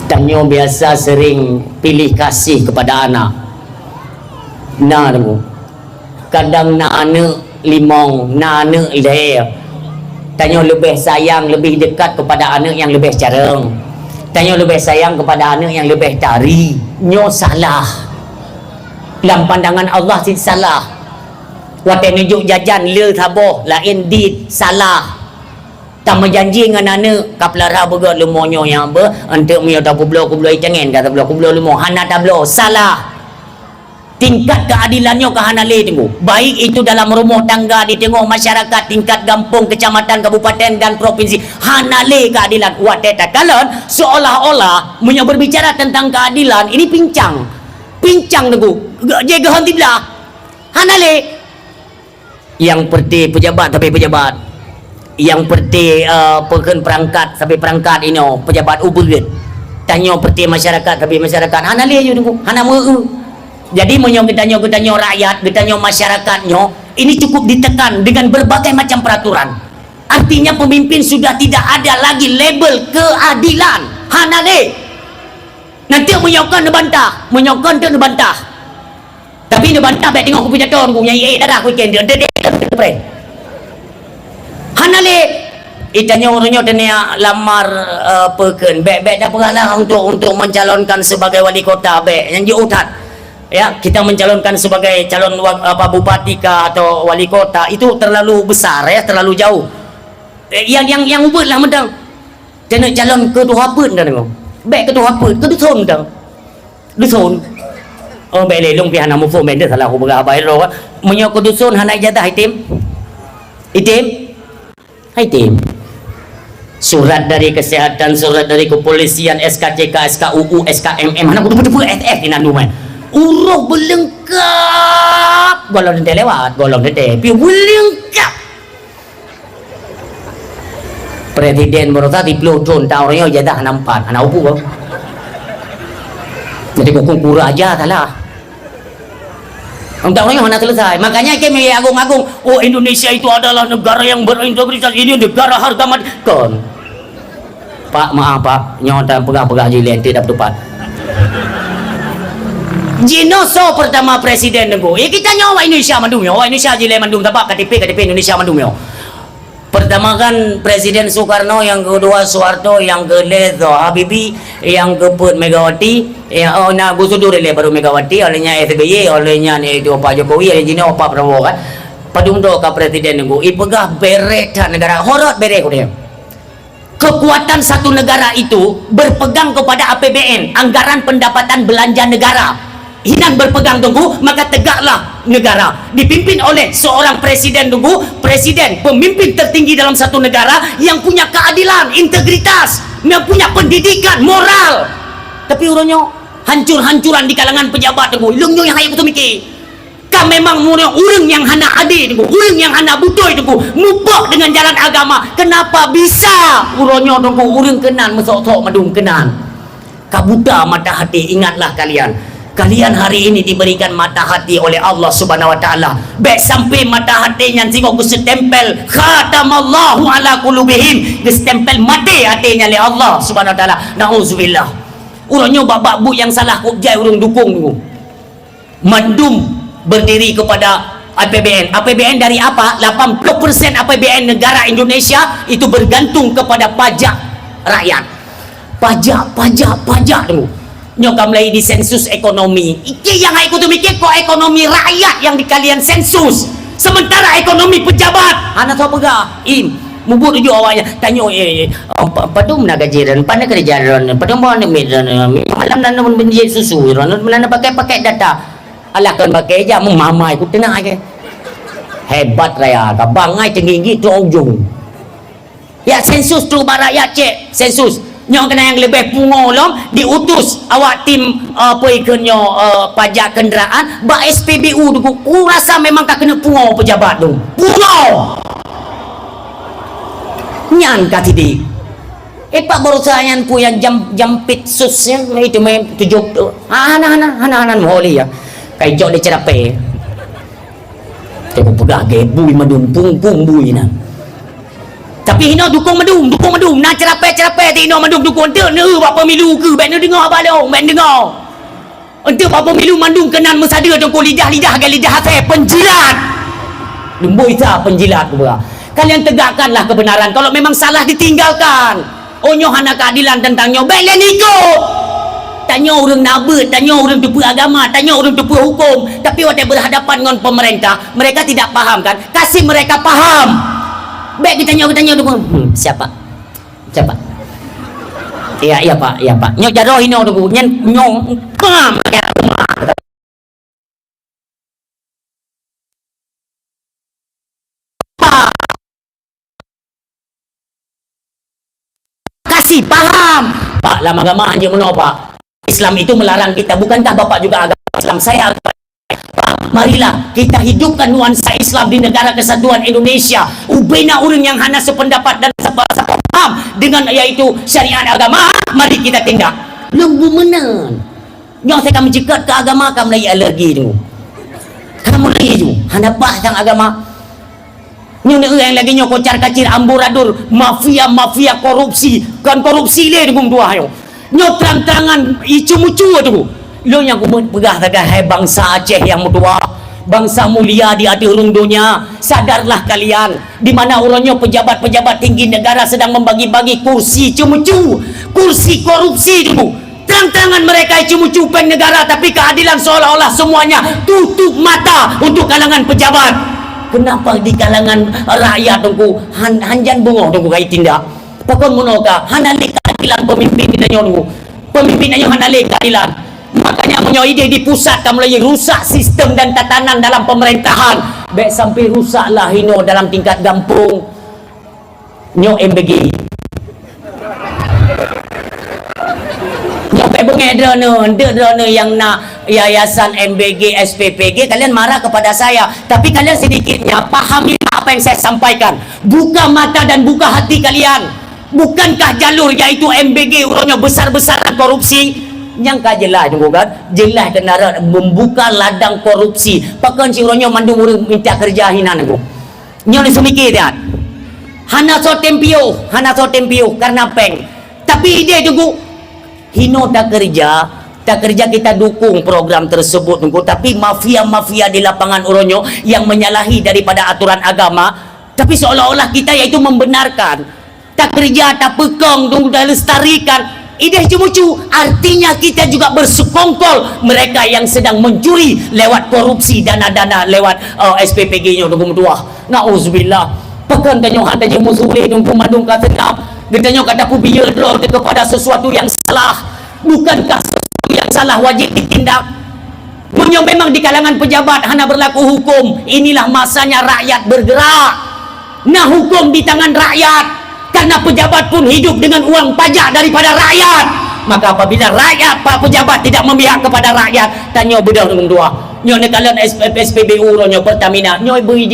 Tanya biasa sering pilih kasih kepada anak. Nah tunggu. Kadang nak anak limau, nak anak leh. Tanya lebih sayang, lebih dekat kepada anak yang lebih careng. Tanya lebih sayang kepada anak yang lebih tari. Nyo salah. Dalam pandangan Allah sih salah. Waktu nunjuk jajan le thaboh lain dit salah. Tak menjanji dengan anak kaplara begot lemonyo yang apa untuk mio tak kublo jangan kata kublo lemo hana tablo salah. Tingkat keadilannya ke hanale tunggu. Baik itu dalam rumah tangga, di tengah masyarakat, tingkat kampung, kecamatan, kabupaten dan provinsi. Hanale keadilan. Wate takalan seolah-olah berbicara tentang keadilan ini pincang. Pincang tunggu. Jaga henti belah. Hanale. Yang perti pejabat tapi pejabat. Yang perti pekan perangkat sampai perangkat ini pejabat ubud. Tanya perti masyarakat tapi masyarakat. Hanale je tunggu. Hana meu. Jadi kita rakyat, kita masyarakatnya, ini cukup ditekan dengan berbagai macam peraturan. Artinya pemimpin sudah tidak ada lagi label keadilan. Hanale. Nanti menyokong dibantah, Tapi dibantah baik tengok aku punya tahun aku nyanyi dah aku ikan dia. Hanale. Itanya orangnya tanya lamar peken. Baik dah pernah untuk mencalonkan sebagai wali kota baik yang diutat. Ya, kita mencalonkan sebagai calon bupati atau wali kota itu terlalu besar ya, terlalu jauh. Yang ubud lah mendang. Jangan calon ketua apa dah tengok. Baik ketua apa? Kedusun dah. Dusun. Oh baik lelong pihak nama phone benda salah aku berapa ro. Menyo kedusun hana ijazah itim. Itim. Surat dari kesehatan, surat dari kepolisian, SKCK, SKUU, SKMM, hana kudu FF di nandu mai. Uruh berlengkap golong nanti lewat golong nanti tapi berlengkap presiden merasa di pelutun tahu jadah nampak anak upu bang jadi kukur aja salah untuk orangnya mana selesai makanya kami agung-agung oh Indonesia itu adalah negara yang berintegritas ini negara harga mati kon pak maaf pak nyata pegah-pegah jilid tidak tepat Jinoso pertama presiden nunggu. Ya kita nyawa Indonesia mandum yo. Indonesia jile mandum tapak KTP Indonesia mandum yo. Pertama kan Presiden Soekarno, yang kedua Soeharto, yang kedua Habibie, yang keempat Megawati. Gus Dur baru Megawati, olehnya SBY, olehnya itu Pak Jokowi, olehnya Pak Prabowo kan. Padung do ka presiden nunggu. Ipegah beret negara horot beret ko dia. Kekuatan satu negara itu berpegang kepada APBN, anggaran pendapatan belanja negara. Hilang berpegang tunggu, maka tegaklah negara. Dipimpin oleh seorang presiden tunggu, presiden, pemimpin tertinggi dalam satu negara yang punya keadilan, integritas, yang punya pendidikan, moral. Tapi urangnya hancur-hancuran di kalangan pejabat tunggu. Ilungnya yang hayang betul mikir. Kan memang urang yang hana adil tunggu, urang yang hana butuh tunggu, mupok dengan jalan agama. Kenapa bisa urangnya tunggu urang kenan mesok-sok madung kenan. Kabuta mata hati, ingatlah kalian. Kalian hari ini diberikan mata hati oleh Allah Subhanahu wa taala. Baik sampai mata hatinya singgo ku setempel khatamallahu ala qulubihim, ditempel mati hatinya oleh Allah Subhanahu wa taala. Nauzubillah. Urangnya babak bu yang salah kok jai urang dukung tu. Mandum berdiri kepada APBN. APBN dari apa? 80% APBN negara Indonesia itu bergantung kepada pajak rakyat. Pajak tu. Nyokam lagi di sensus ekonomi. Iki yang aku tu mikir kok ekonomi rakyat yang di kalian sensus. Sementara ekonomi pejabat. Anak tahu pegah. Mubur tuju awaknya. Tanya padum nak gajiran, pandai kerjaan, padum mana medan, malam dan menjadi susu, mana pakai data. Alah kan pakai aja mamai aku tenang aja. Hebat raya, bangai tinggi tu ujung. Ya sensus tu rakyat cek, sensus. Nyok kena yang lebih pungolong diutus awak tim apa ikannya pajak kenderaan ba SPBU tu ku rasa memang tak kena pungol pejabat tu. Pungol. nyan katidi pak berusahaan pu yang jampit susnya itu main tujuh hana moholi ya kayak jok di cerape tengok pegang gebui madum pung bui na tapi hino dukung madum na cerape tino madum dukung ente ne buat pemilu ke ben dengar apa dong ben dengar ente buat pemilu mandung kenan mesada dong lidah hafif penjilat lembui sah penjilat ke kalian tegakkanlah kebenaran. Kalau memang salah ditinggalkan. Onyo hana keadilan tentang nyo belen ikut. Tanya orang nabut, tanya orang tupu agama, tanya orang tupu hukum. Tapi waktu berhadapan dengan pemerintah, mereka tidak paham kan? Kasih mereka paham. Baik ditanya dulu. Siapa? Iya pak. Nyo jaroh ino dulu. Nyong paham. Kasih paham pak lama agama aja meno pak Islam itu melarang kita, bukankah bapak juga agama Islam? Saya pak, marilah kita hidupkan nuansa Islam di negara kesatuan Indonesia. Ubena orang yang hanya sependapat dan sepaham dengan yaitu syariat agama, mari kita tindak lembu menan nyo saya kami cekat ke agama kamu lagi alergi tu kamu lagi tu hanya bahang agama yang lagi nyo kocar kacir amburadul mafia korupsi kan korupsi le dengan dua ayo nyo terang-terangan icu-mucu tu lo yang pegah tegah hai bangsa Aceh yang mutua bangsa mulia di hati urung dunia. Sadarlah kalian di mana orangnya pejabat-pejabat tinggi negara sedang membagi-bagi kursi icu-mucu, kursi korupsi tu terang-terangan mereka icu-mucu peng negara, tapi keadilan seolah-olah semuanya tutup mata untuk kalangan pejabat. Kenapa di kalangan rakyat tunggu hanjan bungo tunggu kai tindak pakon monoka hanale keadilan pemimpin kita tunggu pemimpinannya hanale keadilan. Makanya menyo ide di pusat kamu lagi rusak sistem dan tatanan dalam pemerintahan baik sampai rusaklah hino dalam tingkat kampung nyo MBG nyampe bengedrone yang nak yayasan MBG SPPG. Kalian marah kepada saya, tapi kalian sedikitnya pahami apa yang saya sampaikan. Buka mata dan buka hati kalian. Bukankah jalur yaitu MBG urangnya besar-besaran korupsi yang jelas tunggu kan jelas kenara membuka ladang korupsi pakan si urangnya mandung urang minta kerja hinan aku nyo ni semikir dia hana so tempio karena peng tapi ide tunggu hino tak kerja kita dukung program tersebut tunggu, tapi mafia di lapangan uronyo yang menyalahi daripada aturan agama, tapi seolah-olah kita yaitu membenarkan tak kerja tak pekong tunggu dah lestarikan ide cemucu. Artinya kita juga bersekongkol mereka yang sedang mencuri lewat korupsi dana-dana lewat SPPG nya tunggu dua. Nauzubillah pekan tanyo hata je musule tunggu madung ka sedap ditanya kata pu biar kepada sesuatu yang salah. Bukankah sesuatu yang salah wajib ditindak? Memang di kalangan pejabat hanya berlaku hukum. Inilah masanya rakyat bergerak. Nah hukum di tangan rakyat, karena pejabat pun hidup dengan uang pajak daripada rakyat. Maka apabila rakyat pak pejabat tidak memihak kepada rakyat, tanya bedah dengan dua nyo ne kalian SPBU nyo Pertamina nyo beri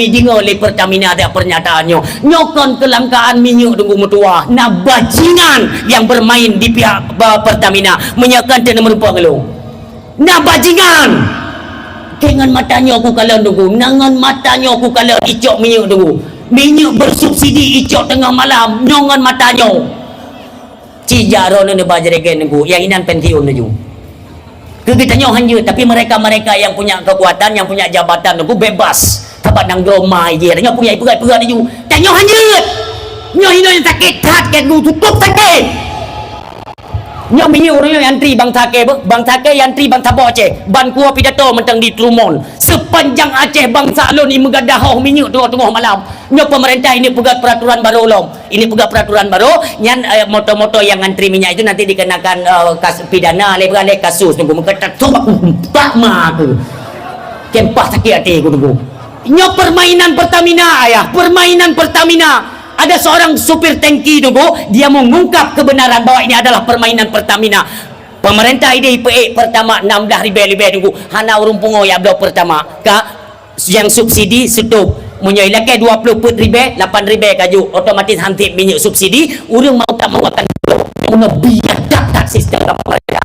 dingo le Pertamina ada pernyataan nyo kon kelangkaan minyak tunggu mutua na bajingan yang bermain di pihak Pertamina menyakan dan merupakan lo na bajingan kengan matanya aku kalian tunggu nangan matanya aku kalian icok minyak tunggu minyak bersubsidi icok tengah malam nyongan matanya cijaro ne bajregen tunggu yang inan pensiun tu kegitanya hanya, tapi mereka yang punya kekuatan, yang punya jabatan itu bebas dapat nang gromai je tanya punya pegat itu tanya hanya nyo hino yang sakit hati tutup sakit nyo minyak orang yang antri bang Take antri bang Sabah Aceh ban kuah pidato mentang di Trumon sepanjang Aceh bangsa lo ni megadah minyak tengah malam nyo pemerintah ini pegat peraturan baru nyan moto-moto yang antri minyak itu nanti dikenakan pidana le kasus tunggu mengketat tak mak kempah sakit hati aku tunggu nyo permainan Pertamina ada seorang supir tangki tunggu dia mengungkap kebenaran bahwa ini adalah permainan Pertamina. Pemerintah IDIPE pertama 16 ribu tunggu hana urung pungo ya blok pertama ka yang subsidi setup Munyai laki 20 put ribe 8 ribe kaju otomatis hantip minyak subsidi urang mau tak mau akan biadab tak sistem mereka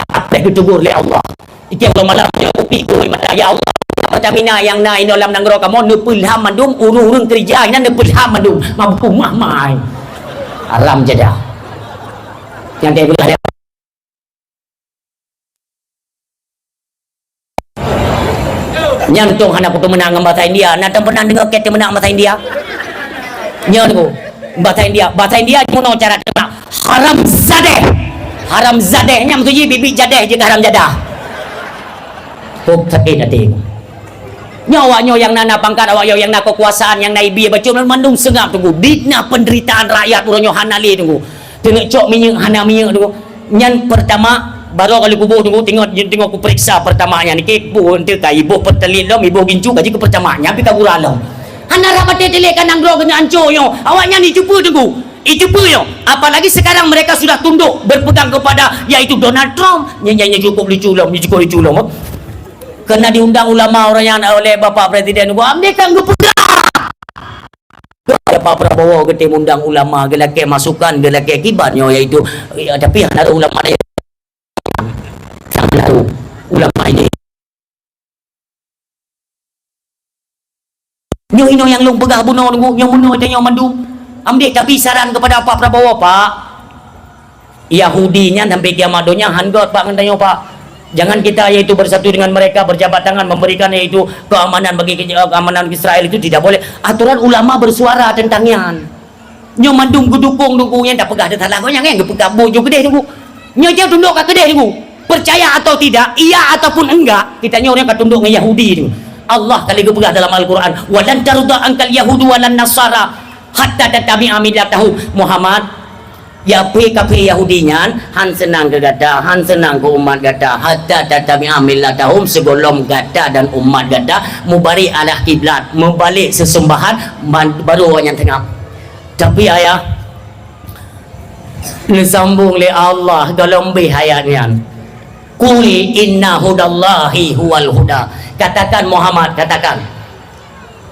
apa ditegur oleh Allah itu Allah malam yang upi ku ya Allah macam ina yang na ino lam nanggro kamu nepulham mandum urung kerja ina nepulham mandum mampu mahmai alam jadah yang dia boleh nyantung hana putu menang bahasa India nak pernah dengar kata menang bahasa India nyantung bahasa India mono cara terang haram zadeh nyam tu je bibi jadeh je haram jadah kok sakit hati nyawanya yang nana pangkat awak yang nak kekuasaan yang naibi baca mandung sengap tunggu ditna penderitaan rakyat uronyo hanali tunggu tengok cok minyak hana minyak tunggu nyan pertama baru kali kubuh tunggu tengok aku periksa pertamanya ni kepo ente ka ibu pertelit lom ibu gincu gaji ke pertamanya pi kabura lom hana rapat telek kan anggro kena anco yo awaknya ni cupu tunggu cupu yo apalagi sekarang mereka sudah tunduk berpegang kepada yaitu Donald Trump nyanyi cukup diculom kena diundang ulama orang yang oleh Bapak Presiden gua ambil kan gua pegang Pak Prabowo kita undang ulama gelake masukan gelake akibatnya yaitu tapi ada ulama yang lalu ulama ini nyo ino yang long pegah buno nunggu nyo buno tanya mandu ambil tapi saran kepada Pak Prabowo Pak Yahudinya sampai kiamat dunia handgot Pak ngantanyo Pak jangan kita yaitu bersatu dengan mereka berjabat tangan memberikan yaitu keamanan bagi keamanan Israel itu tidak boleh aturan ulama bersuara tentangnya nyo mandung dukung-dukungnya tak pegah ada lagu yang pegah bojo gede tunggu nyo jauh tunduk ke gede tunggu percaya atau tidak, iya ataupun enggak, kita orang yang tunduk dengan Yahudi itu. Allah kali pegah dalam Al-Quran, walan tarda angkal Yahudu walan Nasara hatta tattabi'a millatahu Muhammad. Ya PKP Yahudinya, han senang ke gata, han senang ke umat gata, hatta tattabi'a millatahum segolong gata dan umat gata, mubari alah kiblat, membalik sesembahan baru orang yang tengah. Tapi ayah, disambung oleh Allah dalam hayatnya. Kuli inna hudallahi huwal huda. Katakan Muhammad, katakan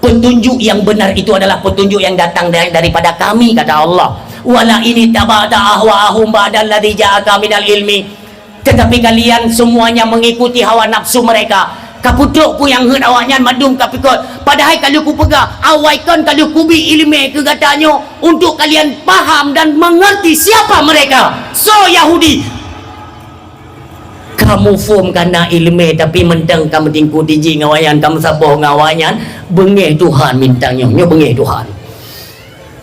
petunjuk yang benar itu adalah petunjuk yang datang daripada kami, kata Allah. Wala ini tabata ahwa'ahum ba'dal ladzi ja'aka minal ilmi. Tetapi kalian semuanya mengikuti hawa nafsu mereka. Kaputuk pun yang hen awaknya madung kapikot. Padahal kalau ku pegah awaikan kalau ku bi ilmu ke katanya untuk kalian paham dan mengerti siapa mereka. So Yahudi kamu form karena ilmu tapi mentang kamu tingku diji ngawayan kamu saboh ngawayan bengeh Tuhan mintangnya nyo bengeh Tuhan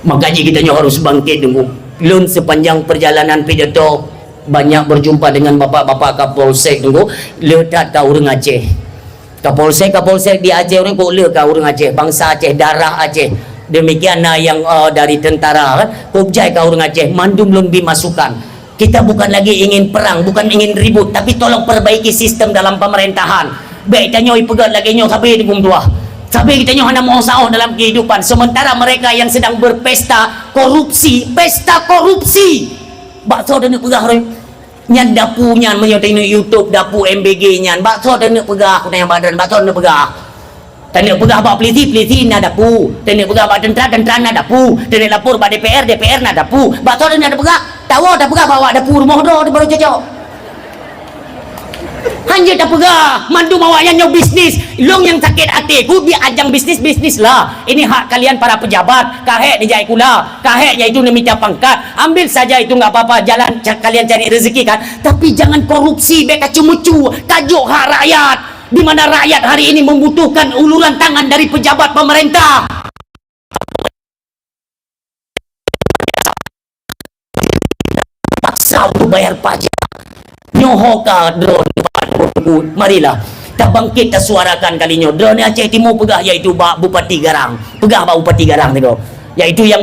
makanya kita harus bangkit tunggu lun sepanjang perjalanan pidato banyak berjumpa dengan bapak-bapak Kapolsek tunggu letak kau orang Aceh Kapolsek di Aceh orang kok le kau orang Aceh bangsa Aceh darah Aceh demikian yang dari tentara Kopjai kau orang Aceh mandum lun bimasukan. Kita bukan lagi ingin perang, bukan ingin ribut, tapi tolong perbaiki sistem dalam pemerintahan. Baik tanya pegat lagi nyo sampai di tua. Sampai kita nyo hanya mau sauh dalam kehidupan. Sementara mereka yang sedang berpesta korupsi, pesta korupsi. Bakso dan pegah orang nyan dapu nyan menyoting YouTube dapu MBG nyan. Bakso dan pegah aku tanya badan, bakso dan pegah. Tanya pegah bak peliti na dapu. Tanya pegah bak tentera na dapu. Tanya lapor bak DPR na dapu. Bakso dan ada pegah. Tahu tak pegah bawa dapur rumah dah baru cocok. Hanya tak pegah mandu mawaknya nyo bisnis. Long yang sakit hati ku bi ajang bisnis lah. Ini hak kalian para pejabat. Kahek dijai kula. Kahek iaitu minta pangkat. Ambil saja itu enggak apa-apa jalan kalian cari rezeki kan. Tapi jangan korupsi beka cemucu. Tajuk hak rakyat. Di mana rakyat hari ini membutuhkan uluran tangan dari pejabat pemerintah. Paksa untuk bayar pajak nyohoka drone marilah tak bangkit tak suarakan kalinya drone Aceh Timur pegah iaitu Bupati Garang pegah Bupati Garang tengok iaitu yang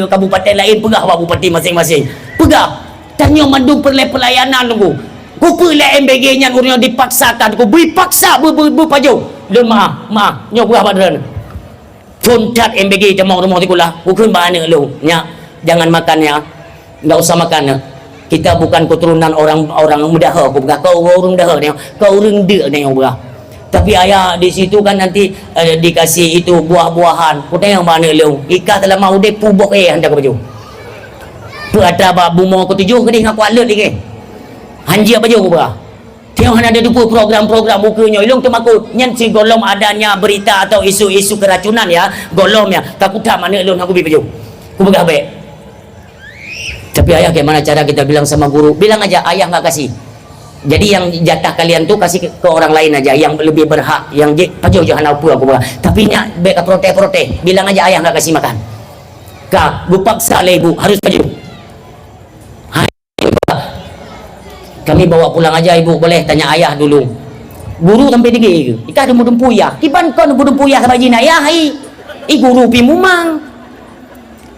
kabupaten lain pegah Bupati masing-masing pegah tanya mandung pelayanan tunggu kupu le MBG nya urang dipaksakan ku beri paksa berpaju lun maaf nyo pegah drone funtat MBG jamau rumah tikulah ukun bahane lu nya jangan makannya enggak usah makan. Kita bukan keturunan orang mudah kau orang dah ni kau orang dia ni Tapi ayah di situ kan nanti dikasih itu buah-buahan. Ku tengok mana lu. Ikat dalam mau dek pubok hantar ke baju. Tu ada bumo ketujuh ke dia ngaku alut lagi. Hanji apa baju ku berah. Tengok ada tu program-program bukunya. Ilung tu makut. Nyan si golom adanya berita atau isu-isu keracunan ya. Golomnya. Takut tak mana ilung aku beli baju. Ku berah baik. Tapi ayah bagaimana cara kita bilang sama guru? Bilang aja ayah nggak kasih. Jadi yang jatah kalian tuh kasih ke orang lain aja yang lebih berhak. Yang jauh-jauhan apa aku bilang. Tapi nya baik protes. Bilang aja ayah nggak kasih makan. Kak, gue paksa lah ibu harus baju. Kami bawa pulang aja ibu, boleh tanya ayah dulu. Guru sampai tinggi. Ika ada mudum puyah. Kiban kau mudum puyah sama jina ayah hai. Guru pi mumang.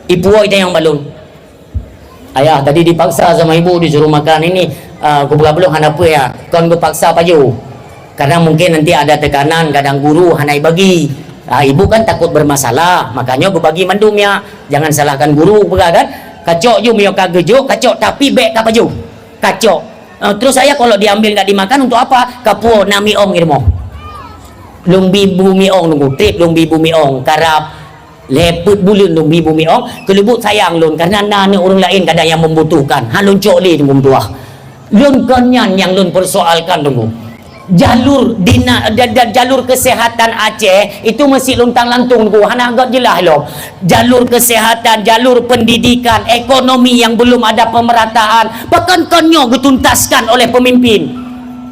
Ibu itu yang balon. Ayah tadi dipaksa sama ibu disuruh makan ini. Aku belum apa ya. Kau gue paksa baju. Karena mungkin nanti ada tekanan kadang guru hanai bagi. Ibu kan takut bermasalah, makanya gue bagi mandum ya. Jangan salahkan guru, kan? Kacok ju mio kagejo, kacok tapi bek kapaju. Kacok. Terus saya kalau diambil nggak dimakan untuk apa? Kapuo nami ong irmo. Lumbi bumi ong nunggu trip lumbi bumi ong karap leput bulun lumbi bumi ong kelebut sayang lun karena nana orang lain kadang yang membutuhkan. Halun cokli tunggu tua. Lun konyan yang lun persoalkan tunggu. Jalur jalur kesehatan Aceh itu mesti luntang lantung ku hana agak jelas loh. Jalur kesehatan, jalur pendidikan, ekonomi yang belum ada pemerataan bahkan konyo dituntaskan oleh pemimpin.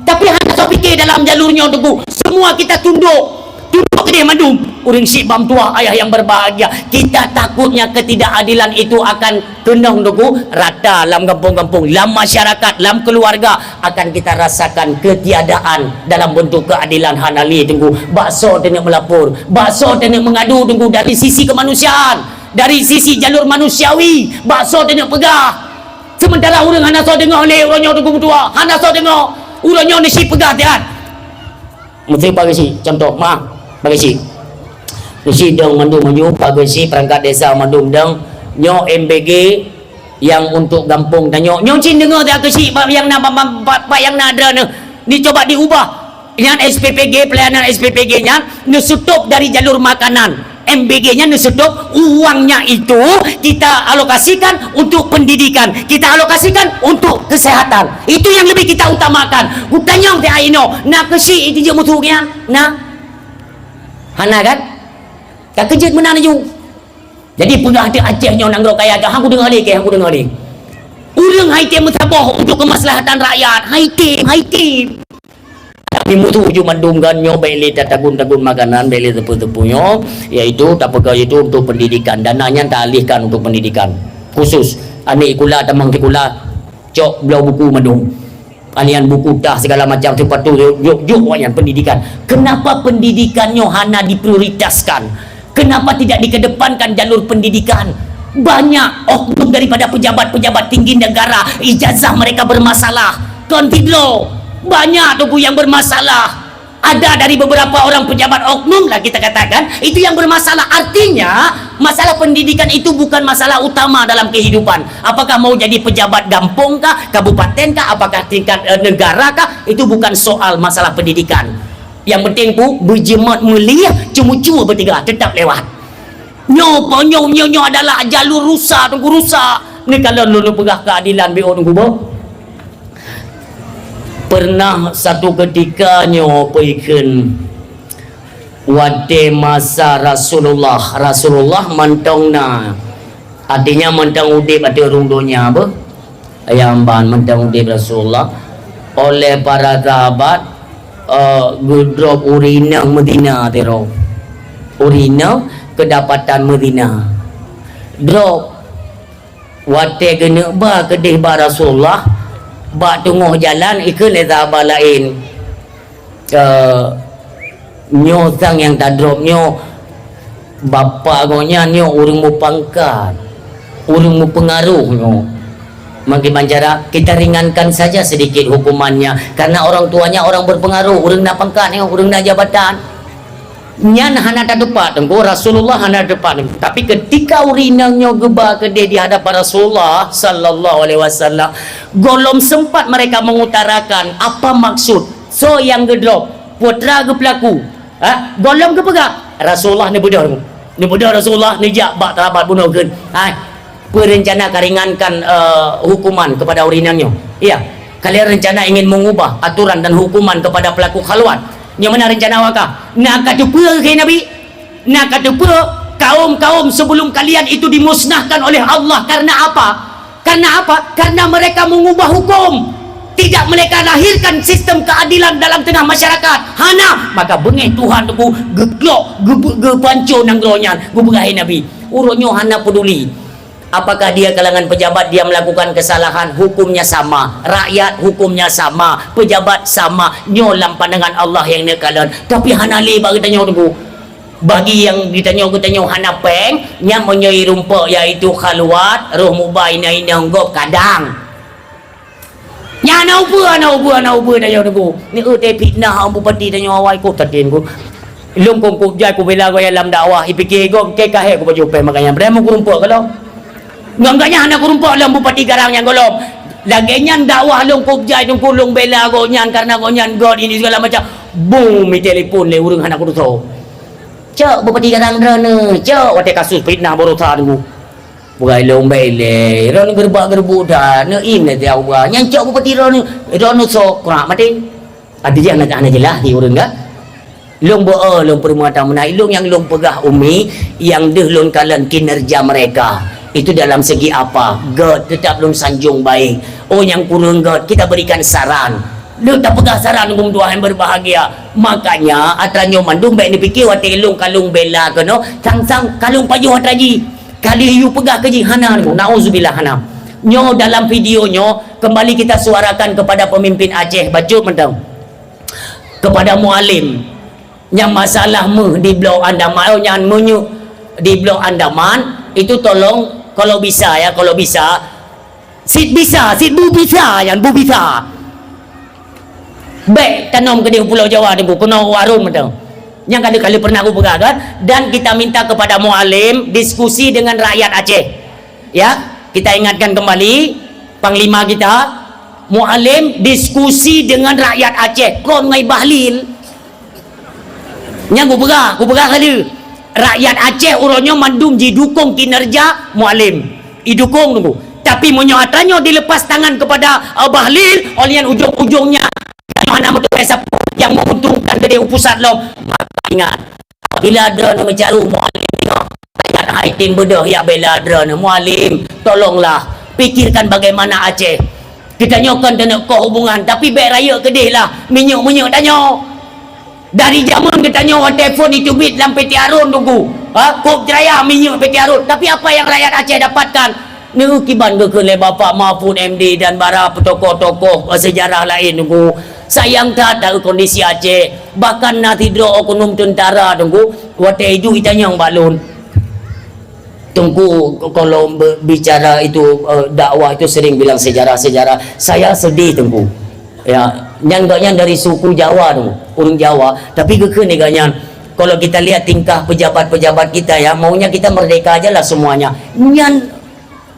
Tapi hanya saya fikir dalam jalurnya ku semua kita tunduk ke dia madum. Uring si bam tua ayah yang berbahagia. Kita takutnya ketidakadilan itu akan kenong dugu rata dalam kampung-kampung, dalam masyarakat, dalam keluarga akan kita rasakan ketiadaan dalam bentuk keadilan hanali tunggu. Bakso tengok melapor, bakso tengok mengadu tunggu dari sisi kemanusiaan, dari sisi jalur manusiawi, bakso tengok pegah. Sementara orang hana so tengok oleh orangnya tunggu tua, hana so tengok orangnya ni si pegah tiat. Mesti bagi si contoh mah bagi si si dong mandum menyu bagi si perangkat desa mandum dong nyo MBG yang untuk gampung dan nyo cin dengar dia ke si yang nama pak yang nadra ni coba diubah dengan SPPG pelayanan SPPG nya nusutup dari jalur makanan MBG nya nusutup uangnya itu kita alokasikan untuk pendidikan, kita alokasikan untuk kesehatan. Itu yang lebih kita utamakan. Utanya te aino nak kesi itu je mutunya nah hana kan tak kejut menang ju. Jadi pegah di Aceh nyo nang kaya dah aku dengar lagi aku dengar lagi. Urang haitim mutabah untuk kemaslahatan rakyat. Haitim. Tapi mutu ju mandungkan nyo beli tagun makanan beli tepu-tepunyo yaitu tak pegah itu untuk pendidikan. Dananya tak alihkan untuk pendidikan. Khusus anik kula tamang kula cok belau buku mandung. Alian buku dah segala macam tempat tu yuk wayan pendidikan. Kenapa pendidikannya hana diprioritaskan? Kenapa tidak dikedepankan jalur pendidikan? Banyak oknum daripada pejabat-pejabat tinggi negara ijazah mereka bermasalah. Konfidlo banyak tuh yang bermasalah. Ada dari beberapa orang pejabat oknum lah kita katakan itu yang bermasalah. Artinya masalah pendidikan itu bukan masalah utama dalam kehidupan. Apakah mau jadi pejabat gampung kah, kabupaten kah, apakah tingkat negara kah, itu bukan soal masalah pendidikan. Yang penting ku berjemat mulia cuma-cuma bertiga tetap lewat. Nyo adalah jalur rusak tunggu rusak. Ni kalau lu pegah keadilan BO tunggu bo. Pernah satu ketika nyo peiken wate masa Rasulullah mentongna artinya mentang udip ada rundonya apa ayam ban mentang udip Rasulullah oleh para sahabat gudrop urina Medina tero urina kedapatan Medina drop wate kena ba kedih ba Rasulullah bak tengah jalan ikut sahabat lain nyo sang yang tak drop nyo bapa agaknya nyo urang mu pangkat urang mu pengaruh nyo makin cara kita ringankan saja sedikit hukumannya karena orang tuanya orang berpengaruh urang nak pangkat nyo urang nak jabatan nyan hana tak depan tengku Rasulullah hana depan tapi ketika urinannya geba ke dia di hadapan Rasulullah sallallahu alaihi wasallam golom sempat mereka mengutarakan apa maksud so yang gedrop putra ke pelaku, golong ke pegak Rasulullah ni bedah Rasulullah ni jak bak terabat bunuh ke berencana keringankan hukuman kepada urinannya. Iya, kalian rencana ingin mengubah aturan dan hukuman kepada pelaku khalwat. Yang mana rencana wakah? Nak kata apa ke Nabi? Nak kata apa? Kaum-kaum sebelum kalian itu dimusnahkan oleh Allah karena apa? Karena apa? Karena mereka mengubah hukum. Tidak mereka lahirkan sistem keadilan dalam tengah masyarakat. Hana, maka bengih Tuhan tu geglok, gepancur nang gelonyan, berahi Nabi. Urutnya hana peduli. Apakah dia kalangan pejabat, dia melakukan kesalahan, hukumnya sama, rakyat hukumnya sama, pejabat sama, nyolam pandangan Allah yang nekalan. Tapi hana lebar kita nyaw tunggu. Bagi yang ditanya hana peng, yang menyoi rumput iaitu khalwat, roh mubai ina ngop kadang. Nya ana upa dah nyaw tunggu. Ni te fitnah bupati tanya awai ko tadin ko. Ilung ko jai ko bela ko dalam dakwah, ipikir ko ke kahe ko baju peng makanya. Beremu ko rumput kalau ngangkanya anak kurumpak dalam bupati garang yang golong lagi nyan dakwah long kubjai dong kulung bela go nyan karena go nyan god ini segala macam boom mi telefon le urang anak kudu cok bupati garang drone cok wate kasus fitnah borotha dulu bukai long bele ron gerbak dah ne im ne dia wa nyan cok bupati ron so kurang mati ada je anak jelah di urang ga long long permuatan menai long yang long pegah umi yang deh long kalan kinerja mereka itu dalam segi apa? God tetap belum sanjung baik. Oh yang kurang God, kita berikan saran. Lu tak pegang saran untuk dua yang berbahagia. Makanya atranyo mandung baik dipikir wate ilung kalung bela kono, sang kalung payuh atraji. Kali you pegah keji hana tu. Nauzubillah hana. Nyo dalam videonyo kembali kita suarakan kepada pemimpin Aceh Bacut mentang. Kepada mualim yang masalah di Blok Andaman, yang di Blok Andaman itu tolong kalau bisa sit bu bisa baik tanam ke di Pulau Jawa tu kena warung macam yang kali-kali pernah aku pegang dan kita minta kepada mualim diskusi dengan rakyat Aceh ya, kita ingatkan kembali panglima kita mualim diskusi dengan rakyat Aceh kon ngai bahlil yang aku pegang kali rakyat Aceh uronyo mandum didukung kinerja mualim idukung tunggu tapi menyoatannya dilepas tangan kepada bahlil olian ujung-ujungnya mana betul yang menguntungkan dari pusat lo maka ingat bila ada nama caru mualim rakyat haitin bedah ya bela drone mualim tolonglah pikirkan bagaimana Aceh kita nyokan dan hubungan tapi baik raya kedih lah minyak tanya dari zaman kita nyawa telefon itu bit dalam PT Arun tunggu kop jeraya minyak PT Arun tapi apa yang rakyat Aceh dapatkan ni kiban ke bapak Mahfud MD dan para tokoh-tokoh sejarah lain tunggu sayang tak dari kondisi Aceh bahkan nanti draw oknum tentara tunggu wate itu itanya yang balun tunggu kalau bicara itu dakwah itu sering bilang sejarah saya sedih tunggu ya nyan dari suku Jawa tu orang Jawa tapi kekene ganyan kalau kita lihat tingkah pejabat-pejabat kita ya maunya kita merdeka aja lah semuanya nyan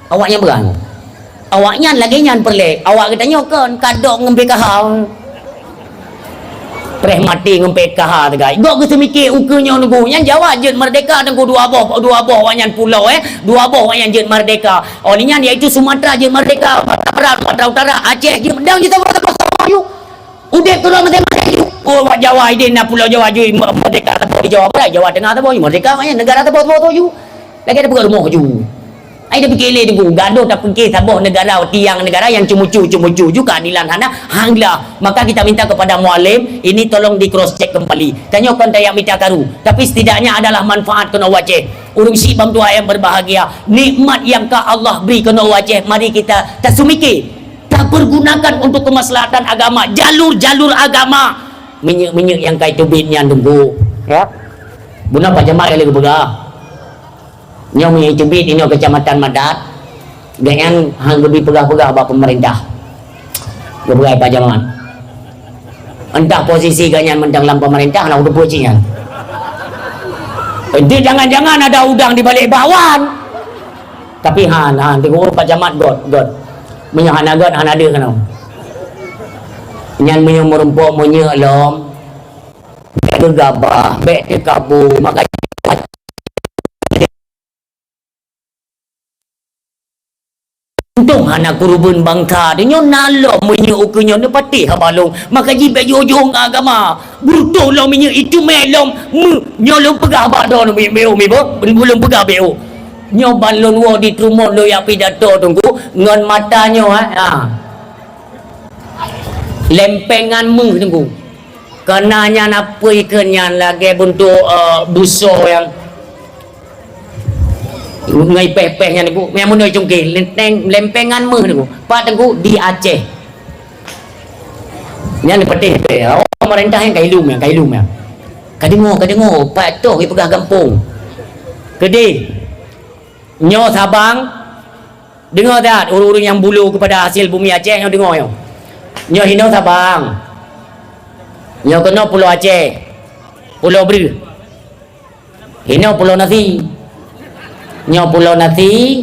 awaknya berang awaknya lagi nyan perlek awak kita nyokan kadok ngempe kahal preh mati ngempe kahal tegai gok kita mikir ukenya nunggu nyan Jawa jet merdeka nunggu dua boh wanyan pulau dua boh wanyan jet merdeka olinya iaitu Sumatera jet merdeka Sumatera Utara Aceh jet medang kita yuk udah turun macam-macam yuk oh Jawa ini nak Pulau Jawa ju merdeka atau di Jawa Barat Jawa Tengah atau merdeka maknya negara atau tu yuk lagi ada bukan rumah ju ai dah fikir le tu gaduh tak fikir sabuh negara tiang negara yang cumucu ju keadilan hana hanglah maka kita minta kepada mualim ini tolong di cross check kembali tanyakan tayak mita karu tapi setidaknya adalah manfaat kena Aceh urung si bang tua yang berbahagia nikmat yang ka Allah beri kena Aceh mari kita tak sumikir tak pergunakan untuk kemaslahatan agama jalur agama minyak yang kayak tubitnya tunggu ya buna Pak Jamal lagi bergah nyong minyak tubit ini kecamatan Madat dengan hang lebih pegah-pegah bak pemerintah bergah Pak Jamal entah posisi ganyan mentang dalam pemerintah nak udah pocinya dia jangan-jangan ada udang di balik bawan tapi tengok Pak Jamal God menyahan agak hana ada kan nyan menyumur empok menye lom gegabah baik dia kabur maka untung anak kurubun bangka dia nalo menyo ukunyo ne patih habalong maka jibe jojong agama bruto lo menyo itu melom nyolong pegah bado no beo belum pegah beo nyo balon wo di trumon lo ya pidato tunggu ngon matanya lempengan mu tunggu kenanya apa ikannya lagi bentuk buso yang ngai pepehnya ni ku memang noi cungkil lempengan mu ni ku pak tengku di Aceh yang pedih pe pemerintah yang kailum ya kadengo pak tu pergi pegah kampung kedih nyo Sabang dengar tak urus-urus yang bulu kepada hasil bumi Aceh nyo dengar nyo hino Sabang nyo kena Pulau Aceh Pulau Beri hino Pulau Nasi nyo Pulau Nasi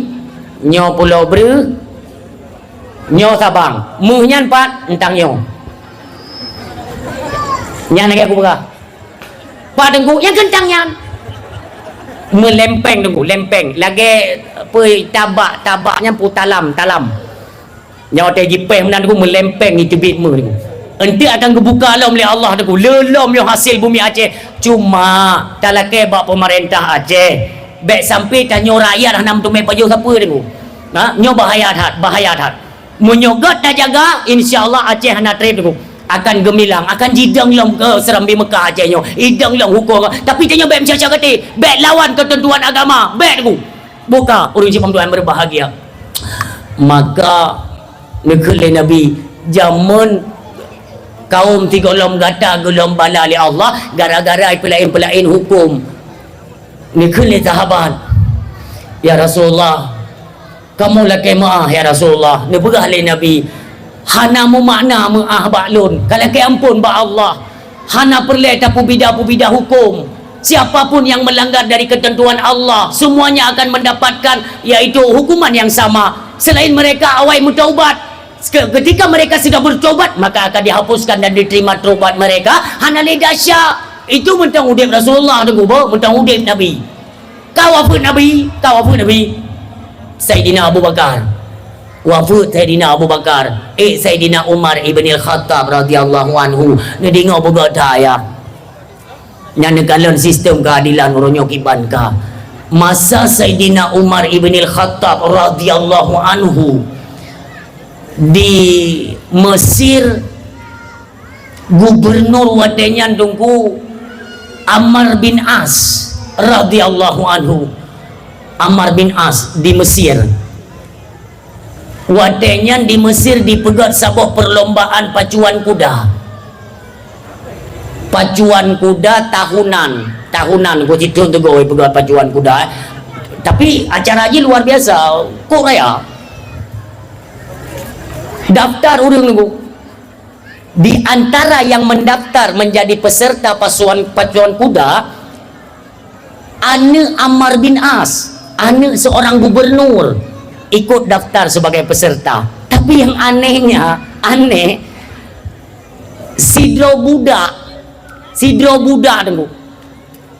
nyo Pulau Beri nyo Sabang muhnyan pat entang nyo nyan lagi aku berah pak tengku yang kentang nyan melempeng tengku lempeng lagi apa tabaknya pu talam nyo te jipeh menan tengku melempeng itu bit mu tengku enti akan kebuka alam oleh Allah tengku lelom yo hasil bumi Aceh cuma talake bak pemerintah Aceh baik sampai tanyo rakyat hanam tu mai paju siapa tengku nyo bahaya hat menyogot dah jaga insyaallah Aceh hana trade tengku akan gemilang akan jidang long ke Serambi Mekah Aceh nyo idang long hukum tapi tanyo baik macam kata baik lawan ketentuan agama baik tengku buka urang cipam Tuhan berbahagia maka negeri Nabi zaman kaum tiga lom gata gelom bala oleh Allah gara-gara pelain hukum ni kuli sahabat ya Rasulullah kamu laki maah ya Rasulullah ni berah oleh Nabi hana mu makna maah baklun kalau ke ampun ba Allah hana perlu tapu bidah hukum siapapun yang melanggar dari ketentuan Allah semuanya akan mendapatkan yaitu hukuman yang sama selain mereka awai mutaubat ketika mereka sudah bertobat maka akan dihapuskan dan diterima taubat mereka hana le dahsyat itu mentang udip Rasulullah tunggu mentang udip Nabi kau apa Nabi Sayyidina Abu Bakar wafat Sayyidina Abu Bakar Sayyidina Umar ibn al-Khattab radhiyallahu anhu ni dengar boga daya yang negara sistem keadilan orangnya kibanka masa Sayyidina Umar ibn al-Khattab radhiyallahu anhu di Mesir gubernur wadenya tunggu Ammar bin As radhiyallahu anhu Ammar bin As di Mesir wadenya di Mesir dipegat sebuah perlombaan pacuan kuda tahunan gua cerita tu gua pegat pacuan kuda tapi acara aja luar biasa kok raya daftar urang nunggu di antara yang mendaftar menjadi peserta pacuan kuda anak Ammar bin As anak seorang gubernur ikut daftar sebagai peserta tapi yang aneh sidro budak tunggu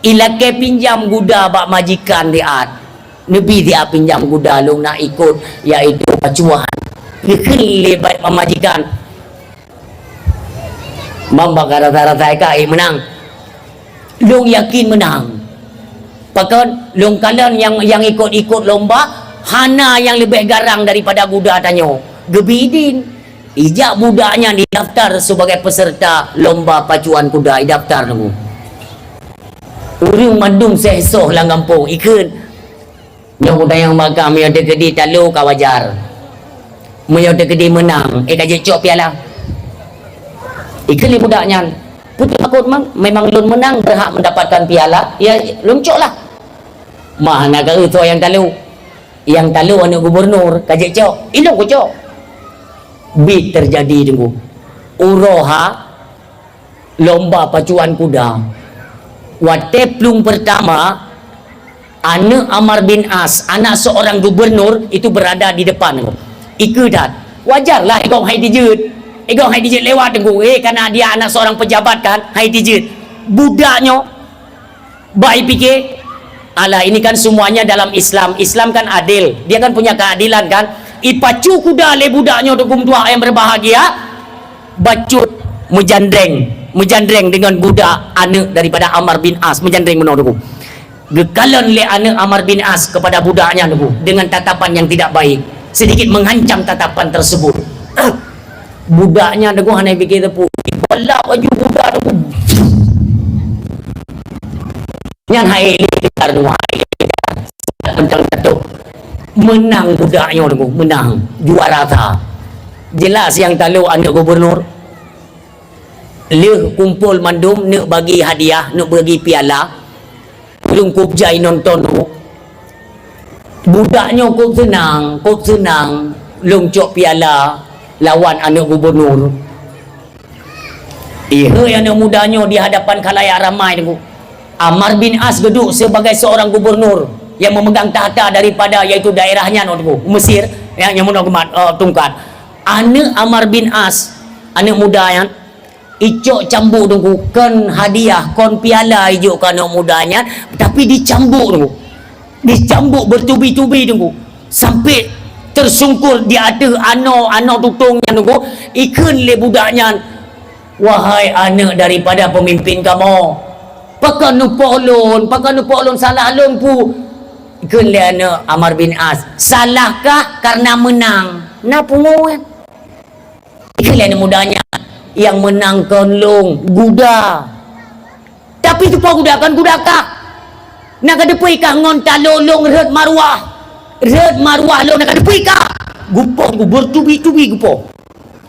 ilake pinjam kuda bak majikan diat Nabi dia pinjam kuda lu nak ikut yaitu pacuan dikeli baik pemajikan mamba rata-rata kai menang lu yakin menang pakai lu kalian yang ikut lomba hana yang lebih garang daripada kuda tanyo gebidin ijak budaknya didaftar sebagai peserta lomba pacuan kuda daftar tunggu urang mandung sesoh lang kampung ikut nyo yang makam yang degedi talu kawajar menyau gede menang kaje cok piala ikeli budaknya putih takut memang lun menang berhak mendapatkan piala ya luncok lah mana ke itu yang talu anak gubernur kaje cok ilung ko cok bit terjadi tunggu uroha lomba pacuan kuda wateplung pertama anak Ammar bin As anak seorang gubernur itu berada di depan ikutan wajarlah egong hai dijut lewat tengku karena dia anak seorang pejabat kan hai dijut budaknya baik fikir, alah ini kan semuanya dalam Islam. Islam kan adil, dia kan punya keadilan kan. Ipacu kuda le budaknya dugum tua yang berbahagia, bacut menjandreng dengan budak anak daripada Amr bin As, menjandreng menurutku. Gekalan le anak Amr bin As kepada budaknya dulu dengan tatapan yang tidak baik, sedikit mengancam tatapan tersebut. Budaknya dulu hanya fikir tepu, balak baju budak dulu. Yang hai lekar dulu, tentang datuk menang budaknya dulu, menang juara ta. Jelas yang tahu anak gubernur le kumpul mandum nak bagi hadiah, nak bagi piala. Belum kubjai nonton tu. Budaknya kop senang lungcok piala lawan anak gubernur. Anak mudanya di hadapan khalayak ramai tu. Amr bin As duduk sebagai seorang gubernur yang memegang tahta daripada iaitu daerahnya tu, Mesir yang memegang tungkat. Anak Amr bin As, anak muda yang icok cambuk tunggu kan hadiah kon piala ijok kan anak mudanya, tapi dicambuk bertubi-tubi tunggu sampai tersungkur di atas anak tutungnya tunggu ikan le budaknya, wahai anak daripada pemimpin kamu, pakai nupolon salah lon pu ikan le anak Amr bin As, salahkah karena menang na punguan ikan le anak mudanya yang menangkan long guda, tapi tu pa gudakan gudakah nak kadepui kah ngon talolong red marwah lo nak kadepui kah gupo bertubi-tubi gupo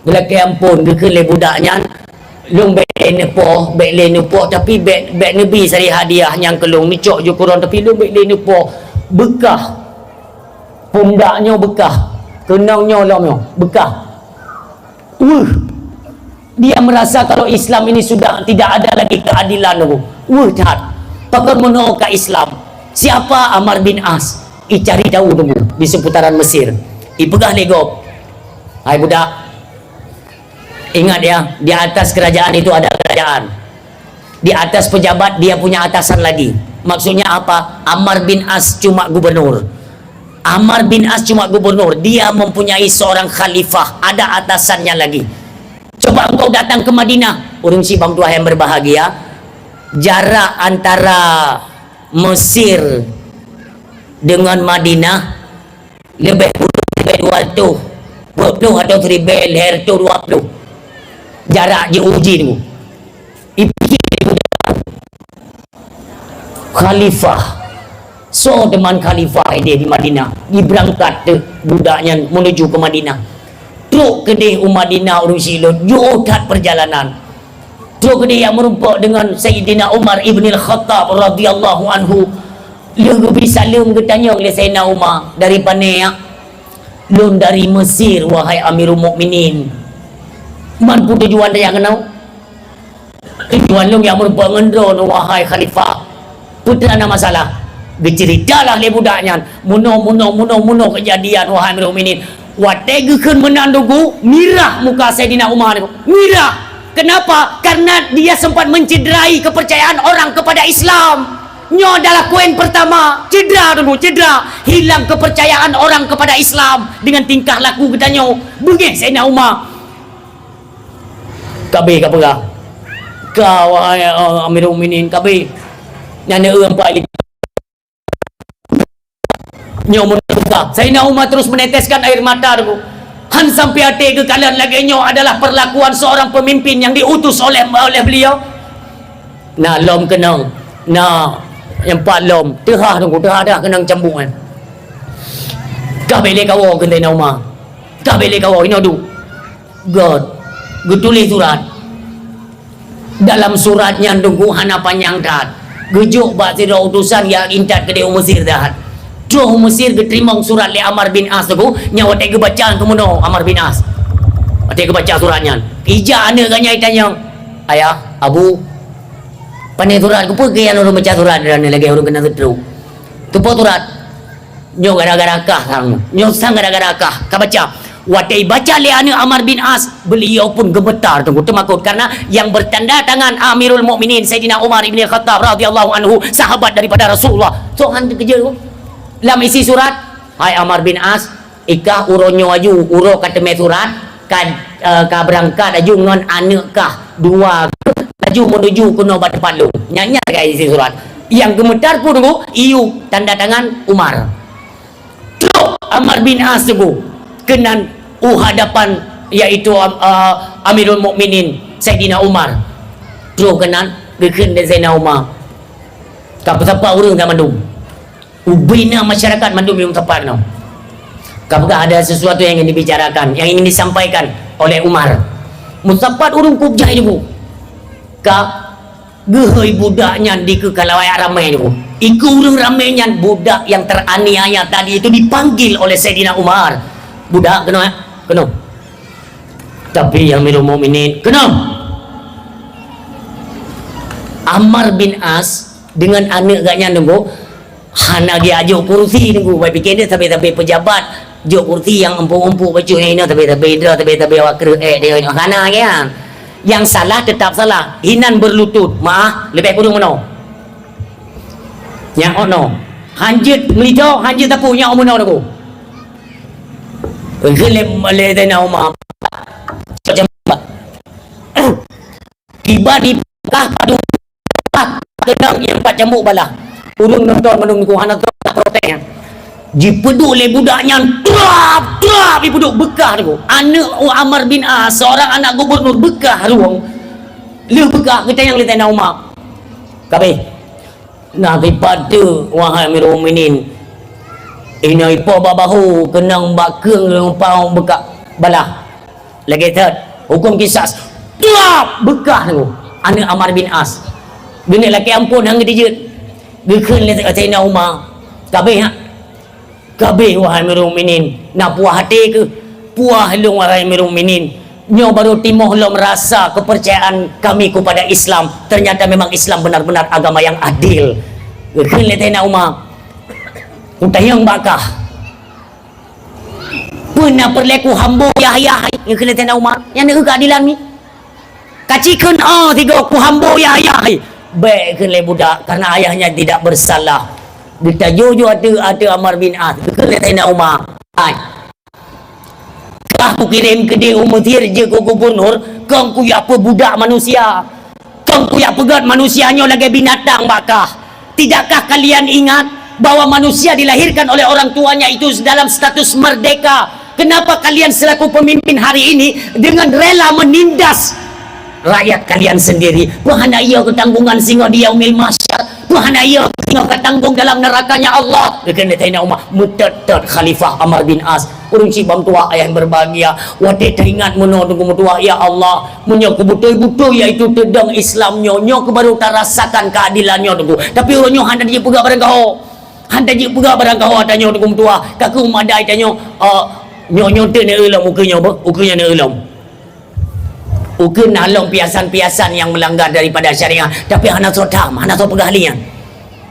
gelak ampun gekele budaknya long bek nepo tapi bek nebi sari hadiah yang kelong ni cok je kurang tapi long bek nepo bekah pundaknya bekah kenangnya lomnya bekah dia merasa kalau Islam ini sudah tidak ada lagi keadilan tu. Tat. Pakar menolak ke Islam. Siapa Amr bin As? Cari tahu dulu di seputaran Mesir. Pegah legop. Hai budak. Ingat ya, di atas kerajaan itu ada kerajaan. Di atas pejabat dia punya atasan lagi. Maksudnya apa? Amr bin As cuma gubernur. Amr bin As cuma gubernur. Dia mempunyai seorang khalifah. Ada atasannya lagi. Coba engkau datang ke Madinah, urang si bang tua yang berbahagia, jarak antara Mesir dengan Madinah lebih 200 atau 300 jarak je uji tu. Khalifah so teman khalifah dia di Madinah diberangkat budaknya menuju ke Madinah. Truk kedai Madinah urang silot juhat perjalanan. Truk kedai yang merumpuk dengan Sayyidina Umar ibn al-Khattab radhiyallahu anhu. Lu bisa lum ketanya oleh Sayyidina Umar dari Panea. Lun dari Mesir wahai Amirul Mukminin. Man pun tujuan dia kenau. Tujuan lu yang merumpuk ngendron wahai khalifah. Putra ada masalah. Berceritalah le budaknya. Muno kejadian wahai Amirul Mukminin. Wategekeun menandugu mirah muka Sayyidina Umar mirah. Kenapa? Karena dia sempat mencederai kepercayaan orang kepada Islam. Nyo adalah koin pertama, cedera hilang kepercayaan orang kepada Islam dengan tingkah laku katanya bengih Sayyidina Umar. Kabe kapega kau Amirul Mukminin kabe nyana empat nyo menduga Sayyidina Umar terus meneteskan air mata dulu. Han sampai hati ke kalian lagi nyo adalah perlakuan seorang pemimpin yang diutus oleh beliau. Nah lom kenang. Nah yang empat lom terah dah kenang cambungan. Kah beli kau ke Sayyidina Umar. Kah beli kau ini adu. God tulis surat. Dalam suratnya tunggu hana panjang dah. Gejuk bak sira utusan yang intat ke dia Mesir dah. Joh Mesir keterima surat le Amr bin As tu nyawa tak baca kemuno Amr bin As. Tak baca suratnya. Ija anak kanya tanya, "Ayah, abu pandai surat ku pergi yang orang baca surat dan lagi orang kena seteru." Tu po surat. Nyo gara-gara kah sang. Nyo sang gara-gara kah. Ka baca. Wadai baca liana Amr bin As, beliau pun gemetar tunggu temakut karena yang bertanda tangan Amirul Mukminin Sayyidina Umar bin Khattab radhiyallahu anhu, sahabat daripada Rasulullah. So hantu kerja tu. Lam isi surat, hai Amr bin As, ikah uronyo aju, uro kata me surat, ka berangkat aju ngon anak kah dua aju menuju ke nobat depan lu. Nyanyi ka isi surat. Yang gemetar pun tunggu, iu tanda tangan Umar. Truk Amr bin As tunggu. Kenan hadapan yaitu Amirul Mukminin Sayyidina Umar. Terus kenan gekeun dari Sayyidina Umar. Kapapa urang dah mandum. Ubina masyarakat mandum yang tepat no. Apakah ada sesuatu yang ingin dibicarakan, yang ingin disampaikan oleh Umar? Musapat urung kubjah itu. Ka gehoi budaknya di ke kalawai ramai itu. Iku urang ramainya budak yang teraniaya tadi itu dipanggil oleh Sayyidina Umar. Budak kena tapi yang Amirul Mukminin kena Amr bin As dengan anak gaknya nunggu hana dia ajuk kursi nunggu baik fikir dia tapi pejabat juk kursi yang empuk-empuk baju ini tapi wakil dia hana kan yang salah tetap salah, hinan berlutut maaf lebih kurang mana yang ono hanjit melidau hanjit tapu yang ono aku gelem oleh Sayyidina Umar tiba di kah padu tenang yang 4 cambuk bala urung nonton menunggu hana protes dipedu oleh budaknya trap dipeduk bekah tu anak Amr bin As seorang anak gubernur bekah ruang le bekah kita yang Sayyidina Umar kabeh nak daripada wahai Amirul Mukminin ina ipo babahu kenang bakeng lempau bekak balah lagi third hukum kisas tuap bekah tu anak Amr bin As bini laki ampun hang dijut gekeun le Sayyidina Umar kabeh ha kabeh wahai Amirul Mukminin nak puas hati ke puas lu wahai Amirul Mukminin nyo baru timoh lo merasa kepercayaan kami kepada Islam ternyata memang Islam benar-benar agama yang adil gekeun le Sayyidina Umar utayang bakah pernah perleku hambo Yahya yang kena Sayyidina Umar yang nak keadilan ni kacikun tiga ku hambo Yahya baik kena budak karena ayahnya tidak bersalah kita jojo ada Amr bin As kena Sayyidina Umar kah ku kirim ke dia umutir je ku gubernur kau ku ya apa budak manusia kau ku ya pegat manusianya lagi binatang bakah tidakkah kalian ingat bahwa manusia dilahirkan oleh orang tuanya itu dalam status merdeka. Kenapa kalian selaku pemimpin hari ini dengan rela menindas rakyat kalian sendiri? Wahana ia ketanggungan singa di yaumil mahsyar. Wahana ia singa ketanggung dalam nerakanya Allah. Dengan Sayyidina Umar mutat Khalifah Amr bin As urung cibam tua ayah berbahagia wate teringat meno tunggu tua ya Allah munyo kebutuh-butuh iaitu tedang Islamnya nyo baru tarasakan keadilannya tunggu tapi urunyo handa dia pegak barang kau handa je pegak barang kau adanya hukum tua kaku madai tanya nyo te ne ulam ukenya apa ukenya ne ulam ukeun nalong piasan-piasan yang melanggar daripada syariah tapi hana sotam hana so pegahlian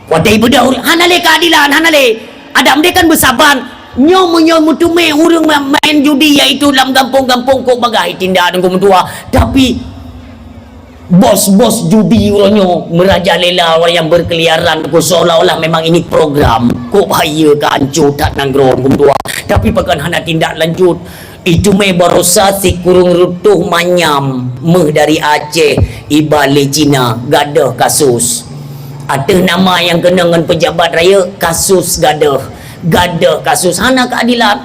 wadai budak hana le keadilan hana le ada mereka kan bersaban nyo mutume urang main judi iaitu dalam kampung-kampung kok bagai tindak dengan tua tapi bos-bos judi uronyo merajalela orang yang berkeliaran seolah-olah memang ini program kok bahaya kancur tak nanggrong tua tapi pekan hana tindak lanjut itu me barosa si kurung rutuh manyam meh dari Aceh ibale Cina gadah kasus ada nama yang kena dengan pejabat raya kasus gadah kasus hana keadilan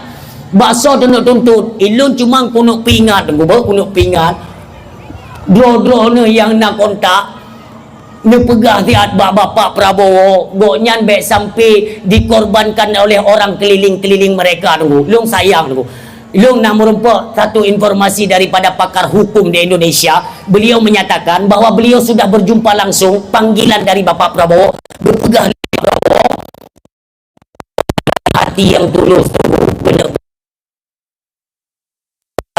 bakso nak tuntut ilun cuma kunuk pingat kunuk pingat dro-dro ni yang nak kontak ni pegah tiat bapak Prabowo goknyan baik sampai dikorbankan oleh orang keliling-keliling mereka tunggu long sayang tunggu long nak merempak satu informasi daripada pakar hukum di Indonesia beliau menyatakan bahwa beliau sudah berjumpa langsung panggilan dari bapak Prabowo berpegah Prabowo hati yang tulus tunggu benar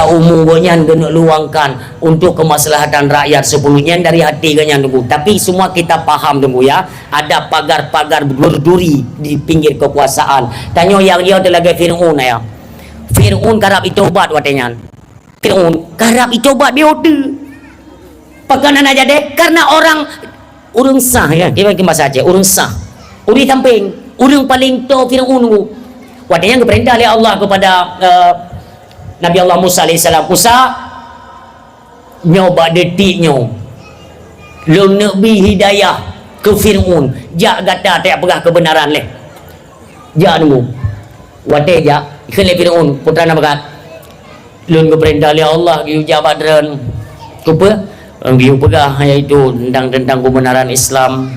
umumnya kena luangkan untuk kemaslahatan rakyat sepenuhnya dari hati kanya tunggu tapi semua kita paham tunggu ya ada pagar-pagar berduri di pinggir kekuasaan tanya yang dia adalah Fir'aun ya Fir'aun karap itobat watenya. Fir'aun karap itobat biota. Pakanan aja deh karena orang sah ya. Kita pakai bahasa Aceh, orang sah. Uri samping, orang paling to Fir'aun tu. Watenya keperintah oleh Allah kepada Nabi Allah Musa alaihissalam. Musa nyoba detiknya. Lu nabi hidayah ke Fir'aun. Jak kata tak pegah kebenaran leh. Jak nunggu. Wate jak kele Fir'aun putra nabakat. Lu keperintah oleh Allah giu jabat ren. Kupa giu pegah iaitu tentang kebenaran Islam.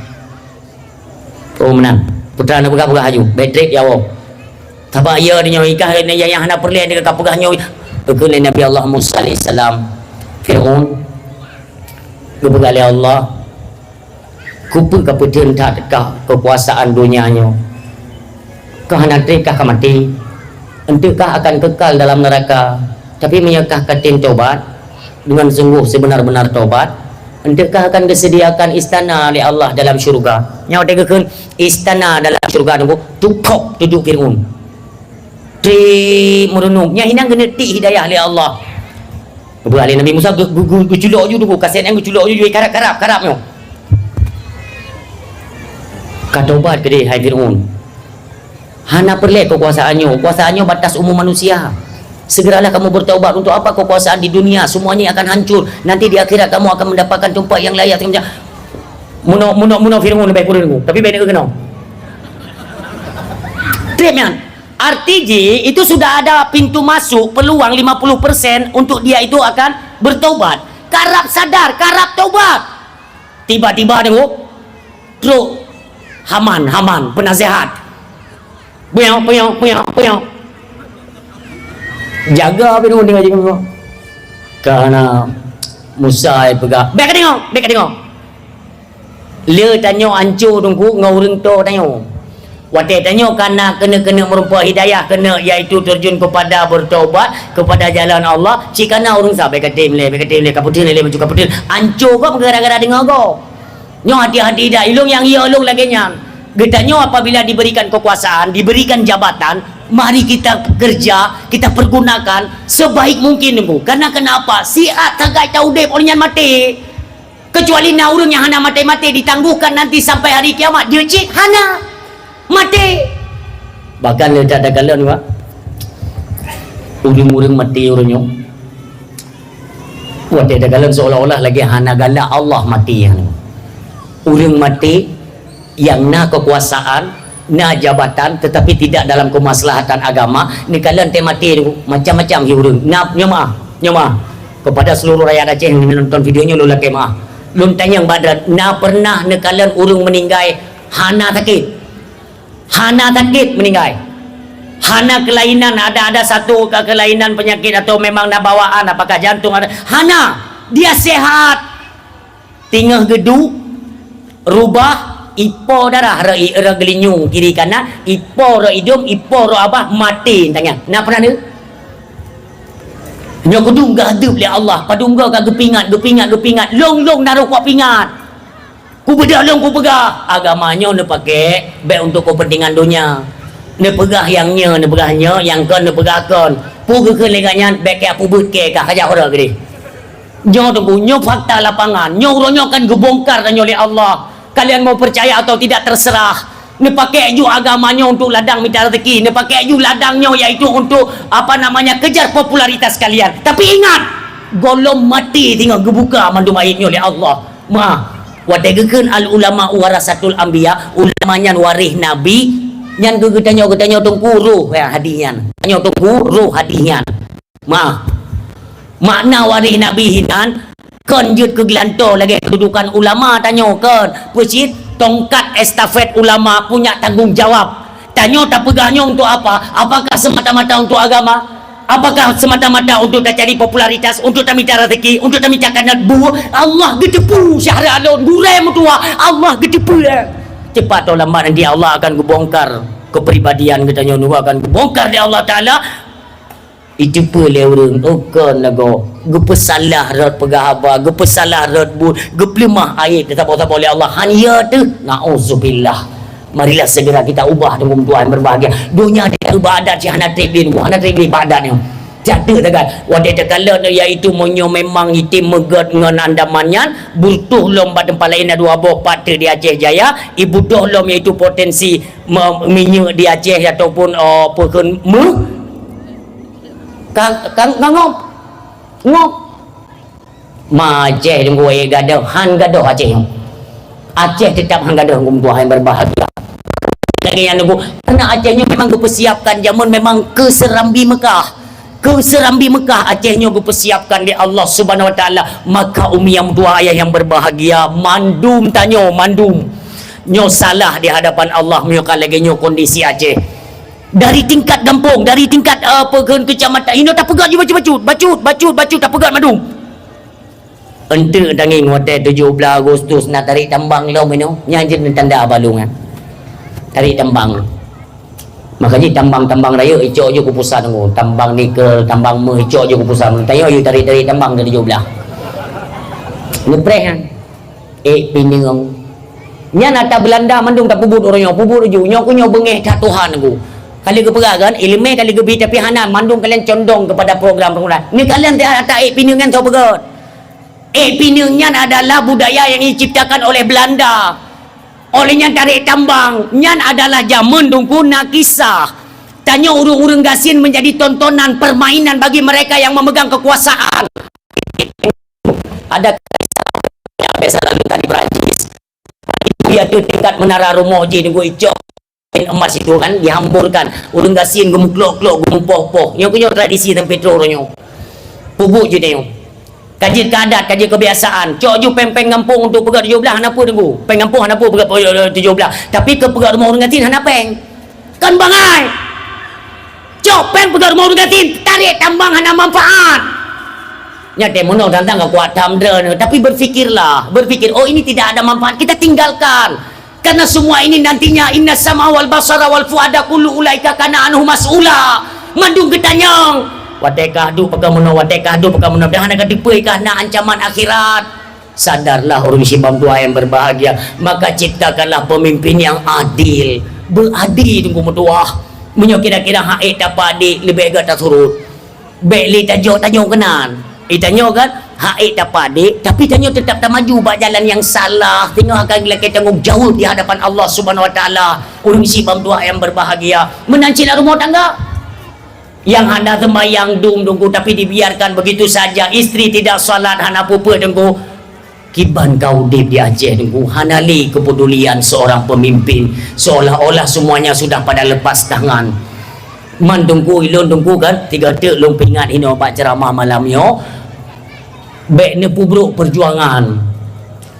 Oh menang. Putra nabakat pegah haju. Betrik ya Allah. Tabak ya dia ikah yang hendak perlian dia pegah nyoy. Kele Nabi Allah Musa alaihissalam. Fir'aun kepada Allah kupu keputusan tak dekah kekuasaan dunianya kah nanti kah mati entukah akan kekal dalam neraka tapi menyekah katin tobat dengan sungguh sebenar-benar tobat entukah akan disediakan istana oleh Allah dalam syurga nyawa tegakan istana dalam syurga nunggu tukok duduk Fir'aun tri merenungnya hinang kena ti hidayah oleh Allah. Beralih Nabi Musa guculok je dulu kasihan yang guculok je karap-karapnya. Katobat ke dia hai Fir'aun. Hana perlek kekuasaannya batas umum manusia. Segeralah kamu bertaubat. Untuk apa kekuasaan di dunia? Semuanya akan hancur. Nanti di akhirat kamu akan mendapatkan tempat yang layak. Muno Fir'aun lebih kurang. Tapi baik nak kena. Terima. RTJ itu sudah ada pintu masuk peluang 50% untuk dia itu akan bertobat. Karap sadar, karap tobat. Tiba-tiba tengok truk Haman penasehat. Puyang. Jaga Fir'aun dengan jaga. Karena Musa pegang. Baik tengok. Le tanya ancur tunggu ngurung to tanya. Wadah tanya karena kena merupa hidayah kena iaitu terjun kepada bertaubat kepada jalan Allah cikana orang sampai katim le kaputin le baju kaputin ancur kau gara-gara dengar kau nyo hati-hati dah ilung yang ia ulung lagi nyang getanya apabila diberikan kekuasaan diberikan jabatan mari kita kerja kita pergunakan sebaik mungkin nunggu karena kenapa siat tagai tahu dep olehnya mati kecuali na urang yang hana mati ditangguhkan nanti sampai hari kiamat dia cik hana mati bahkan dia tak ada kala ni pak urang mati urangnya buat dia ada kala seolah-olah lagi hana gala Allah mati urang mati yang na kekuasaan na jabatan tetapi tidak dalam kemaslahatan agama ni kala ente mati macam-macam urang nyama kepada seluruh rakyat Aceh yang menonton videonya lu laki maaf lu tanya yang badran na pernah ni kala urang meninggal hana sakit meninggal hana kelainan ada satu kelainan penyakit atau memang nak bawaan apakah jantung ada hana dia sehat tinggal geduk rubah ipo darah ra gelinyung kiri kanan ipo ra hidung ipo ra abah mati tanya nak pernah ni nyo kudung gadep le Allah padungga ka gepingat long naruh kuat pingat ku bedalong ku pegah agamanya ne pakai baik untuk kepentingan dunia ne pegah yangnya ne pegahnya yang kan ne pegahkan pu ke lenganya baik ke apu ke ka haja ora gede nyo tunggu nyo fakta lapangan nyo uronyo kan gebongkar tanyo oleh Allah kalian mau percaya atau tidak terserah ne pakai ju agamanya untuk ladang minta rezeki ne pakai ju ladangnya iaitu untuk apa namanya kejar popularitas kalian tapi ingat golong mati tinggal gebuka mandum airnya oleh Allah wadegekeun al ulama warasatul anbiya ulamanya warih nabi nyan gegetanya tungku ruh ya hadian tanya tungku ruh hadian makna warih nabi hinan konjut ke gelanto lagi kedudukan ulama tanya kan pucit tongkat estafet ulama punya tanggung jawab tanya tak pegahnya untuk apa apakah semata-mata untuk agama apakah semata-mata untuk tak cari popularitas untuk tak minta rezeki untuk tak minta kanat buah Allah gedepu syahra alun gurai mutua Allah gedepu cepat atau lambat nanti Allah akan gebongkar kepribadian katanya nu akan gebongkar di Allah Ta'ala itu boleh orang okon lagu gepesalah rot pegahaba gepesalah rot bu geplemah air tetap oleh Allah hanya tu na'udzubillah marilah segera kita ubah dengan Tuhan berbahagia dunia dia ibadat si hana tribin ibadatnya jatuh tekan wadah tekala iaitu monyo memang itim megat ngan andamanyan butuh lom badan lain dua boh pada di Aceh Jaya ibu doh lom iaitu potensi minyak di Aceh ataupun pekun kang ngop Aceh tunggu gadoh han gadoh Aceh tetap han gadoh kumpuah yang berbahagia lagi yang nunggu karena Acehnya memang dipersiapkan zaman memang ke Serambi Mekah Acehnya dipersiapkan di Allah Subhanahu Wa Taala maka umi yang dua ayah yang berbahagia mandum nyo salah di hadapan Allah nyo lagi nyo kondisi Aceh dari tingkat kampung dari tingkat kecamatan ini tak pegat je bacut tak pegat mandum ente tangi ngote 17 Agustus nak tarik tambang lo meno nyanjin tanda balungan tarik tambang makanya tambang raya icok je kupusan tu tambang nikel tambang icok je kupusan tayo you tarik tambang dari 17 ngepres kan pinung nya nata Belanda mandung tak pubut orangnya pubut uju nyo kunyo bengeh tak Tuhan aku kali ke peragan ilmu kali ke bi tapi hanan mandung kalian condong kepada program pengunan ni kalian tak pinungan tau begot pinungnya adalah budaya yang diciptakan oleh Belanda olehnya tarik tambang nyan adalah zaman dungku nak kisah tanya urung-urung gasin menjadi tontonan permainan bagi mereka yang memegang kekuasaan ada yang biasa lalu tadi Perancis dia tu tingkat menara rumoji dungku icok emas itu kan dihamburkan urung gasin gemuk-klok gemuk-poh yang punya tradisi tempat petrolnya pubuk je dia kaji keadat, kaji kebiasaan cok ju peng ngampung untuk pegat 17 kenapa tunggu peng ngampung kenapa pegat 17 tapi ke pegat rumah orang gatin kenapa peng kan bangai cok peng pegat rumah orang gatin tarik tambang hana manfaat nyata mono tantang ke kuat tamdra tapi berfikir oh ini tidak ada manfaat kita tinggalkan karena semua ini nantinya inna sama wal basara wal fuada kullu ulaika kana anhu mas'ula mandung ketanyang watekah pekamuno dah nak dipuikah nak ancaman akhirat sadarlah orang Sibam tua yang berbahagia maka ciptakanlah pemimpin yang adil beradil tunggu metuah menyo kira-kira hak dapat adik lebih agak tak surut baik tajuk kenan tanyo kan hak dapat adik tapi tanyo tetap tak maju buat jalan yang salah tengok akan kita tanggung jawab di hadapan Allah Subhanahu Wa Taala orang Sibam tua yang berbahagia menancil rumah tangga yang hana sembahyang dungku tapi dibiarkan begitu saja istri tidak salat hana pupa dengku kiban kau di Aceh dengku hanali kepedulian seorang pemimpin seolah-olah semuanya sudah pada lepas tangan mandungku ilon dengku kan 3 tek lumpingan ini obat ceramah malam yo baik ne pubruk perjuangan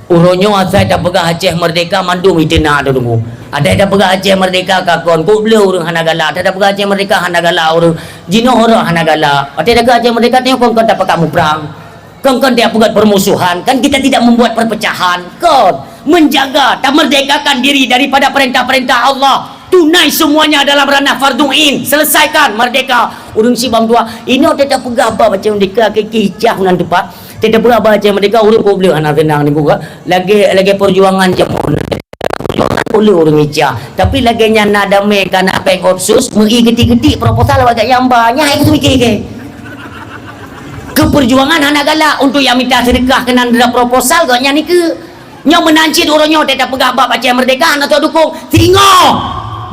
uronyo asai tak pegah Aceh merdeka mandum itina dengku ada pegah Aceh merdeka kakon ku beliau orang hanagala ada pegah Aceh merdeka hanagala orang jino orang hanagala ada pegah Aceh merdeka tengok kon tak kamu perang kon dia pegat permusuhan kan kita tidak membuat perpecahan kon menjaga tak merdekakan diri daripada perintah-perintah Allah tunai semuanya dalam ranah fardu'in selesaikan merdeka urung Sibam tua ini ada pegah apa macam merdeka kicah nan tepat tidak pegah Aceh merdeka urung ku beliau anak tenang ni juga lagi perjuangan jamun boleh orang icah tapi lagi nya nada me kana peng opsus mei getik-getik proposal agak yang banyak itu mikir ke perjuangan hana galak untuk yang minta sedekah kena ada proposal gak nya ni ke nya menancit orangnya tidak pegah bab Aceh merdeka atau dukung tengok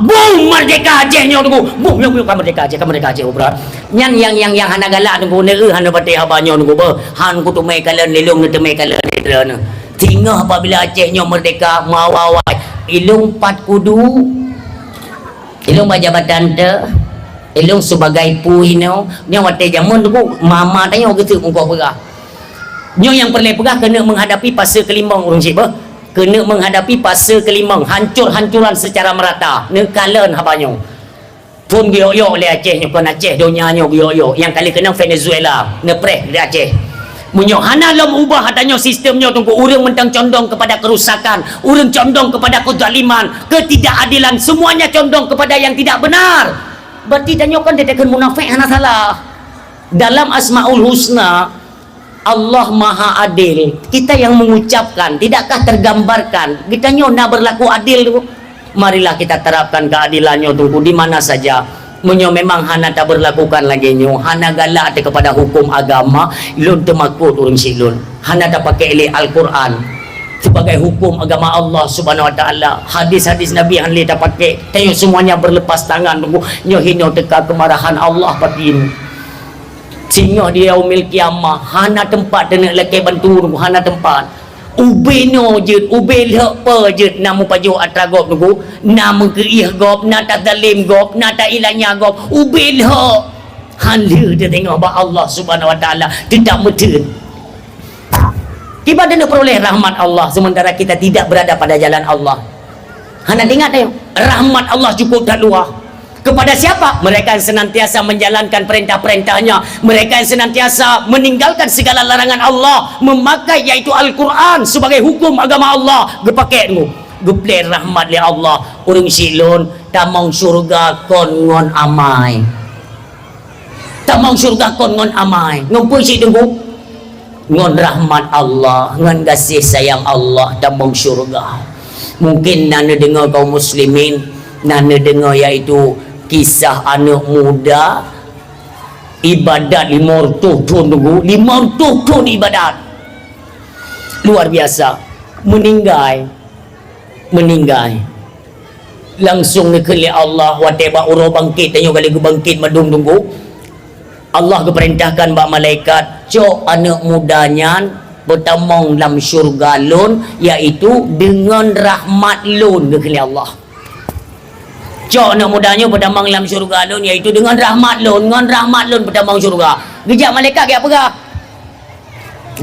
boom merdeka Aceh nya dukung boom yang merdeka Aceh obra nyan yang hana galak dukung ne hana pati abanyo dukung be han ku tu me kalen lelung ne teme kalen ne tinggal apabila Acehnya merdeka mawawai ilung 4 kudu ilung jabatan te ilung sebagai puino ni wate jamun tu mama tanya gitu muka pegah nyo yang perlu pegah kena menghadapi fase kelimbang urang siba kena menghadapi fase kelimbang hancur-hancuran secara merata ne kalen habanyo pun gioyo le Aceh nyo kan Aceh donyanya gioyo yang kali kena Venezuela ne preh di Aceh munyo hana lom ubah hatanya sistemnya tunggu urang mentang condong kepada kerusakan urang condong kepada kezaliman ketidakadilan semuanya condong kepada yang tidak benar berarti tanyo kan dedekan munafik hana salah dalam Asmaul Husna Allah Maha Adil kita yang mengucapkan tidakkah tergambarkan kita nak berlaku adil tu marilah kita terapkan keadilannya tunggu di mana saja Menyo memang hana tak berlakukan lagi nyo, hana galak te kepada hukum agama, lun temakut urang silun. Hana tak pakai li Al-Quran sebagai hukum agama Allah Subhanahu wa taala. Hadis-hadis Nabi han li tak pakai. Tengok semuanya berlepas tangan tunggu nyo hino teka kemarahan Allah patin. Sinyo di yaumil kiamah hana tempat tenek leke bantu tunggu, hana tempat. Ube no je, ube lepa je namu paju atragop tunggu, namu keih gop, nata zalim gop, nata ilanya gop, ube le. Hala dia tengok bah Allah Subhanahu wa taala tidak metun. Kita nak peroleh rahmat Allah sementara kita tidak berada pada jalan Allah. Hana ingat tengok, rahmat Allah cukup tak luar. Kepada siapa? Mereka yang senantiasa menjalankan perintah-perintahnya, mereka yang senantiasa meninggalkan segala larangan Allah, memakai yaitu Al-Quran sebagai hukum agama Allah. Gepakai tu geplay rahmat li Allah. Urang silun tamang surga kon ngon amai, tamang surga kon ngon amai. Ngumpul si tunggu ngon rahmat Allah, ngon kasih sayang Allah, tamang surga. Mungkin nana dengar kaum muslimin, nana dengar iaitu kisah anak muda ibadat 500 tahun tunggu, 500 tahun ibadat luar biasa, meninggal langsung nekeli Allah wateba uro bangkit. Tanya kali bangkit madung tunggu, Allah keperintahkan bak malaikat cok anak mudanya bertamong dalam syurga lun, iaitu dengan rahmat lun nekeli Allah. Cok nak mudanya berdamang dalam syurga lun, iaitu dengan rahmat lun, dengan rahmat lun berdamang syurga. Gejak malaikat ke apa ke?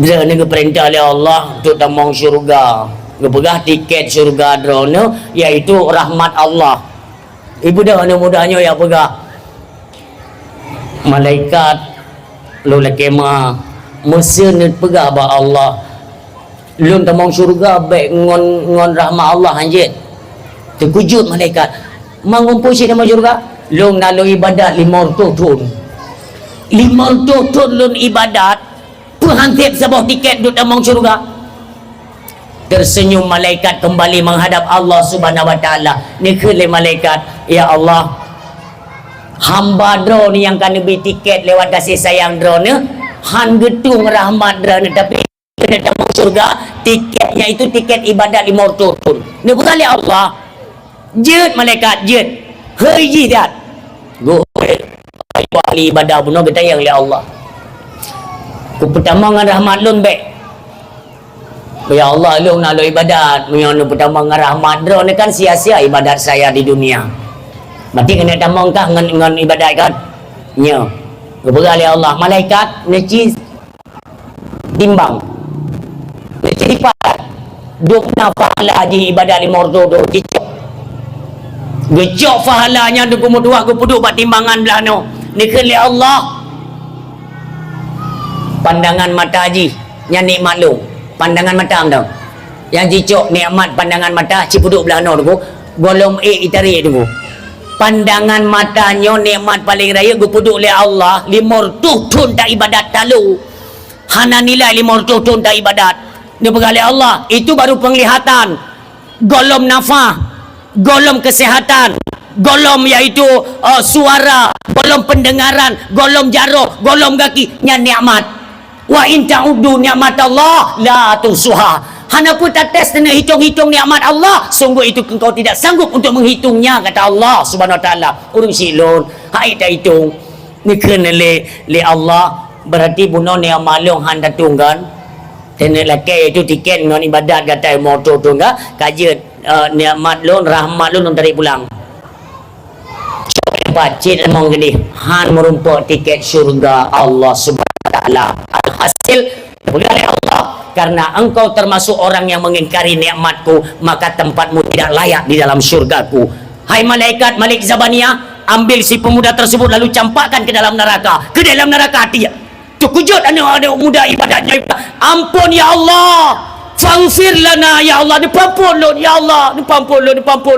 Dia ni perintah oleh Allah untuk damang syurga. Gepegah tiket syurga drone, iaitu rahmat Allah. Ibu dah anak mudanya ya pegah. Malaikat lu lekema mesin pegah ba Allah. Lun damang syurga baik ngon rahmat Allah anjit. Terkejut malaikat. Mengumpul si nama syurga lung lalu ibadat 500 tahun 500 tahun lun ibadat penghantip sebuah tiket duduk dalam syurga. Tersenyum malaikat kembali menghadap Allah Subhanahu wa taala. Ni kele malaikat, ya Allah, hamba drone ni yang kan beli tiket lewat kasih sayang drone ni han getung rahmat drone, tapi kena dalam syurga tiketnya itu tiket ibadat 500 tahun. Ni bukan Allah. Jut malaikat jut hei dat go ahli ibadah bunuh kita yang oleh Allah ku pertama dengan rahmat lun baik ya Allah lun nak ibadat yang pertama dengan rahmat drone ni kan sia-sia ibadat saya di dunia, berarti kena tamang kah dengan ibadat kan nya kepada oleh Allah malaikat neci timbang neci lipat duk nafala haji ibadat 500 tu dicok gejok fahalanya duk mudua ku puduk bat timbangan belah no ni keli Allah pandangan mata haji yang nikmat lu pandangan mata am tau yang cicok nikmat pandangan mata ci puduk belah no tu golong itari tu pandangan matanya nikmat paling raya ku puduk oleh Allah 500 tahun tak ibadat talu hana nilai 500 tahun tak ibadat ni bergalih Allah itu baru penglihatan golom nafah golom kesehatan, golom iaitu suara, golom pendengaran, golom jaruh, golom kaki, nya nikmat. Wa in ta'uddu nikmat Allah la tuhsuha. Hana pun tak tes dan hitung-hitung nikmat Allah, sungguh itu engkau tidak sanggup untuk menghitungnya, kata Allah Subhanahu wa taala. Urang silun, hai tak hitung. Ni kena le Allah, berarti buno ni amalung han datungkan. Tenek laki itu tiket dengan ibadat kata motor tu enggak kajet nikmat lun rahmat lun tarik pulang pacit emang gini han merumpuk tiket syurga Allah Subhanahu wa taala. Alhasil berkali Allah, karena engkau termasuk orang yang mengingkari nikmatku, maka tempatmu tidak layak di dalam syurgaku. Hai malaikat Malik Zabaniyah, ambil si pemuda tersebut lalu campakkan ke dalam neraka, dia terkejut anak muda ibadatnya. Ampun ya Allah, faghfir lana ya Allah, dipampun lu ya Allah, dipampun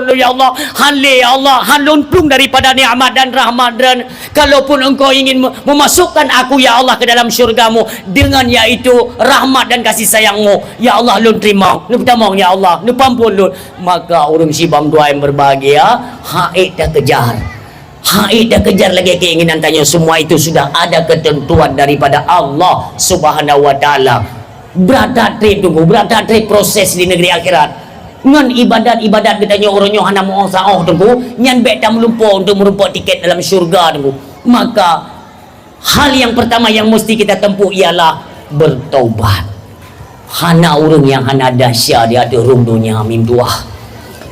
lu ya Allah. Hanle ya Allah, han luntung daripada nikmat dan rahmat, dan kalaupun engkau ingin memasukkan aku ya Allah ke dalam syurgamu dengan yaitu rahmat dan kasih sayangmu ya Allah, lun terima, lu pertama ya Allah, lu pampun lu. Maka orang sibam dua yang berbahagia haid dah kejar, Haid dah kejar lagi keinginan tanya, semua itu sudah ada ketentuan daripada Allah Subhanahu wa taala. Berada trip tunggu, berada trip proses di negeri akhirat. Ngan ibadat-ibadat katanya orangnya hana mau saoh tunggu, nyan bek tam lupa untuk merupakan tiket dalam syurga tunggu. Maka hal yang pertama yang mesti kita tempuh ialah bertaubat. Hana orang yang hana dahsyat dia ada rum dunia mim tuah.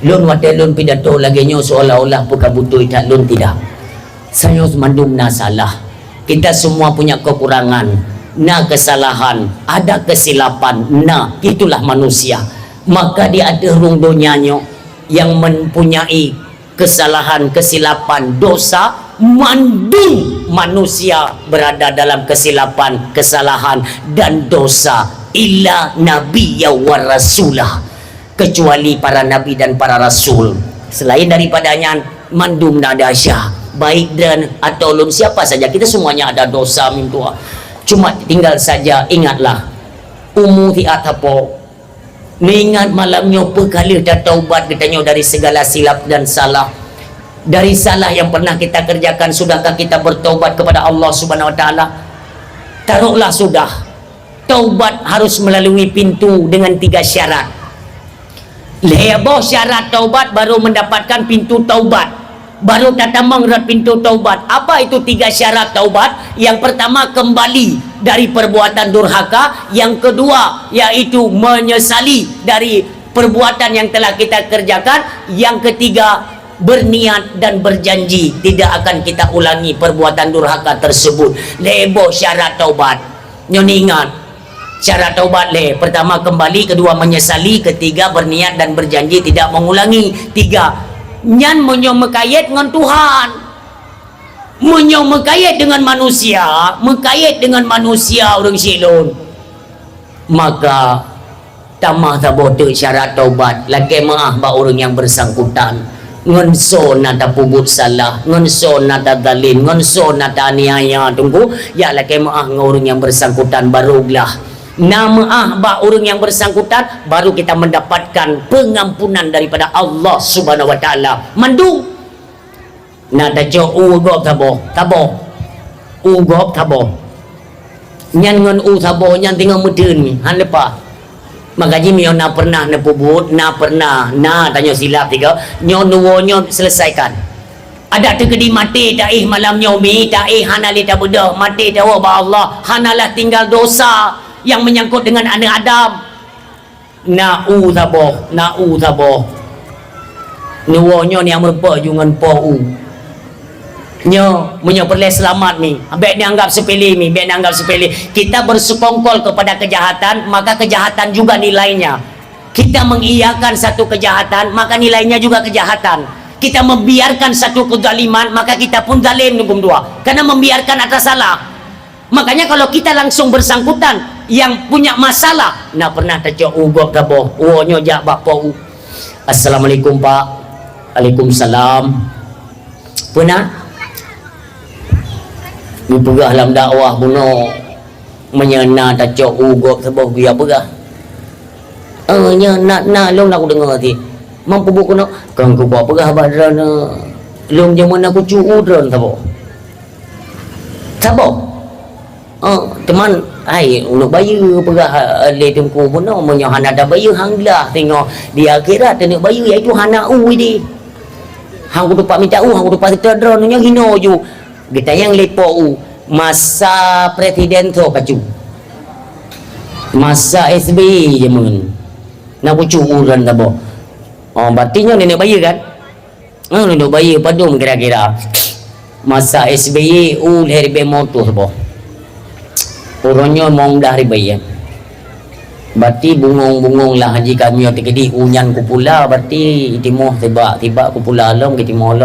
Lun wate lun pidato lagi nyo seolah-olah pekabutui tak lun tidak. Saya mandum na salah. Kita semua punya kekurangan, na kesalahan, ada kesilapan. Nah, itulah manusia. Maka dia ada rung dunianya yang mempunyai kesalahan, kesilapan, dosa, mandum manusia berada dalam kesilapan, kesalahan dan dosa. Illa nabiyya wa rasulah, kecuali para nabi dan para rasul. Selain daripadanya mandum nadasya, baik dan atau lun siapa saja, kita semuanya ada dosa mintua. Cuma tinggal saja ingatlah umu ti atapo mengingat malamnya perkali dah taubat katanya dari segala silap dan salah. Dari salah yang pernah kita kerjakan, sudahkah kita bertaubat kepada Allah Subhanahu wa taala? Taruhlah sudah. Taubat harus melalui pintu dengan 3 syarat. Leboh syarat taubat baru mendapatkan pintu taubat, baru tatamang rat pintu taubat. Apa itu 3 syarat taubat? Yang pertama, kembali dari perbuatan durhaka. Yang kedua, yaitu menyesali dari perbuatan yang telah kita kerjakan. Yang ketiga, berniat dan berjanji tidak akan kita ulangi perbuatan durhaka tersebut. Leboh syarat taubat. Nyon ingat syarat taubat le, pertama kembali, kedua menyesali, ketiga berniat dan berjanji tidak mengulangi. 3 nyan menyo mekayat dengan Tuhan, menyo mekayat dengan manusia, mekayat dengan manusia orang silon. Maka tamah tabote syarat taubat lagi maah ba orang yang bersangkutan. Ngonso nata pubut salah, ngonso nata dalin, ngonso nata aniaya tunggu ya lagi maah orang yang bersangkutan barulah nama ba orang yang bersangkutan, baru kita mendapatkan pengampunan daripada Allah Subhanahu wa taala. Mandu nada jo ugop tabo ugop tabo nyan ngon u tabo nyan tinggal mudun ni han lepa magaji mio na pernah na pubut na pernah na tanya silap tiga nyo nuwo nyo selesaikan. Ada tegedi mati taih malam nyomi taih hanali tabudah mati dawa ba Allah hanalah tinggal dosa yang menyangkut dengan anak Adam. Na'udzaboh nuwonyo ni yang merupa jungan po nyo menyo perle selamat ni ambek dianggap sepele ni, ambek dianggap sepele. Kita bersekongkol kepada kejahatan, maka kejahatan juga nilainya. Kita mengiyakan satu kejahatan, maka nilainya juga kejahatan. Kita membiarkan satu kezaliman, maka kita pun zalim hukum dua, karena membiarkan atas salah. Makanya kalau kita langsung bersangkutan yang punya masalah, nak pernah tercok ugok taboh uonyo jak bapo. Assalamualaikum Pak. Waalaikumsalam. Pernah ni pegah dalam dakwah puno menyena tercok ugok taboh biar pegah. Nya nak long aku dengar ti. Mampu buku nak kan ku buat pegah badran long jaman aku cuudran taboh. Taboh. Teman ai untuk bayu pegah le tengku pun no hana ada bayu hanglah tengok di akhirat tengok bayu iaitu hana di hang ku dapat minta hang ku dapat terdron nya hino ju kita yang lepo masa presiden tu kacu masa SBY je mun nak pucu uran tabo batinya nenek bayu kan nenek bayu padum kira-kira masa SBY herbe motor tabo orangnya mong dari bayan berarti bungong-bungong lah haji kami yang terkedi unyan kupula berarti itimoh tiba kupula alam itimoh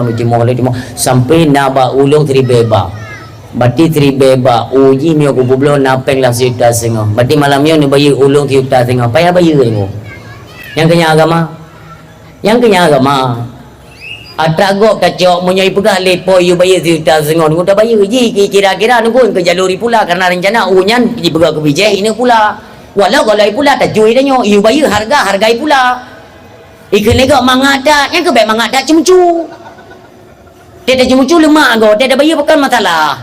sampai naba ulung tribeba berarti tribeba uji mio kupublo napeng lah siuta sengah berarti malamnya ni bayi ulung siuta sengah payah bayi ni yang kenya agama Atragok kacok menyai pegah lepo yu bayar siuta sengon udah bayar ji kira-kira nunggu ke jaluri pula karena rencana unyan di pegah ke bijai ini pula walau kalau pula tak cuy dah yu bayar hargai pula ikan legak mangada yang ke baik mangada cemcu Dia dah cuma lemak go, dia dah bayar bukan masalah.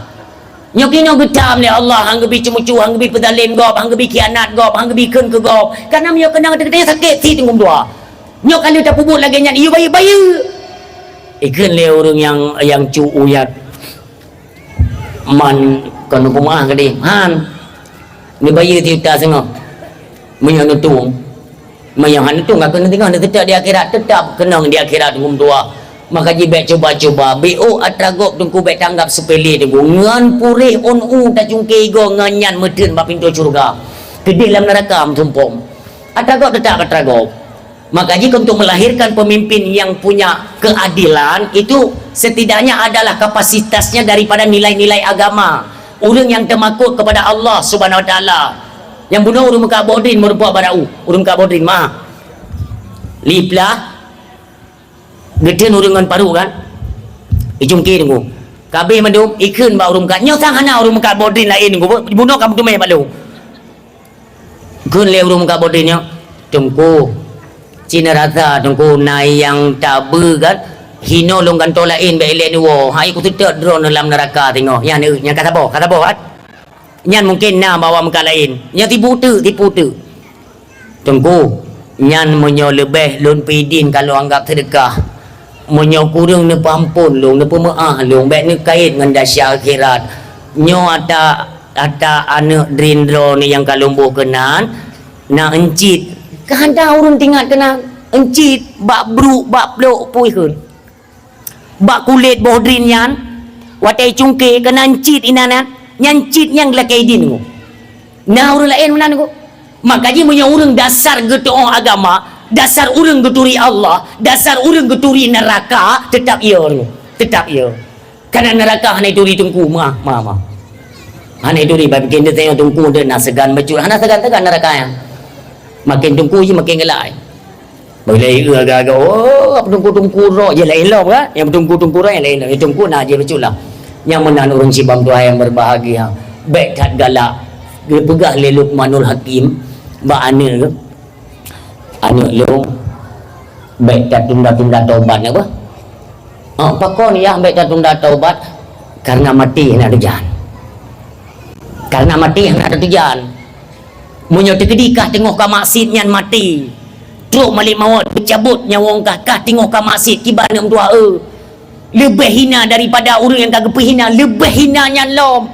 Nyoki getam ni Allah, hang gebi cemu-cu, hang gebi pedalim gop, hang gebi kianat gop, hang gebi keun ke gop. Karena nyo kena kata sakit si tengum dua. Nyo kalau tak puput lagi nyan, iu bayar. Ikan le orang yang cu uyat. Man kan kumah ke dia. Han. Ni bayar tiuta sengok. Menyo nutung. Menyo han nutung gak kena tengok tetap di akhirat, tetap kena di akhirat tengum dua. Maka jibek coba-coba BO atragop tungku bek tanggap sepele tunggu ngan purih on tak cungke go nganyan medun ba pintu surga ke dalam neraka tumpom atragop tetap atragop. Maka jika untuk melahirkan pemimpin yang punya keadilan itu setidaknya adalah kapasitasnya daripada nilai-nilai agama, orang yang termakut kepada Allah Subhanahu Wa Taala. Yang bunuh urung Kak Bodrin merupakan barau urung Kak Bodrin mah liplah geden urang ngan paru kan ijungke tunggu kabeh mandum ikeun ba urang kat nyotang hana urang kat Bodrin lain tunggu bunuh kamu tu mai balu gun le urang kat Bodrin nya tunggu Cina rasa tunggu nai yang tabu kan hino longgan to lain ba ele ni wo hai ku tetep drone dalam neraka tengok yang ni yang kata boh kan nyan mungkin na bawa muka lain yang tipu tu tunggu nyan menyo lebih lun pidin kalau anggap sedekah menyo kurang ne pampun long ne pemaah long baik ne kait dengan dahsyat akhirat nyo ada anak drindro ni yang kalumbuh kenan nak encit kehanda urun tinggal kena encit bak bruk bak plok pui keun bak kulit Bodrin yan watai cungke kena encit inanan nyancit yang lakai din ko nah urun lain mana ko makanya menyo urang dasar geto agama dasar urang geturi Allah, dasar urang geturi neraka, tetap ia. Karena neraka hanya duri tungku mah. Hanya duri bagi kita tengok tungku dia nak segan bacul, hanya segan tegan neraka yang. Makin tungku je makin gelai. Boleh agak-agak apa tungku roh je lain lah kan? Yang tungku roh yang lain lah. Yang tungku nak je bacul lah. Yang menan urang sibam Tuhan yang berbahagia. Baik kat galak. Dia pegah le Luqmanul Hakim, ba ana ke? Anak lu baik tak tunda-tunda taubat apa? Pakon ya baik tak tunda taubat karena mati nak tujuan. Karena mati nak tujuan. Munyo terkedikah tengok ka maksud nyan mati. Truk malik mawat bercabut nyawa orang kah tengok ka maksud tiba nak doa. Lebih hina daripada orang yang kagak hina, lebih hina nyan lom.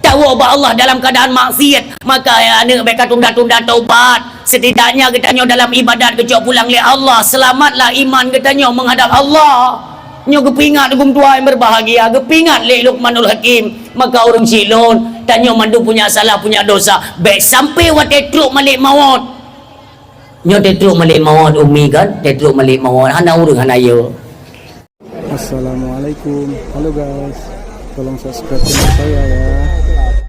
Tahu ba Allah dalam keadaan maksiat, maka anak baik tunda-tunda taubat. Setidaknya katanya dalam ibadat kecok pulang le Allah, selamatlah iman katanya menghadap Allah. Nyo kepingat hukum tua yang berbahagia, kepingat le Luqmanul Hakim, maka orang silon tanya mandu punya salah punya dosa, baik sampai wat tetruk malik mawat. Nyo tetruk malik mawat umi kan, tetruk malik mawat hana urang hana yo. Assalamualaikum, halo guys, tolong subscribe channel saya ya.